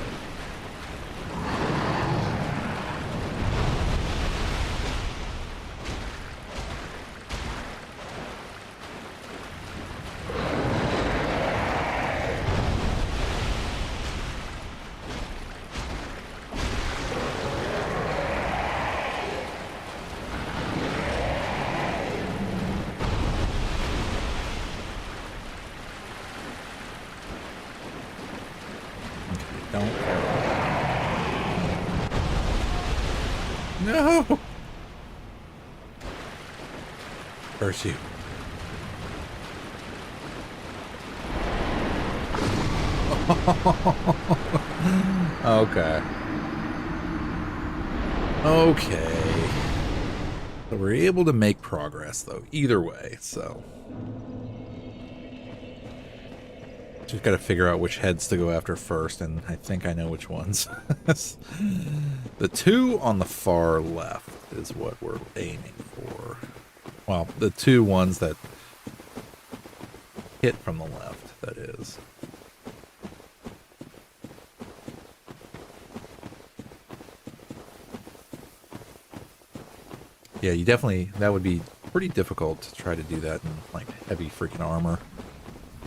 [SPEAKER 8] No! First you. Okay. Okay. So we're able to make progress, though, either way, so. Just got to figure out which heads to go after first, and I think I know which ones. The two on the far left is what we're aiming for. Well, the two ones that hit from the left, that is. Yeah, you definitely, that would be pretty difficult to try to do that in like heavy freaking armor.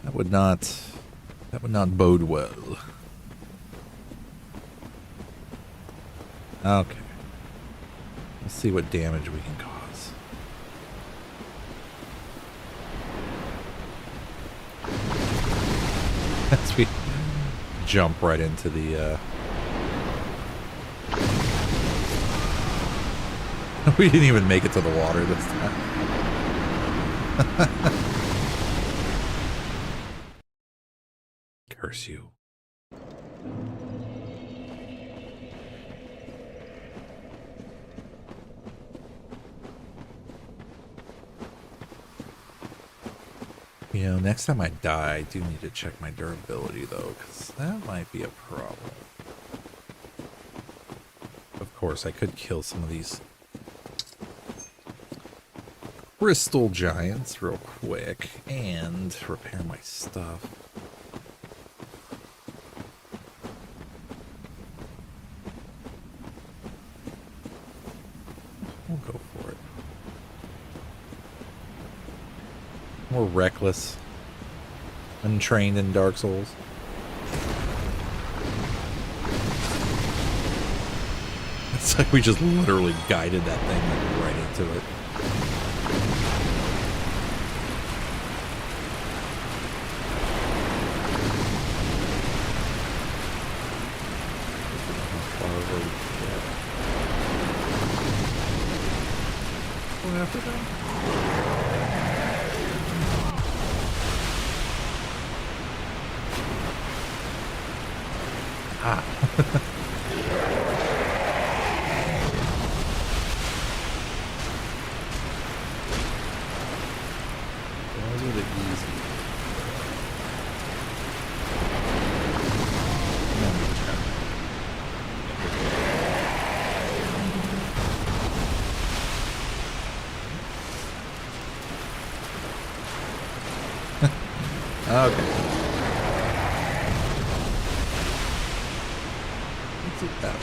[SPEAKER 8] That would not bode well. Okay. Let's see what damage we can cause. As we jump right into the we didn't even make it to the water this time. Curse you. You know, next time I die, I do need to check my durability, though, because that might be a problem. Of course, I could kill some of these crystal giants real quick and repair my stuff. We'll go for it. More reckless, untrained in Dark Souls. It's like we just literally guided that thing right into it. Okay. Let's eat that part.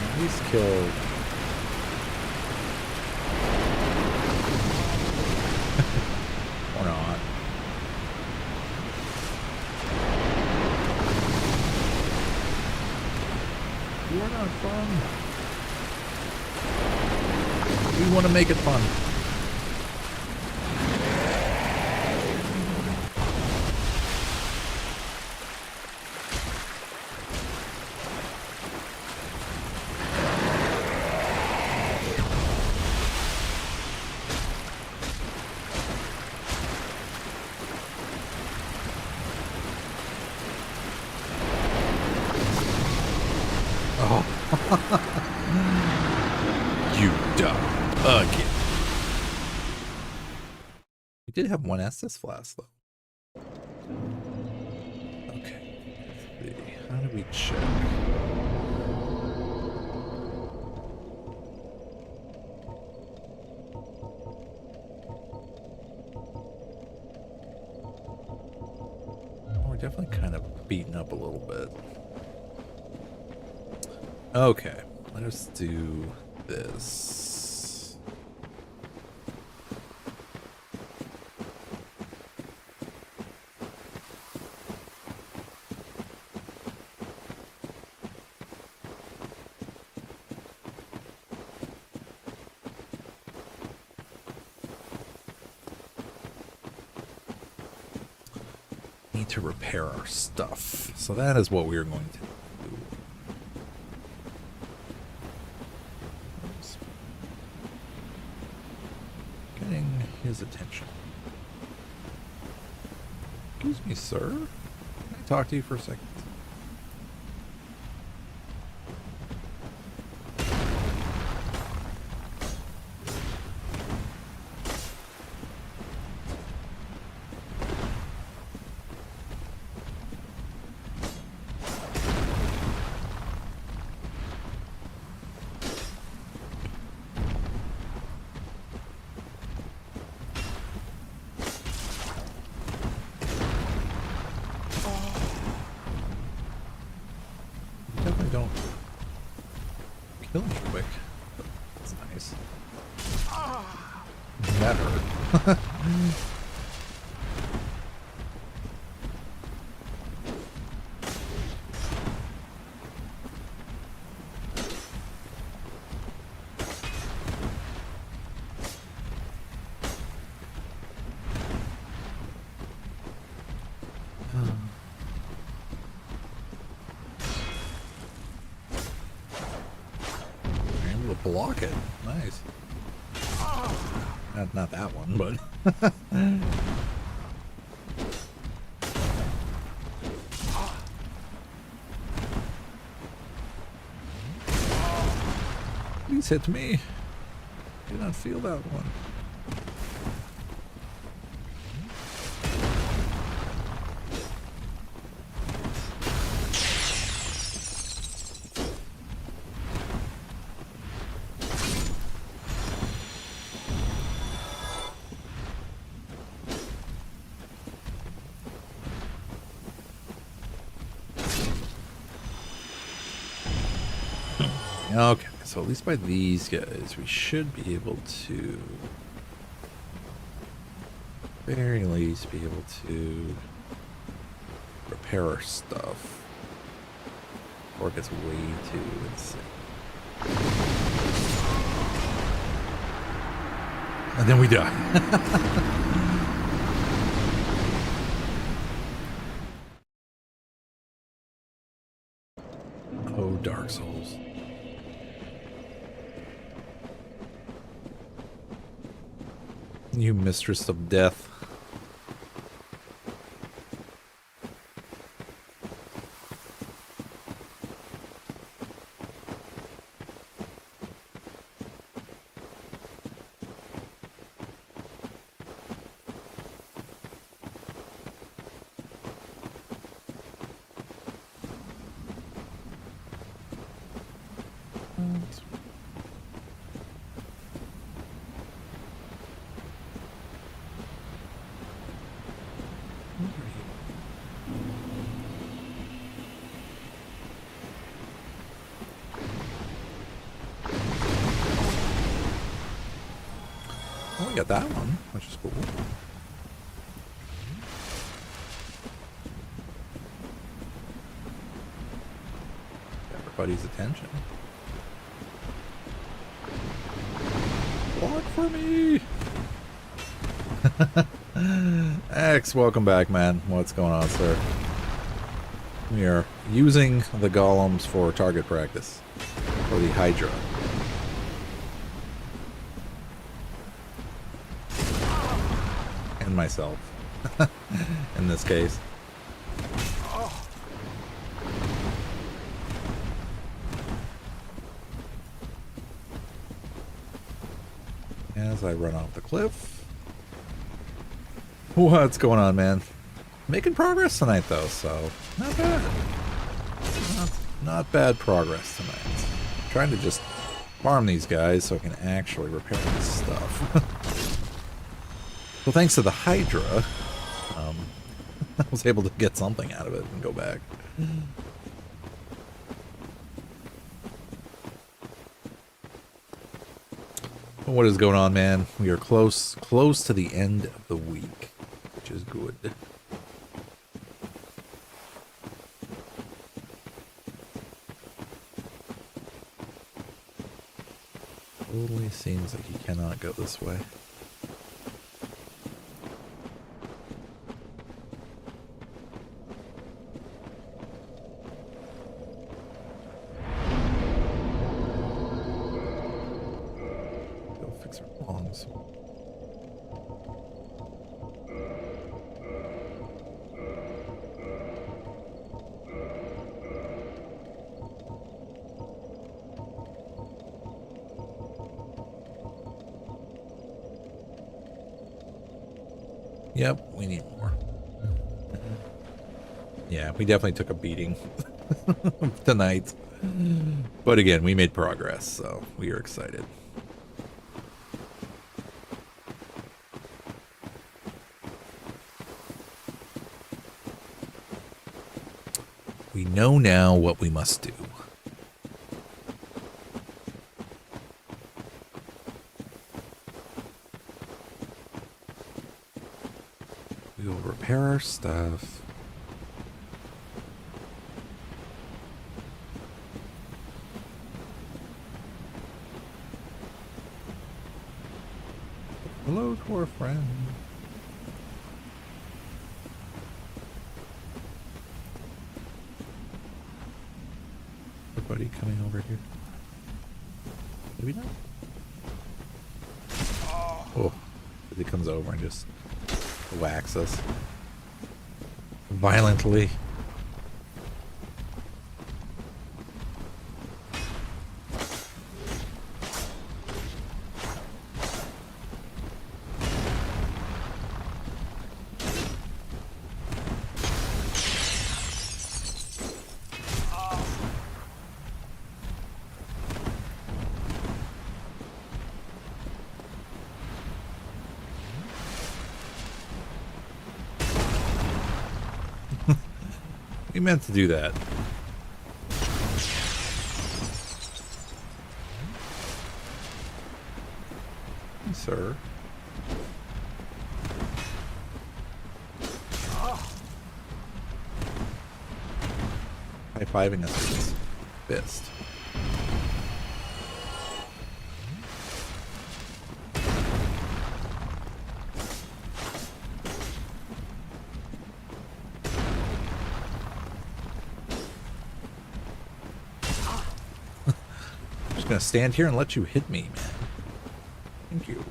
[SPEAKER 8] At least kill. Or not. You're not fun. We want to make it fun. You die again. We did have one Estus flask, though. Okay. Let's see. How do we check? We're definitely kind of beaten up a little bit. Okay, let us do this. Need to repair our stuff. So that is what we are going to do. his attention. Excuse me, sir. Can I talk to you for a second? Don't kill me quick. That's nice. That hurt. Block it. Nice. Not that one, but please hit me. I did not feel that one. Okay, so at least by these guys, we should be able to, very least, be able to repair our stuff before it gets way too insane. And then we die. Oh, Dark Souls. You mistress of death. Oh, we got that one, which is cool. Everybody's attention. Block for me! X, welcome back, man. What's going on, sir? We are using the golems for target practice. For the Hydra. And myself. In this case. As I run off the cliff. What's going on, man? Making progress tonight, though, so not bad. Not bad progress tonight. Trying to just farm these guys so I can actually repair this stuff. Well, thanks to the Hydra, I was able to get something out of it and go back. What is going on, man? We are close to the end of the week, which is good. Totally seems like he cannot go this way. Yep, we need more. Yeah, we definitely took a beating tonight. But again, we made progress, so we are excited. We know now what we must do. We will repair our stuff. Hello to our friend. Everybody coming over here. Maybe not. Oh, he comes over and just whacks us violently. We meant to do that. Sir. High-fiving us with his fist. Gonna stand here and let you hit me, man. Thank you.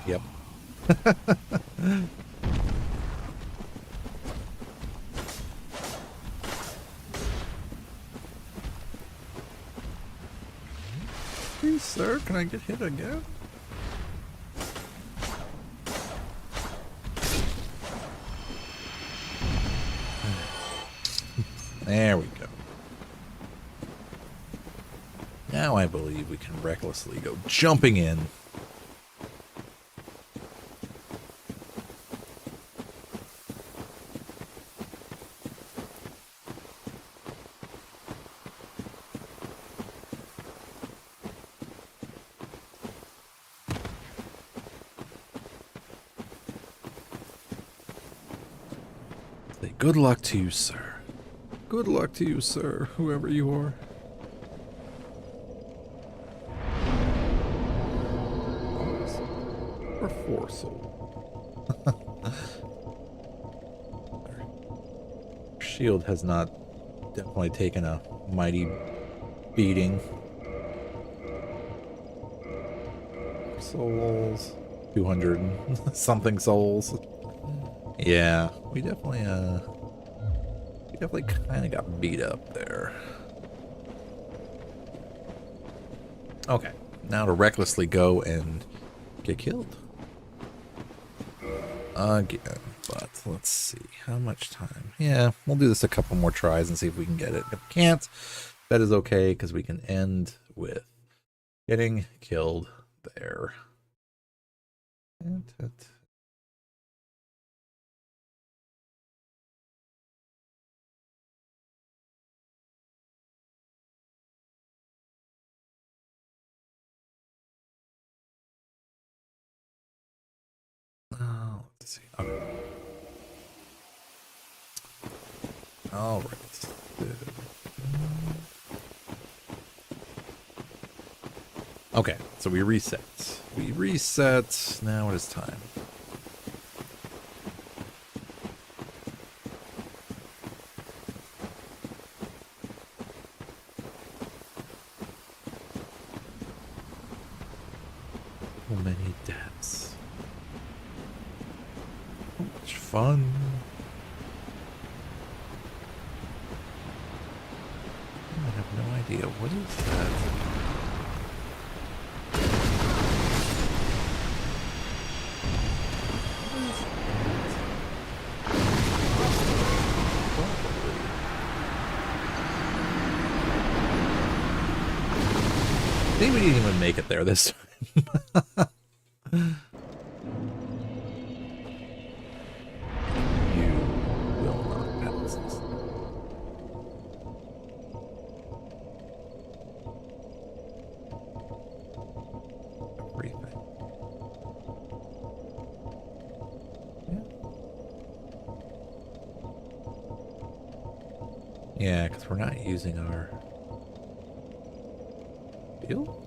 [SPEAKER 8] Yep. Please, sir, can I get hit again? There we go. Now I believe we can recklessly go jumping in. Say good luck to you, sir. Good luck to you, sir, whoever you are. Or 4 soul. Shield has not definitely taken a mighty beating. Souls. 200 and something souls. Yeah, we definitely kind of got beat up there. Okay, now to recklessly go and get killed. Again, but let's see. How much time? Yeah, we'll do this a couple more tries and see if we can get it. If we can't, that is okay, because we can end with getting killed there. Let's see. Okay. All right. Okay, so we reset. Now it is time. So many deaths. So much fun. Yeah, what is that? I think we didn't even make it there this time. You will not pass this. Everything. Yeah, because we're not using our deal.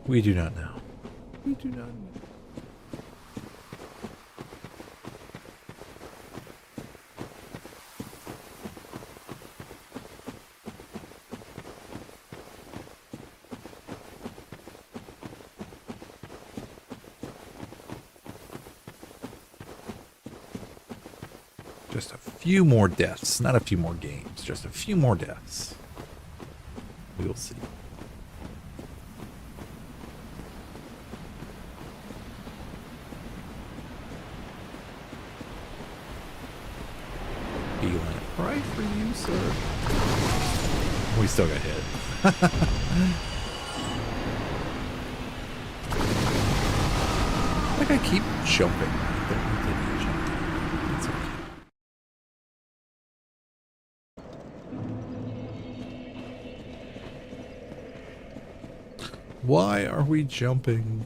[SPEAKER 8] We do not know. We do not know. Just a few more deaths, not a few more games, just a few more deaths. We will see. Beeline right for you, sir. We still got hit. Like I keep jumping. It's okay. Why are we jumping?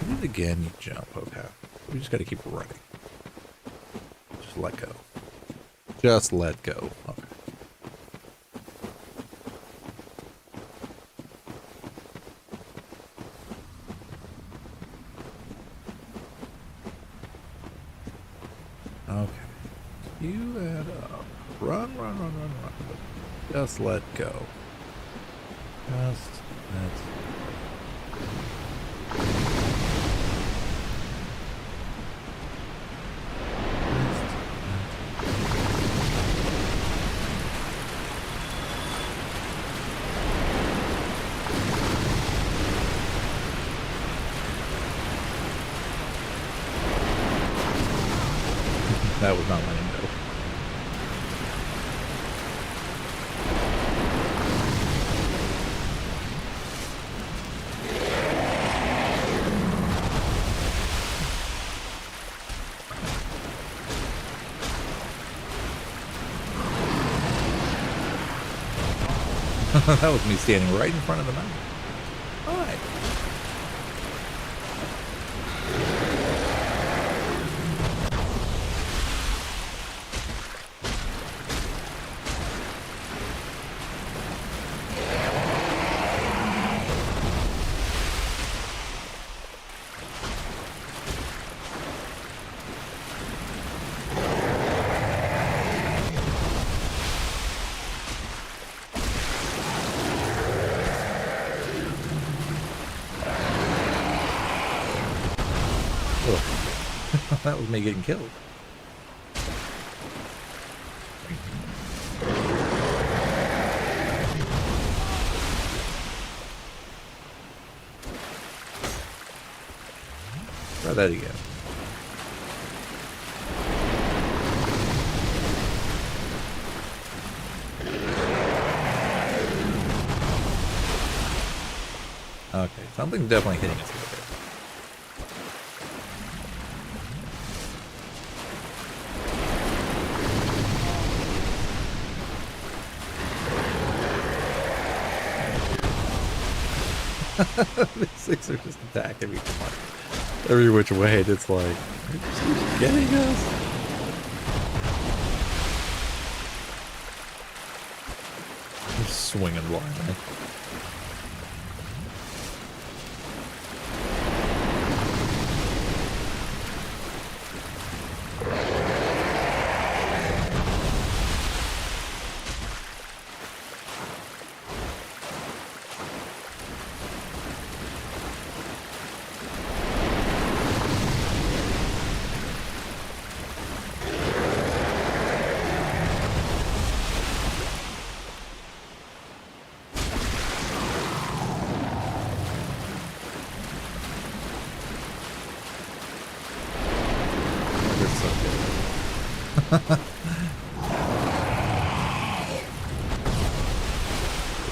[SPEAKER 8] And again, you jump. Okay. We just got to keep running. Just let go. Just let go. Okay. Okay. You add up. Run. Just let go. Just let go. That was not letting go. That was me standing right in front of the mountain. Hi. That was me getting killed. Try that again. Okay, something's definitely hitting us over there. These things are just attacking me from every which way. It's like, are getting us? Just swinging blindly.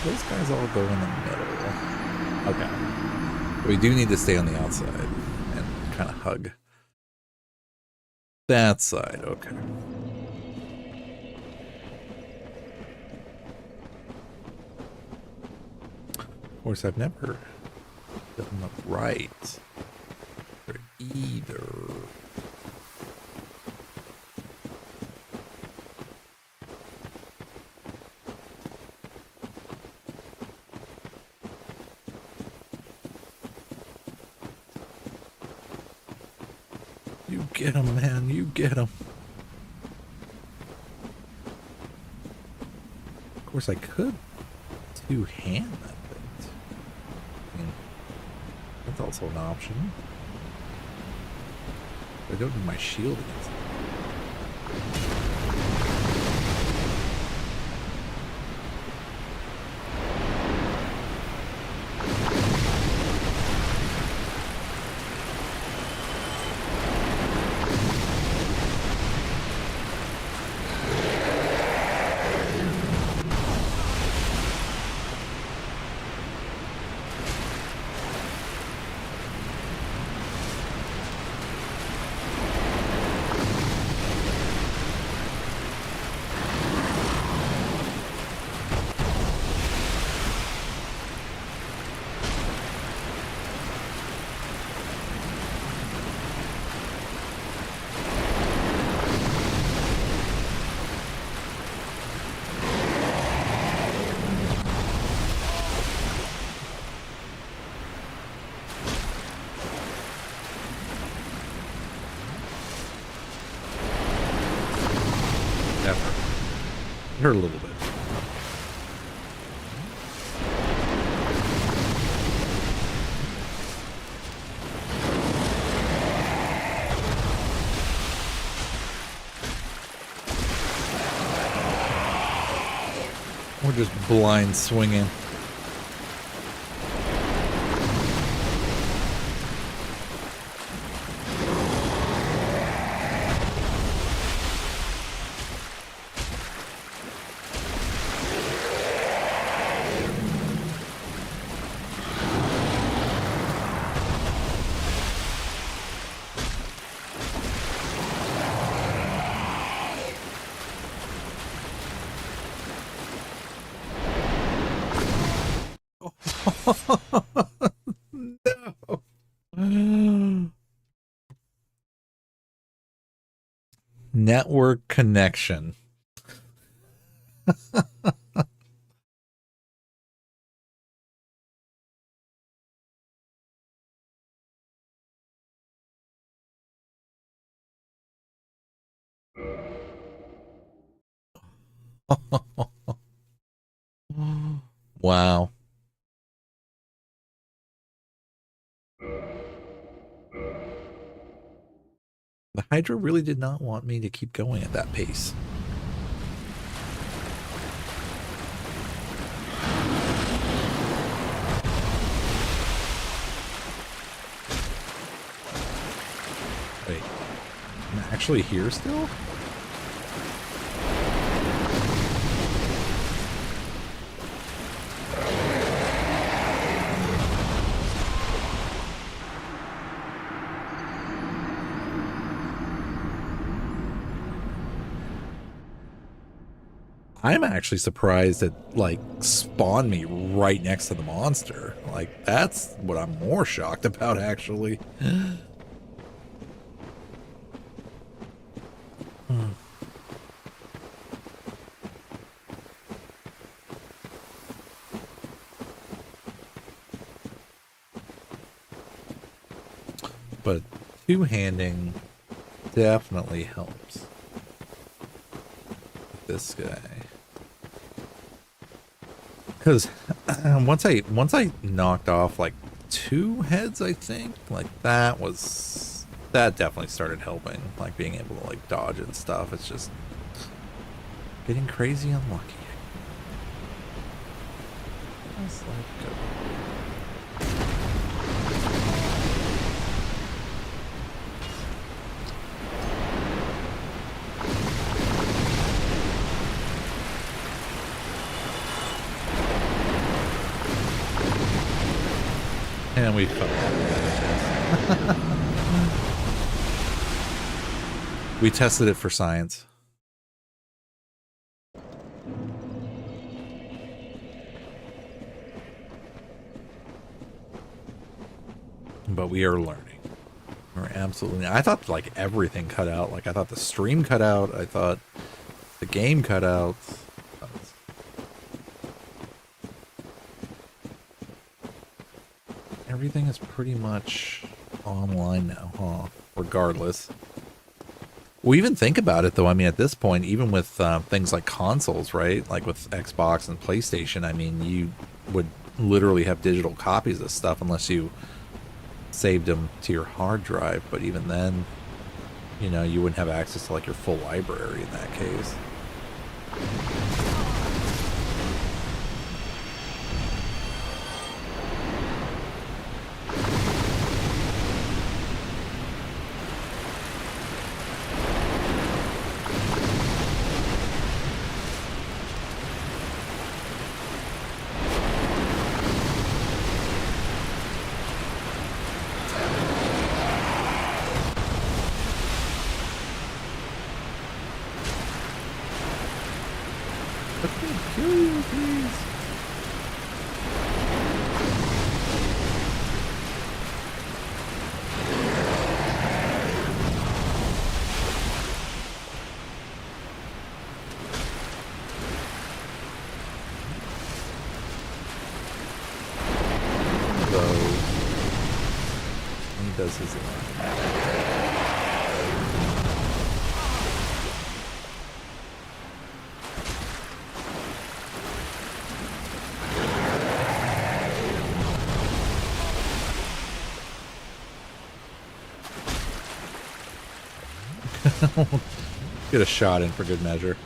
[SPEAKER 8] those guys all go in the middle. Okay. We do need to stay on the outside and kind of hug that side. Okay. Of course, I've never done the right for either. You get him, man. You get him. Of course, I could two-hand that thing. I mean, that's also an option. I don't need my shield against it. Hurt a little bit. We're just blind swinging. No. Network connection. Wow. The Hydra really did not want me to keep going at that pace. Wait, I'm actually here still? I'm actually surprised it, like, spawned me right next to the monster. Like, that's what I'm more shocked about, actually. But two-handing definitely helps. This guy. Because once I knocked off like 2 heads, I think, like that definitely started helping, like being able to like dodge and stuff. It's just getting crazy unlucky. Let's let go. And we fell. We tested it for science. But we are learning. We're absolutely. I thought like everything cut out. Like I thought the stream cut out. I thought the game cut out. Everything is pretty much online now, huh? Regardless. Well, even think about it though. I mean, at this point, even with things like consoles, right? Like with Xbox and PlayStation, I mean, you would literally have digital copies of stuff unless you saved them to your hard drive. But even then, you know, you wouldn't have access to like your full library in that case. Does his get a shot in for good measure.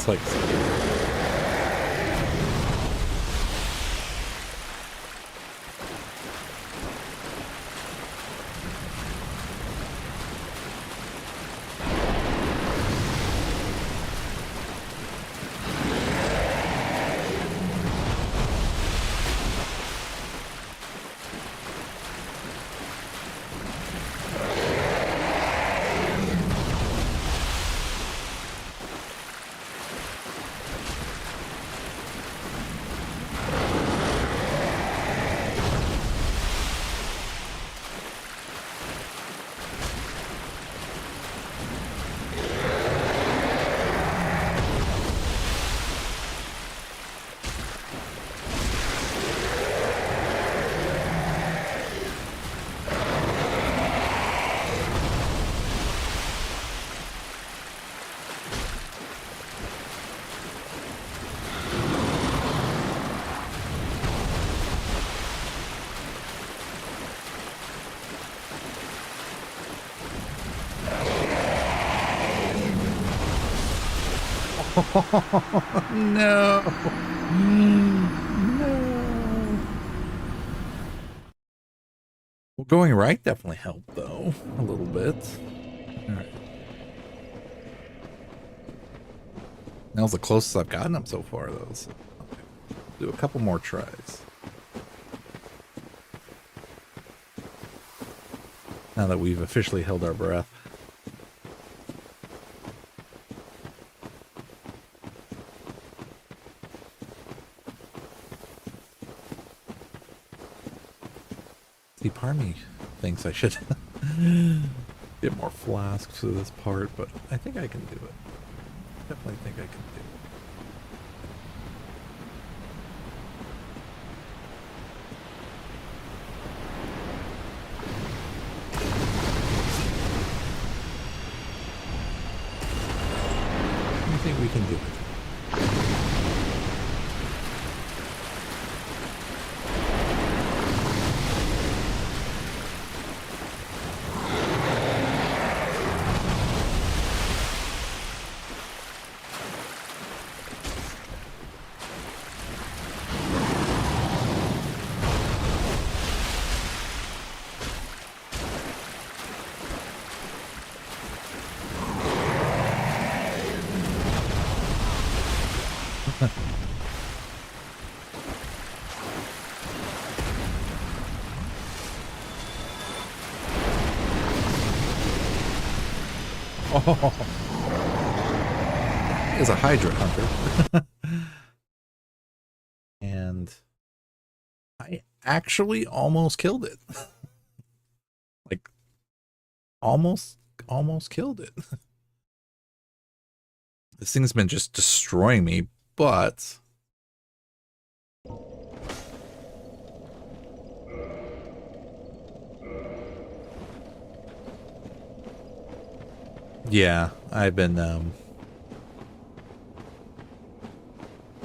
[SPEAKER 8] Like no. No. Well, going right definitely helped, though, a little bit. All right. That was the closest I've gotten up so far, though. So, okay. Do a couple more tries. Now that we've officially held our breath. See, part of me thinks I should get more flasks for this part, but I think I can do it. Definitely think I can do it. I think we can do it. Oh, is a Hydra hunter. And I actually almost killed it. Like, almost killed it. This thing's been just destroying me, but yeah, I've been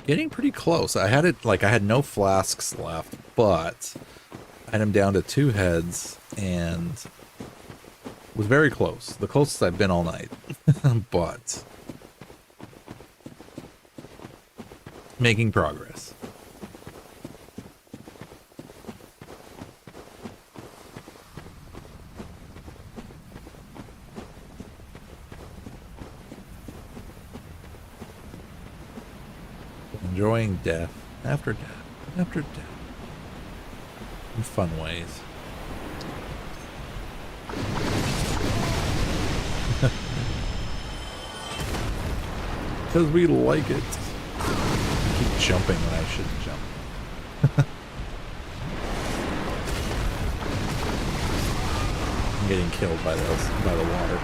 [SPEAKER 8] getting pretty close. I had it, like, I had no flasks left, but I had him down to 2 heads and was very close. The closest I've been all night. But making progress. Enjoying death after death after death in fun ways. Because we like it. I keep jumping when I shouldn't jump. I'm getting killed by the water.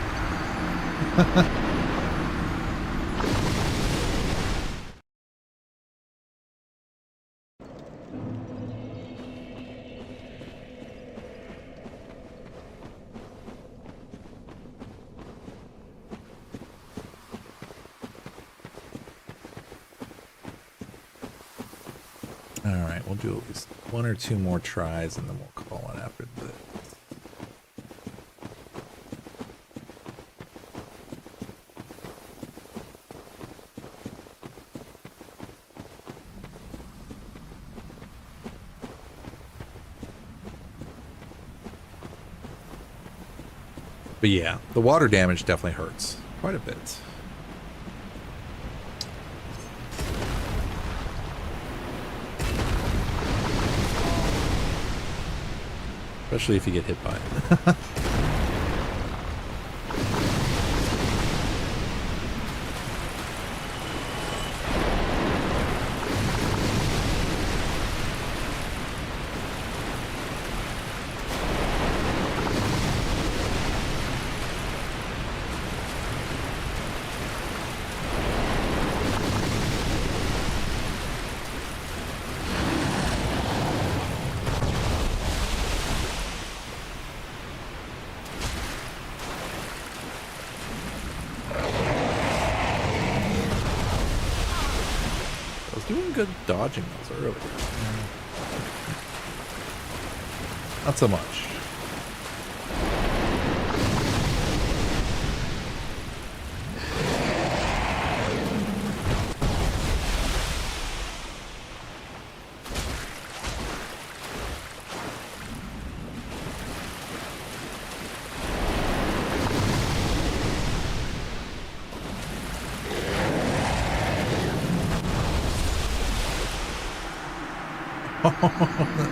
[SPEAKER 8] Alright, we'll do at least 1 or 2 more tries and then we'll call it after this. But yeah, the water damage definitely hurts quite a bit. Especially if you get hit by it. Good dodging those earlier. Not so much.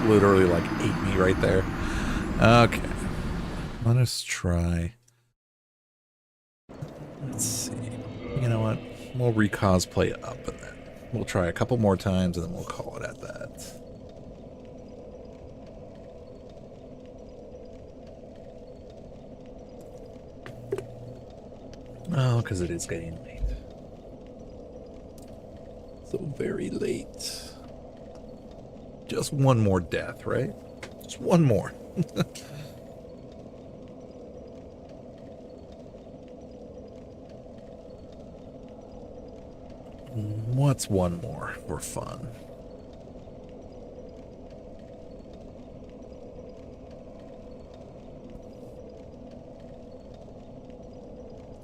[SPEAKER 8] Literally like ate me right there. Okay. Let us try. Let's see. You know what? We'll re-cosplay up and then we'll try a couple more times and then we'll call it at that. Oh, because it is getting late. So very late. Just one more death, right? Just one more. What's one more for fun?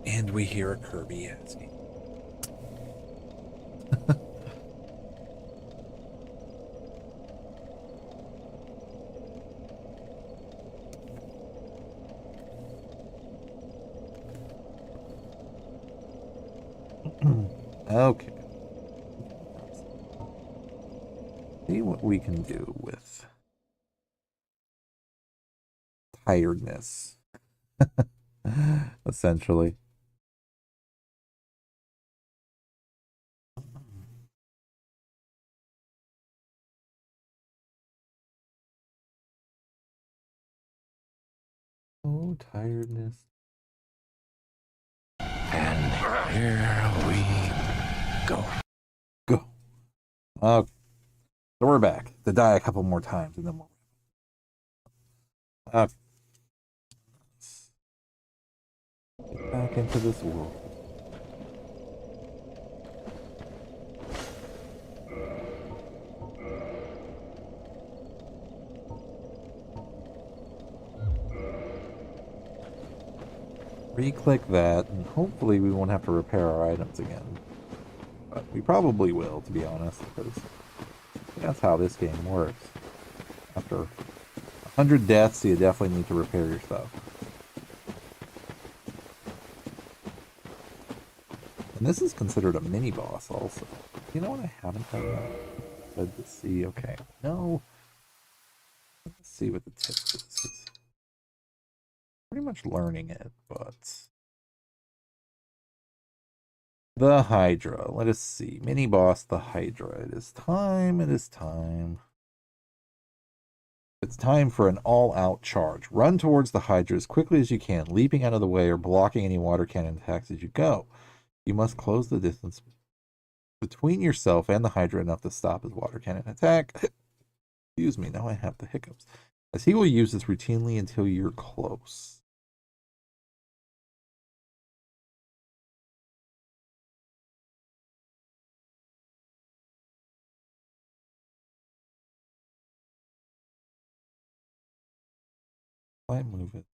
[SPEAKER 8] And we hear a Kirby asking. Okay. See what we can do with tiredness. Essentially. Oh, tiredness. And here we go. Go. So we're back to die a couple more times and then we'll get back into this world. Re-click that, and hopefully we won't have to repair our items again. But we probably will, to be honest, because that's how this game works. After 100 deaths, you definitely need to repair your stuff. And this is considered a mini-boss also. You know what I haven't done that? Let's see, okay. No. Let's see what the tip is. Pretty much learning it, but the Hydra. Let us see. Mini boss, the Hydra. It is time. It is time. It's time for an all-out charge. Run towards the Hydra as quickly as you can, leaping out of the way or blocking any water cannon attacks as you go. You must close the distance between yourself and the Hydra enough to stop his water cannon attack. Excuse me, now I have the hiccups. As he will use this routinely until you're close. I move it.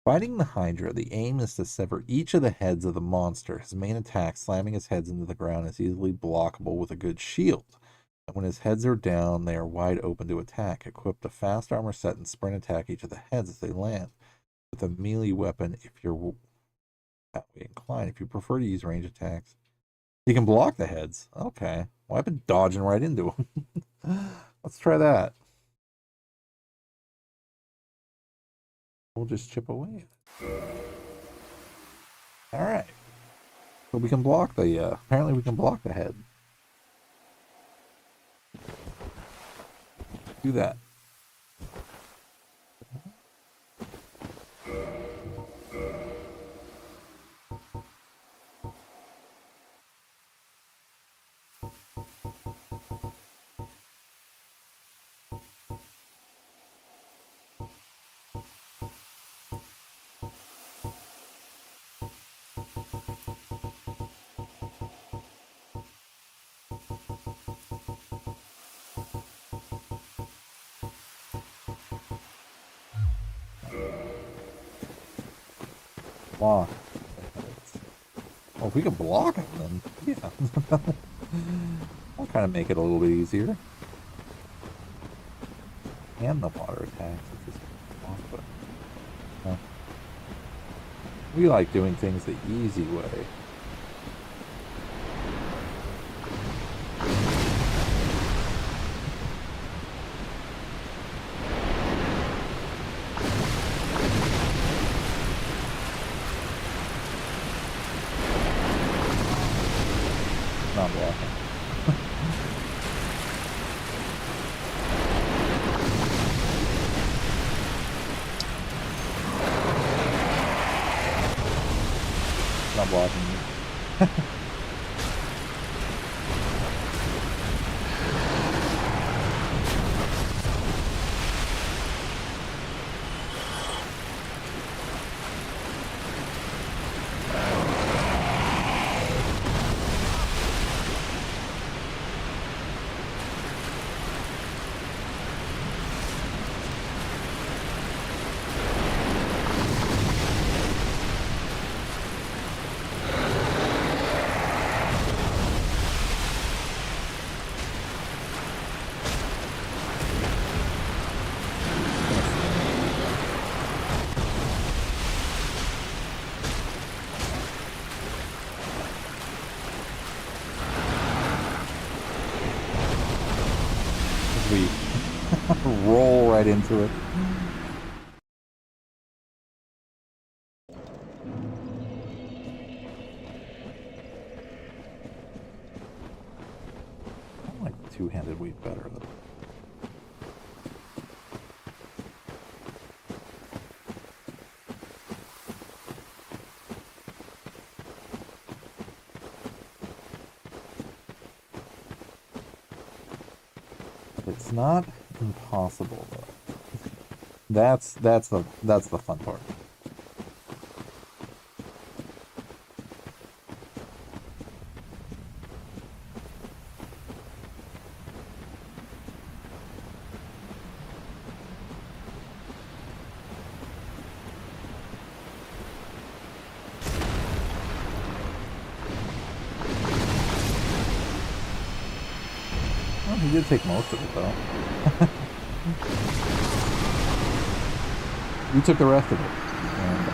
[SPEAKER 8] Fighting the Hydra, the aim is to sever each of the heads of the monster. His main attack, slamming his heads into the ground, is easily blockable with a good shield. And when his heads are down, they are wide open to attack. Equip the fast armor set and sprint attack each of the heads as they land. With a melee weapon, if you're that way inclined. If you prefer to use range attacks, you can block the heads. Okay. Well, I've been dodging right into them. Let's try that. We'll just chip away. All right. So we can block the, apparently we can block the head. Do that. Block. Oh, if we can block it, then yeah. I'll kind of make it a little bit easier. And the water attacks. But, we like doing things the easy way. not blocking. Not blocking me. We roll right into it. I like two-handed weight better though. It's not impossible though. That's the fun part. Well, he did take most of it though. You took the rest of it. And,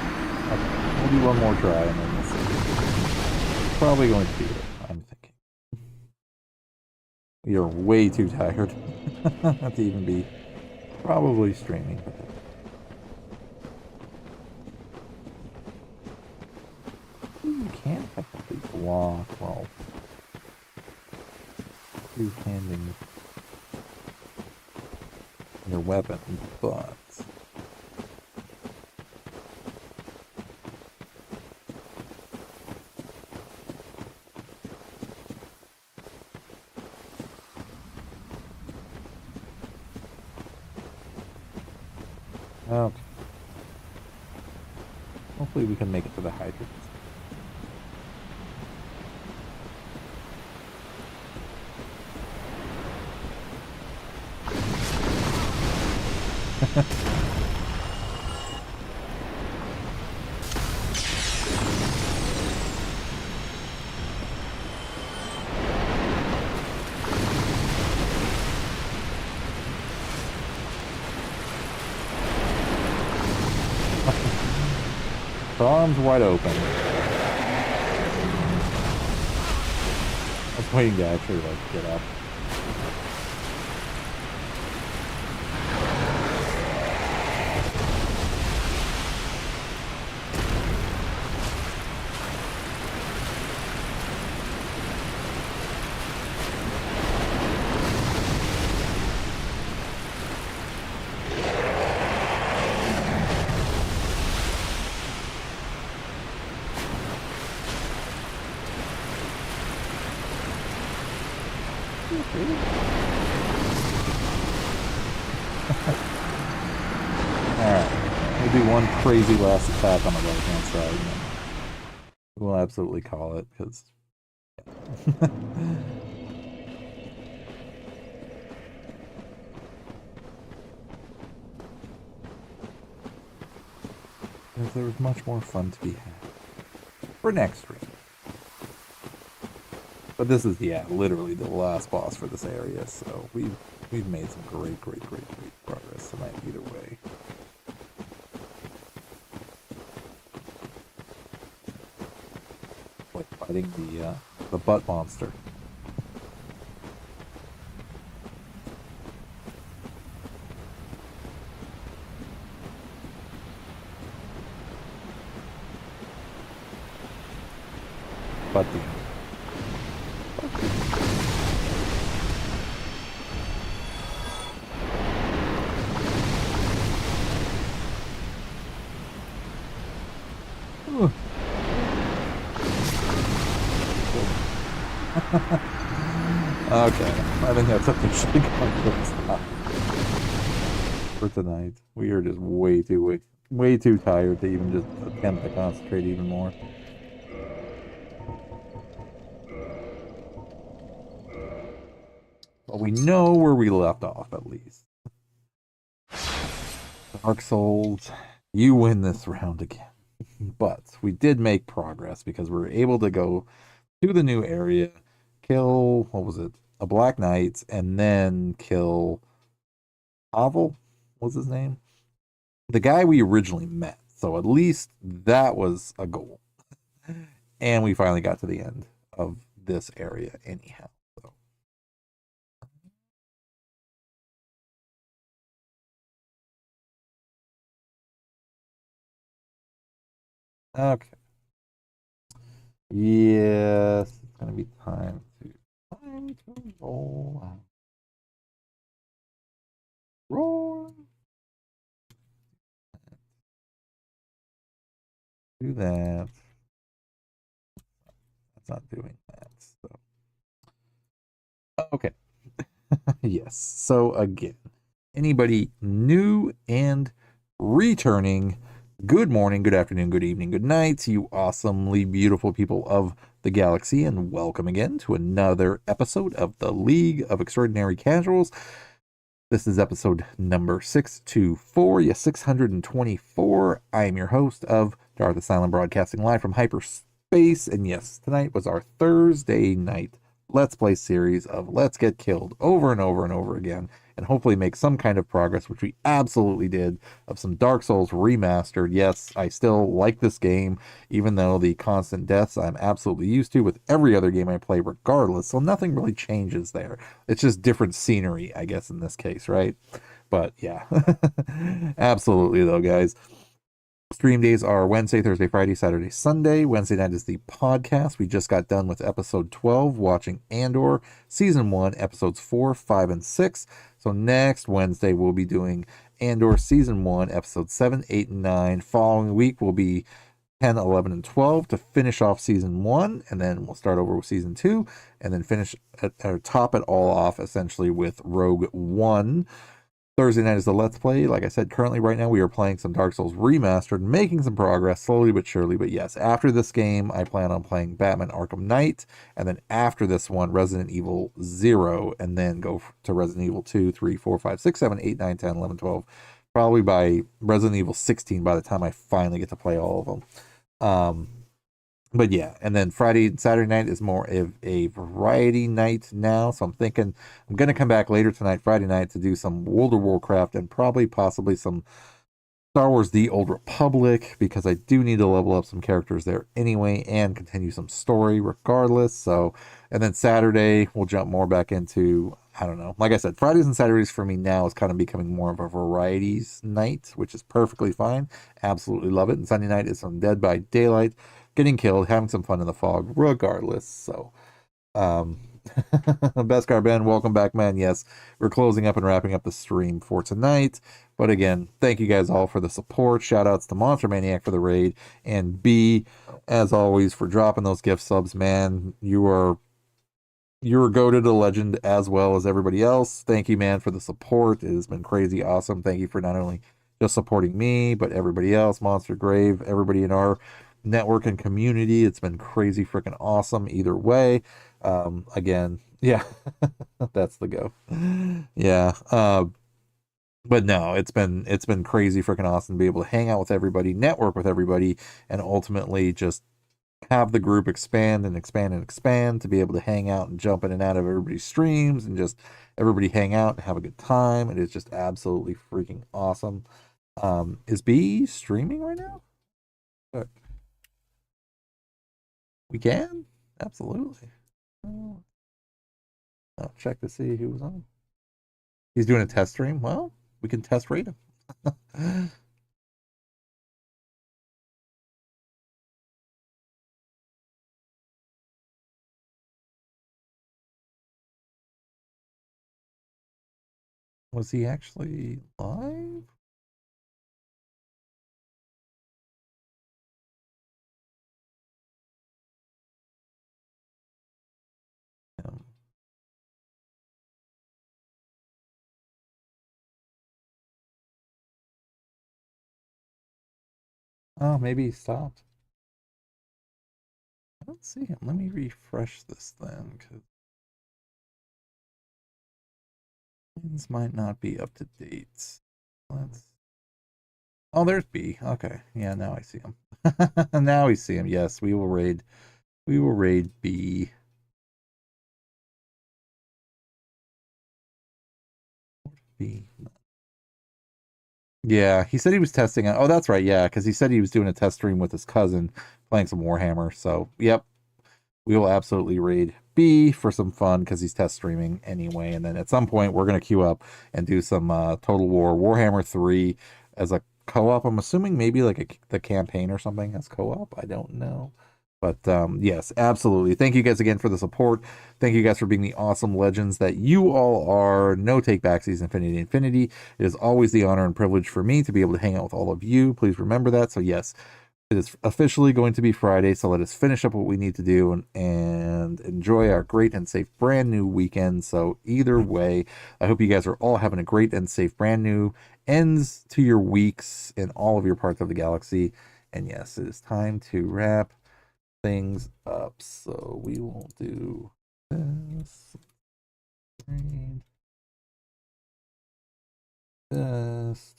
[SPEAKER 8] okay, we'll do one more try and then we'll see. Probably going to beat it, I'm thinking. You're way too tired to even be probably streaming. You can't technically block while two-handing your weapon, but okay. Hopefully we can make it to the hydrants. Arms wide open. I was waiting to actually like get up. One crazy last attack on the right hand side, and then we'll absolutely call it because there was much more fun to be had for next stream. But this is literally the last boss for this area, so we've made some great progress tonight either way. Fighting the butt monster. Butt demon. Okay, I think that's officially going to stop for tonight. We are just way too tired to even just attempt to concentrate even more. But we know where we left off, at least. Dark Souls, you win this round again. But we did make progress because we were able to go to the new area, kill, what was it, a Black Knight, and then kill Pavel, was his name? The guy we originally met. So at least that was a goal. And we finally got to the end of this area anyhow. So. Okay. Yes, it's gonna be time to roll out. Roll. Do that. That's not doing that. So okay. Yes. So again, anybody new and returning, good morning, good afternoon, good evening, good night, you awesomely beautiful people of the galaxy, and welcome again to another episode of the League of Extraordinary Casuals. This is episode number 624, yes, 624. I am your host of Darth the Silent, broadcasting live from hyperspace, and yes, tonight was our Thursday night Let's Play series of Let's Get Killed over and over and over again, and hopefully make some kind of progress, which we absolutely did, of some Dark Souls Remastered. Yes, I still like this game, even though the constant deaths I'm absolutely used to with every other game I play regardless, so nothing really changes there. It's just different scenery, I guess, in this case, right? But yeah, absolutely though, guys. Stream days are Wednesday, Thursday, Friday, Saturday, Sunday. Wednesday night is the podcast. We just got done with episode 12, watching Andor, season 1, episodes 4, 5, and 6. So next Wednesday, we'll be doing Andor, season 1, episodes 7, 8, and 9. Following week will be 10, 11, and 12 to finish off season 1, and then we'll start over with season 2, and then finish or top it all off essentially with Rogue One. Thursday night is the Let's Play. Like I said, currently right now we are playing some Dark Souls Remastered, making some progress slowly but surely. But yes, after this game, I plan on playing Batman Arkham Knight, and then after this one, Resident Evil 0, and then go to Resident Evil 2, 3, 4, 5, 6, 7, 8, 9, 10, 11, 12. Probably by Resident Evil 16 by the time I finally get to play all of them. But yeah, and then Friday and Saturday night is more of a variety night now. So I'm thinking I'm going to come back later tonight, Friday night, to do some World of Warcraft and probably possibly some Star Wars The Old Republic, because I do need to level up some characters there anyway and continue some story regardless. So, and then Saturday we'll jump more back into, I don't know. Like I said, Fridays and Saturdays for me now is kind of becoming more of a varieties night, which is perfectly fine. Absolutely love it. And Sunday night is some Dead by Daylight, getting killed, having some fun in the fog regardless. So, Beskar Ben, welcome back, man. Yes, we're closing up and wrapping up the stream for tonight. But again, thank you guys all for the support. Shout outs to Monster Maniac for the raid, and B, as always, for dropping those gift subs, man. You're goated a legend as well as everybody else. Thank you, man, for the support. It has been crazy awesome. Thank you for not only just supporting me, but everybody else, Monster Grave, everybody in our network and community. It's been crazy freaking awesome either way. Again, yeah, that's the go. Yeah. But no, it's been crazy freaking awesome to be able to hang out with everybody, network with everybody, and ultimately just have the group expand and expand and expand, to be able to hang out and jump in and out of everybody's streams and just everybody hang out and have a good time. It is just absolutely freaking awesome. Is B streaming right now? We can? Absolutely. I'll check to see who was on. He's doing a test stream. Well, we can test rate him. Was he actually live? Oh, maybe he stopped. I don't see him. Let me refresh this then, because things might not be up to date. Let's. Oh, there's B. Okay, yeah, now I see him. Now we see him. Yes, we will raid. We will raid B. B. Yeah, he said he was testing it. Oh, that's right. Yeah, because he said he was doing a test stream with his cousin, playing some Warhammer. So, yep, we will absolutely raid B for some fun because he's test streaming anyway. And then at some point, we're going to queue up and do some Total War Warhammer 3 as a co-op. I'm assuming maybe like the campaign or something as co-op. I don't know. But yes, absolutely. Thank you guys again for the support. Thank you guys for being the awesome legends that you all are. No take backsies, infinity, infinity. It is always the honor and privilege for me to be able to hang out with all of you. Please remember that. So yes, it is officially going to be Friday. So let us finish up what we need to do and enjoy our great and safe brand new weekend. So either way, I hope you guys are all having a great and safe brand new ends to your weeks in all of your parts of the galaxy. And yes, it is time to wrap things up. So we will do this. This.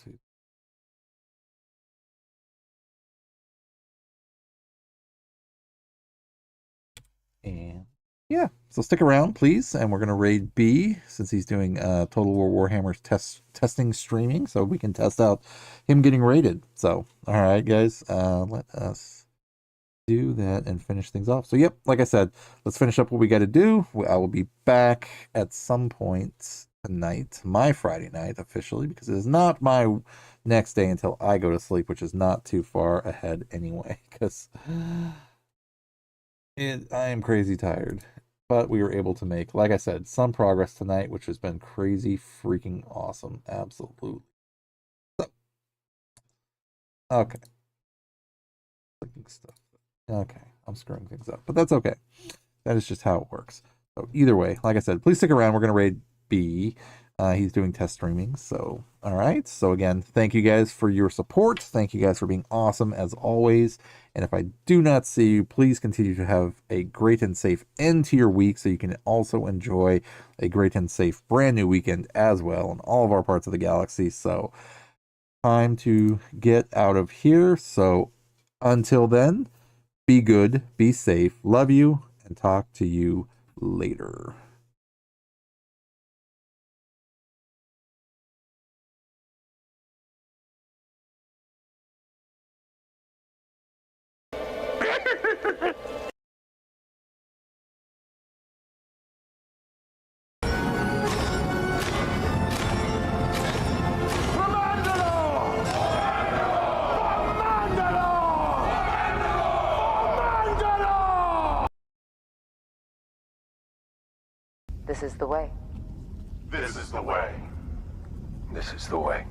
[SPEAKER 8] And yeah, so stick around, please. And we're going to raid B since he's doing Total War Warhammer's testing streaming, so we can test out him getting raided. So, all right, guys, let us do that and finish things off. So, yep, like I said, let's finish up what we got to do. I will be back at some point tonight, my Friday night officially, because it is not my next day until I go to sleep, which is not too far ahead anyway, because I am crazy tired. But we were able to make, like I said, some progress tonight, which has been crazy freaking awesome. Absolutely. So, okay. Clicking stuff. Okay, I'm screwing things up, but that's okay. That is just how it works. So either way, like I said, please stick around. We're going to raid B. He's doing test streaming. So, all right. So again, thank you guys for your support. Thank you guys for being awesome as always. And if I do not see you, please continue to have a great and safe end to your week so you can also enjoy a great and safe brand new weekend as well in all of our parts of the galaxy. So time to get out of here. So until then, be good, be safe, love you, and talk to you later.
[SPEAKER 6] This is the way.
[SPEAKER 1] This is the way.
[SPEAKER 9] This is the way.